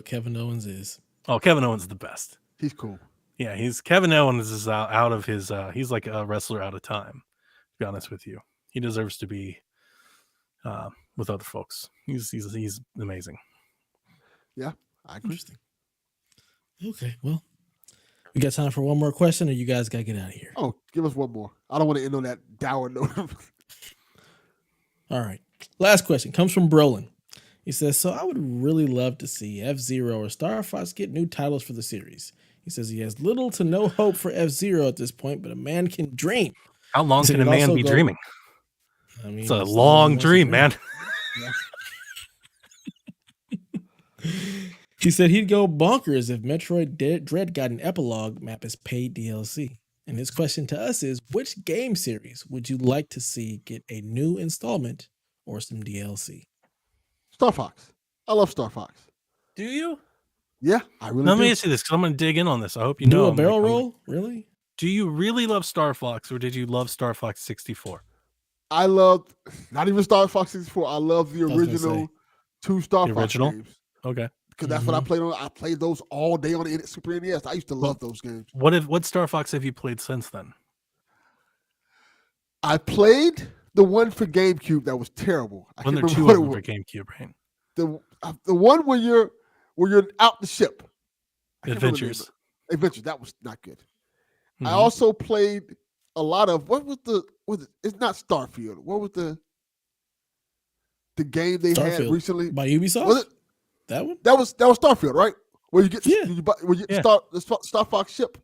Kevin Owens is. Oh, Kevin Owens is the best. He's cool. Yeah, Kevin Owens is out of his. He's like a wrestler out of time. To be honest with you, he deserves to be with other folks. He's amazing. Yeah, I agree. Interesting. Okay, well, we got time for one more question, or you guys got to get out of here. Oh, give us one more. I don't want to end on that dour note. All right. Last question comes from Brolin. He says, so I would really love to see F-Zero or Star Fox get new titles for the series. He says he has little to no hope for F-Zero at this point, but a man can dream. How long can a man be dreaming? I mean, it's a long dream, man. He said he'd go bonkers if Metroid Dread got an epilogue map as paid DLC. And his question to us is, which game series would you like to see get a new installment or some DLC? Star Fox. I love Star Fox. Do you? Yeah, I really do. Let me ask you this, because I'm going to dig in on this. I hope you do know. A barrel roll? Really? Do you really love Star Fox, or did you love Star Fox 64? I loved, not even Star Fox 64. I love the original two Star Fox games. Okay. Because that's what I played on. I played those all day on the Super NES. I used to love those games. What Star Fox have you played since then? I played the one for GameCube that was terrible. When there are two of them for GameCube, right? The one where you're out the ship. Adventures. That was not good. I also played a lot of it's not Starfield. What was the game they had recently by Ubisoft? Was it that one? That was Starfield, right? Where you get the Star Fox ship.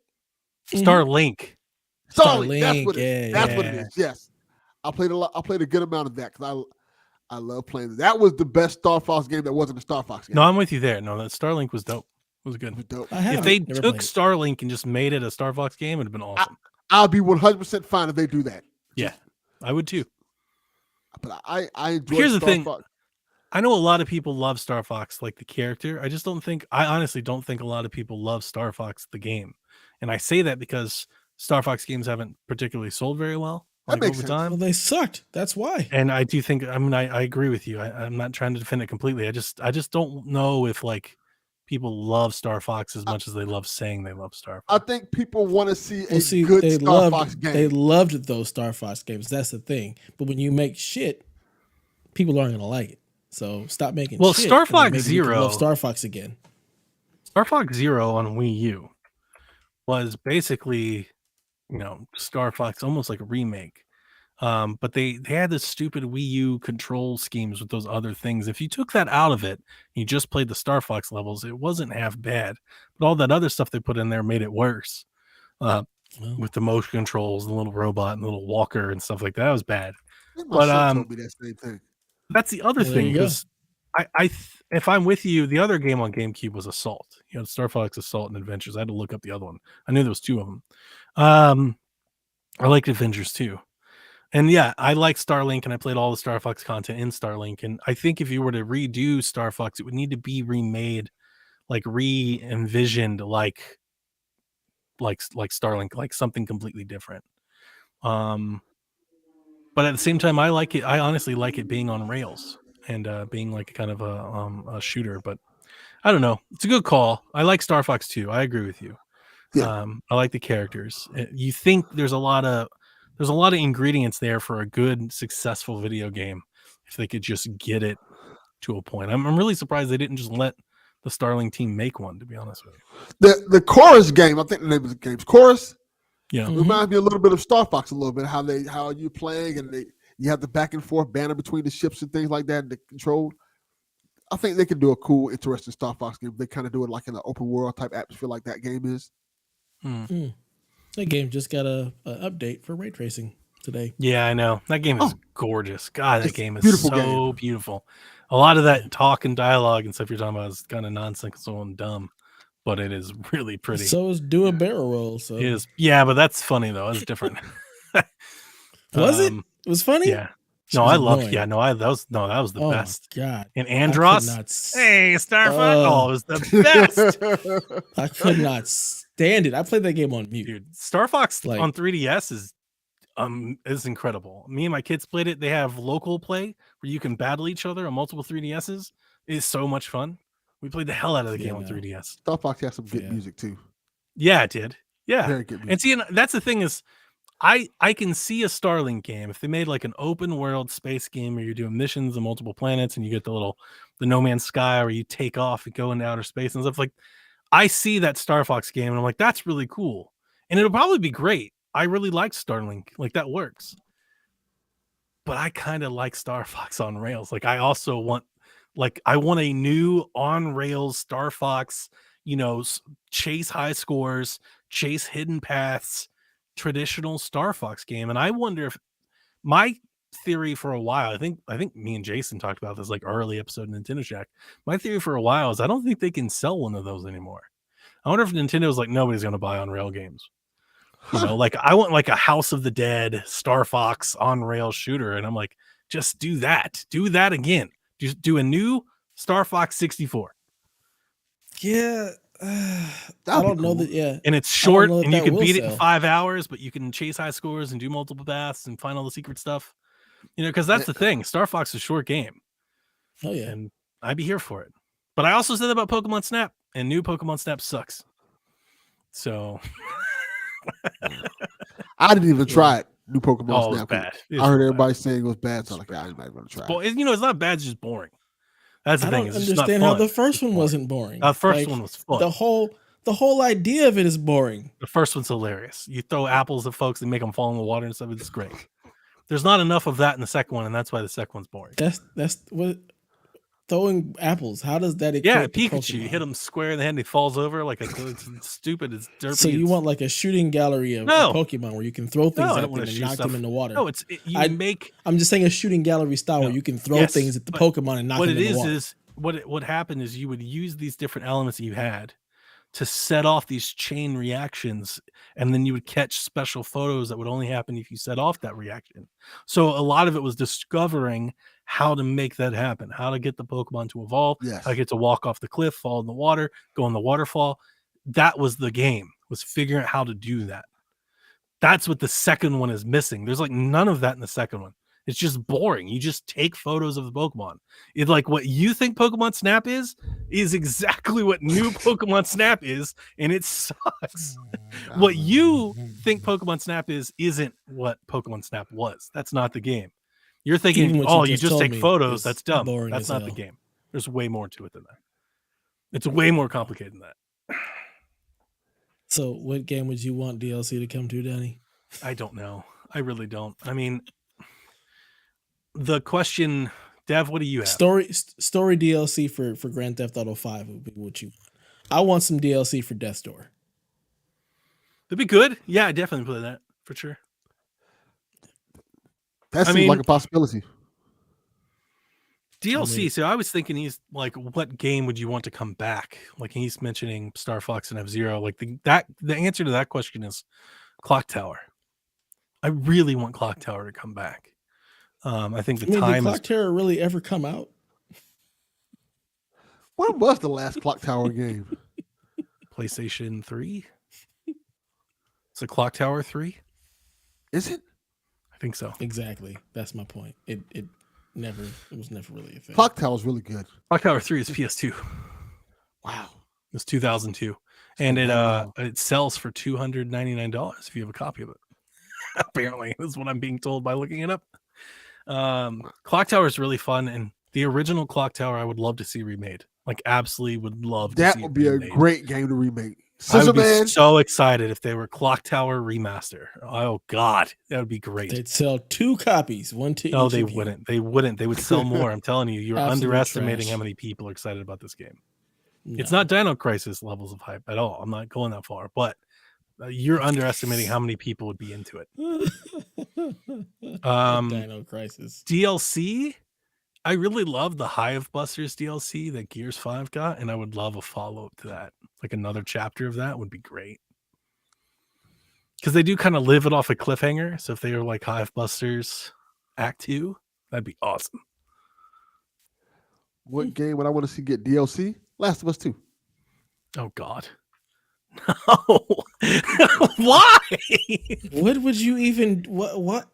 Starlink. Starlink. That's what it is. Yes, I played a lot. I played a good amount of that because I love playing it. That was the best Star Fox game that wasn't a Star Fox game. No, I'm with you there. No, that Starlink was dope. It was good. It was dope. If they took Starlink and just made it a Star Fox game, it'd have been awesome. I'll be 100% fine if they do that. Yeah, I would too. But I enjoy. Here's the thing. I know a lot of people love Star Fox, like the character. I honestly don't think a lot of people love Star Fox, the game. And I say that because Star Fox games haven't particularly sold very well. That makes sense. Well, they sucked. That's why. And I do think, I agree with you. I'm not trying to defend it completely. I just don't know if like people love Star Fox as much as they love saying they love Star Fox. I think people want to see a good Star Fox game. They loved those Star Fox games. That's the thing. But when you make shit, people aren't going to like it. So stop making shit. Star Fox Zero. Love Star Fox again. Star Fox Zero on Wii U was basically, Star Fox, almost like a remake. But they had this stupid Wii U control schemes with those other things. If you took that out of it, you just played the Star Fox levels, it wasn't half bad. But all that other stuff they put in there made it worse. With the motion controls, the little robot and the little walker and stuff like that, was bad. But told me that same thing. That's the other thing, because if I'm with you, the other game on GameCube was Assault. Star Fox Assault and Adventures. I had to look up the other one. I knew there was two of them. I liked Adventures too. And yeah, I like Starlink, and I played all the Star Fox content in Starlink. And I think if you were to redo Star Fox, it would need to be remade, like re-envisioned, like Starlink, like something completely different. But at the same time, I like it. I honestly like it being on rails and being like kind of a shooter. But I don't know. It's a good call. I like Star Fox 2. I agree with you. Yeah. I like the characters. You think there's a lot of ingredients there for a good, successful video game if they could just get it to a point. I'm really surprised they didn't just let the Starlink team make one, to be honest with you. The Chorus game, I think the name of the game's Chorus. Yeah, reminds me a little bit of Star Fox a little bit. How you're playing and you have the back and forth banner between the ships and things like that, and the control. I think they could do a cool, interesting Star Fox game. They kind of do it like in an open world type atmosphere, like that game is. That game just got a update for ray tracing today. Yeah, I know. That game is gorgeous. God, that game is so beautiful. A lot of that talk and dialogue and stuff you're talking about is kind of nonsensical and dumb, but it is really pretty. So is Do a Barrel Roll. So it is. Yeah, but that's funny though. It's different. Was it? It was funny. Yeah. No, I love. Yeah, no, that was the best. God. And Andros. Hey, Star Fox. It was the best. I could not stand it. I played that game on mute. Dude, Star Fox Like- on 3DS is incredible. Me and my kids played it. They have local play where you can battle each other on multiple 3DSs. It's so much fun. We played the hell out of the game on 3DS. Star Fox has some good Yeah. music too. Yeah, it did. Yeah. Very good music. And see, and that's the thing is, I can see a Starlink game if they made like an open world space game where you're doing missions on multiple planets and you get the No Man's Sky where you take off and go into outer space and stuff. Like, I see that Star Fox game and I'm like, that's really cool. And it'll probably be great. I really like Starlink. Like, that works. But I kind of like Star Fox on rails. Like, I also want, I want a new on rails Star Fox, chase high scores, chase hidden paths, traditional Star Fox game. And I wonder if my theory for a while, I think me and Jason talked about this early episode of Nintendo Shack. My theory for a while is I don't think they can sell one of those anymore. I wonder if Nintendo's nobody's going to buy on rail games. I want a House of the Dead Star Fox on rail shooter. And I'm like, just do that. Do that again. Just do a new Star Fox 64. Yeah. I don't know that. Yeah. And it's short know if and you that can will beat it sell. in 5 hours, but you can chase high scores and do multiple paths and find all the secret stuff. Because that's the thing. Star Fox is a short game. Oh yeah. And I'd be here for it. But I also said that about Pokemon Snap, and new Pokemon Snap sucks. So I didn't even try it. New Pokemon oh, it's Snap. bad. I heard everybody saying it was bad, so I'm like, I'm not going to try it. Well, it's not bad, it's just boring. That's the I thing. don't It's just not understand how fun. the first It's one boring. wasn't boring. The first one was fun. The whole idea of it is boring. The first one's hilarious. You throw apples at folks and make them fall in the water and stuff. It's great. There's not enough of that in the second one, and that's why the second one's boring. That's what throwing apples. How does that equate Yeah, to Pikachu. Pokemon? You hit him square in the head and he falls over it's stupid. It's derpy. So you it's, want a shooting gallery of No. Pokemon where you can throw things No, I at don't them wanna and shoot knock stuff. them in the water. No, I'm just saying a shooting gallery style where you can throw Yes, things at the but Pokemon and knock what them it in the water. is what happened is you would use these different elements that you had to set off these chain reactions, and then you would catch special photos that would only happen if you set off that reaction. So a lot of it was discovering how to make that happen, how to get the Pokemon to evolve, Yes. how to get to walk off the cliff, fall in the water, go in the waterfall. That was the game, was figuring out how to do that. That's what the second one is missing. There's none of that in the second one. It's just boring. You just take photos of the Pokemon. It's what you think Pokemon Snap is exactly what new Pokemon Snap is, and it sucks. What you think Pokemon Snap isn't what Pokemon Snap was. That's not the game. You're thinking, Even what you you just just told take me photos. is That's dumb. boring That's as not the hell. game. There's way more to it than that. It's way more complicated than that. So what game would you want DLC to come to, Danny? I don't know. I really don't. I mean, the question, Dev, what do you have? Story DLC for Grand Theft Auto 5 would be what you want. I want some DLC for Death's Door. It'd be good. Yeah, I definitely play that for sure. That seems like a possibility. DLC. So I was thinking he's what game would you want to come back? He's mentioning Star Fox and F-Zero. The answer to that question is Clock Tower. I really want Clock Tower to come back. I think the time did Clock Tower really ever come out? When was the last Clock Tower game? PlayStation 3. It's a Clock Tower 3. Is it? I think so. Exactly. That's my point. It was never really a thing. Clock Tower is really good. Clock Tower 3 is PS2. Wow. It's 2002. And it sells for $299 if you have a copy of it. Apparently, that's what I'm being told by looking it up. Clock Tower is really fun, and the original Clock Tower I would love to see remade. Absolutely would love to That see would it be remade. a great game to remake. I would Scissor be Man. so excited if they were Clock Tower remaster. Oh God, that would be great. They'd sell 2 copies, one to No, each they of you. wouldn't. They wouldn't. They would sell more. I'm telling you, you're Absolute underestimating trash. how many people are excited about this game. No. It's not Dino Crisis levels of hype at all. I'm not going that far, but you're underestimating how many people would be into it. Dino Crisis. DLC, I really love the Hive Busters DLC that Gears 5 got, and I would love a follow-up to that. Another chapter of that would be great. Because they do kind of live it off a cliffhanger. So if they were Hive Busters Act 2, that'd be awesome. What game would I want to see get DLC? Last of Us 2. Oh God. Oh, why? What would you even what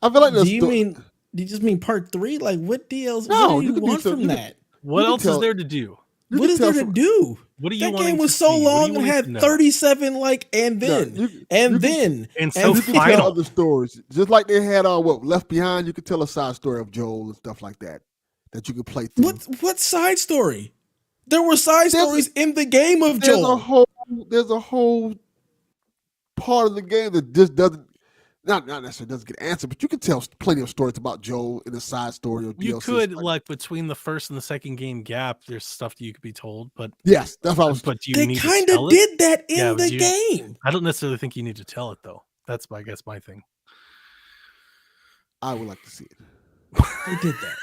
I feel like do you mean? Do you just mean part 3? Like what DLC? No, what do you you could do want some- from you could- that? What You can else is tell- there to do? You What can is tell there to some- do? What are you That wanting game was to so see? What are long you and wanting had to know? 37 like and then Yeah, you and can- then And so You can tell final. other stories, just like they had on Left Behind. You could tell a side story of Joel and stuff like that you could play through. what side story? There were side There's a- stories in the game of There's Joel. there's a whole part of the game that just doesn't not necessarily doesn't get answered, but you can tell plenty of stories about Joel in the side story of You DLC. could like between the first and the second game gap. There's stuff that you could be told, but Yes, that's what I was. but do you They need to kind tell of it? did that in Yeah, the do you- game. I don't necessarily think you need to tell it though. That's I guess my thing. I would like to see it. They did that.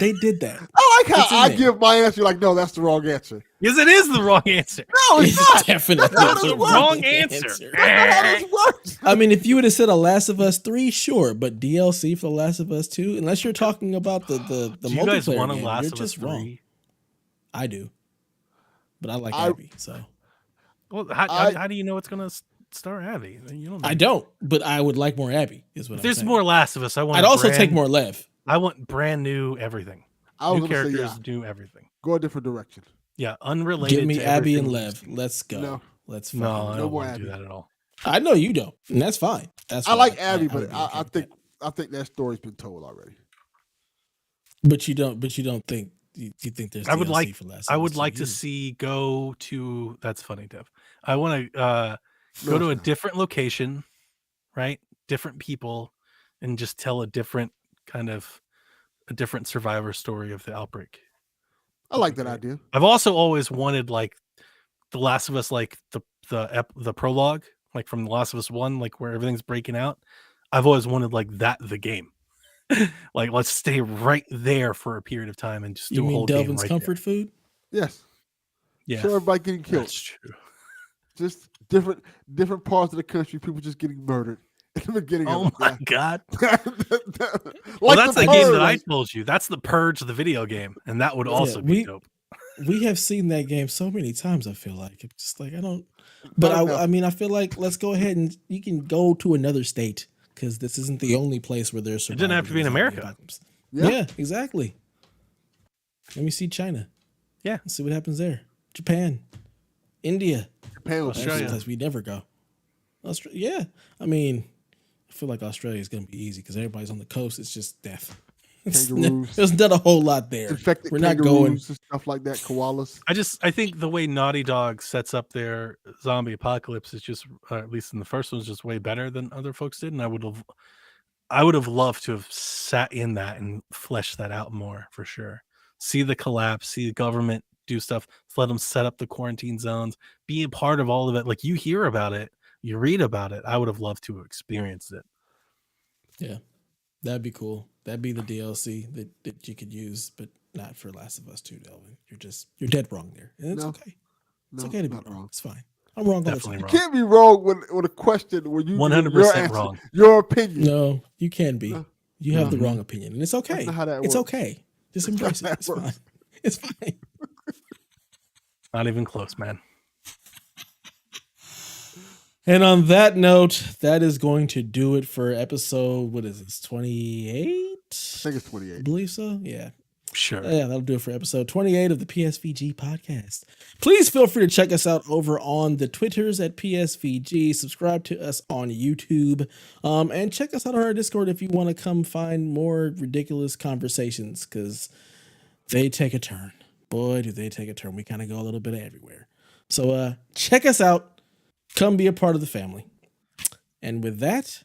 They did that. I like It's in how I there. give my answer. Like, no, that's the wrong answer. Because it is the wrong answer. No, it's not. definitely That's the not wrong answer. That's not how this works. I mean, if you would have said a Last of Us 3, sure, but DLC for The Last of Us 2, unless you're talking about the Do you guys multiplayer want a game, Last you're of Us just wrong. 3? I do, but I like I- Abby, so Well, I- how do you know it's going to star Abby? You don't know. I don't. But I would like more Abby. Is what If I'm there's saying. more Last of Us, I want. I'd also take more Lev. I want brand new everything. I was New gonna say, characters, yeah, new everything. go a different direction. Yeah, unrelated. Give me to Abby and everything we've Lev. seen. Let's go. No. Let's No, I fucking No don't more want to do Abby. that at all. I know you don't, and that's fine. That's I fine. like Abby, would but be okay I with think that. I think that story's been told already. But you don't think you think there's. I would DLC like. For Last I of Us would 2 like to either. see go to. That's funny, Dev. I want to No, go to a it's not. different location, right? Different people, and just tell a different survivor story of the outbreak. I like that idea. I've also always wanted like The Last of Us, like the prologue, like from The Last of Us 1, like where everything's breaking out. I've always wanted like that the game. Like let's stay right there for a period of time and just You do a mean whole game Delvin's right comfort food? Yes. there. Yeah, Show everybody getting killed. that's true. Just different parts of the country, people just getting murdered in the beginning Oh of it. my god. Like Well, that's the the game that Purge. I told you. That's the Purge, the video game, and that would also be dope. We have seen that game so many times. I feel like it's just like I don't. But Not enough. I mean, I feel like let's go ahead and you can go to another state because this isn't the only place where there's. It didn't have to be in survivors of the America. apocalypse. Yeah. Yeah, exactly. Let me see China. Yeah. Let's see what happens there. Japan, India. Japan was Australia. That's the place we never go. Yeah, I mean, I feel like Australia is going to be easy because everybody's on the coast. It's just death. Kangaroos. There's not a whole lot there. infected We're not kangaroos going. and stuff like that. Koalas. I think the way Naughty Dog sets up their zombie apocalypse is just, at least in the first one, is just way better than other folks did. And I would have loved to have sat in that and fleshed that out more for sure. See the collapse, see the government do stuff, let them set up the quarantine zones, be a part of all of it. Like you hear about it, you read about it. I would have loved to have experienced it. Yeah, that'd be cool. That'd be the DLC that you could use, but not for Last of Us 2, Delvin. You're dead wrong there. And it's No. okay. It's No, okay to be not wrong. wrong. It's fine. I'm wrong all the Definitely time. wrong. Can't be wrong with a question where you 100% your answer, wrong. Your opinion. No, you can be. No. You have the No. wrong opinion, and it's okay. not how that It's works. okay. Just That's not embrace how it. that It's fine. works. It's fine. Not even close, man. And on that note, that is going to do it for episode. What is this? 28? I think it's I 28. believe so. Yeah. Sure. Yeah, that'll do it for episode 28 of the PSVG podcast. Please feel free to check us out over on the Twitters at PSVG. Subscribe to us on YouTube. And check us out on our Discord if you want to come find more ridiculous conversations, because they take a turn. Boy, do they take a turn. We kind of go a little bit everywhere. So check us out. Come be a part of the family. And with that,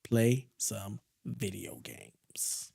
play some video games.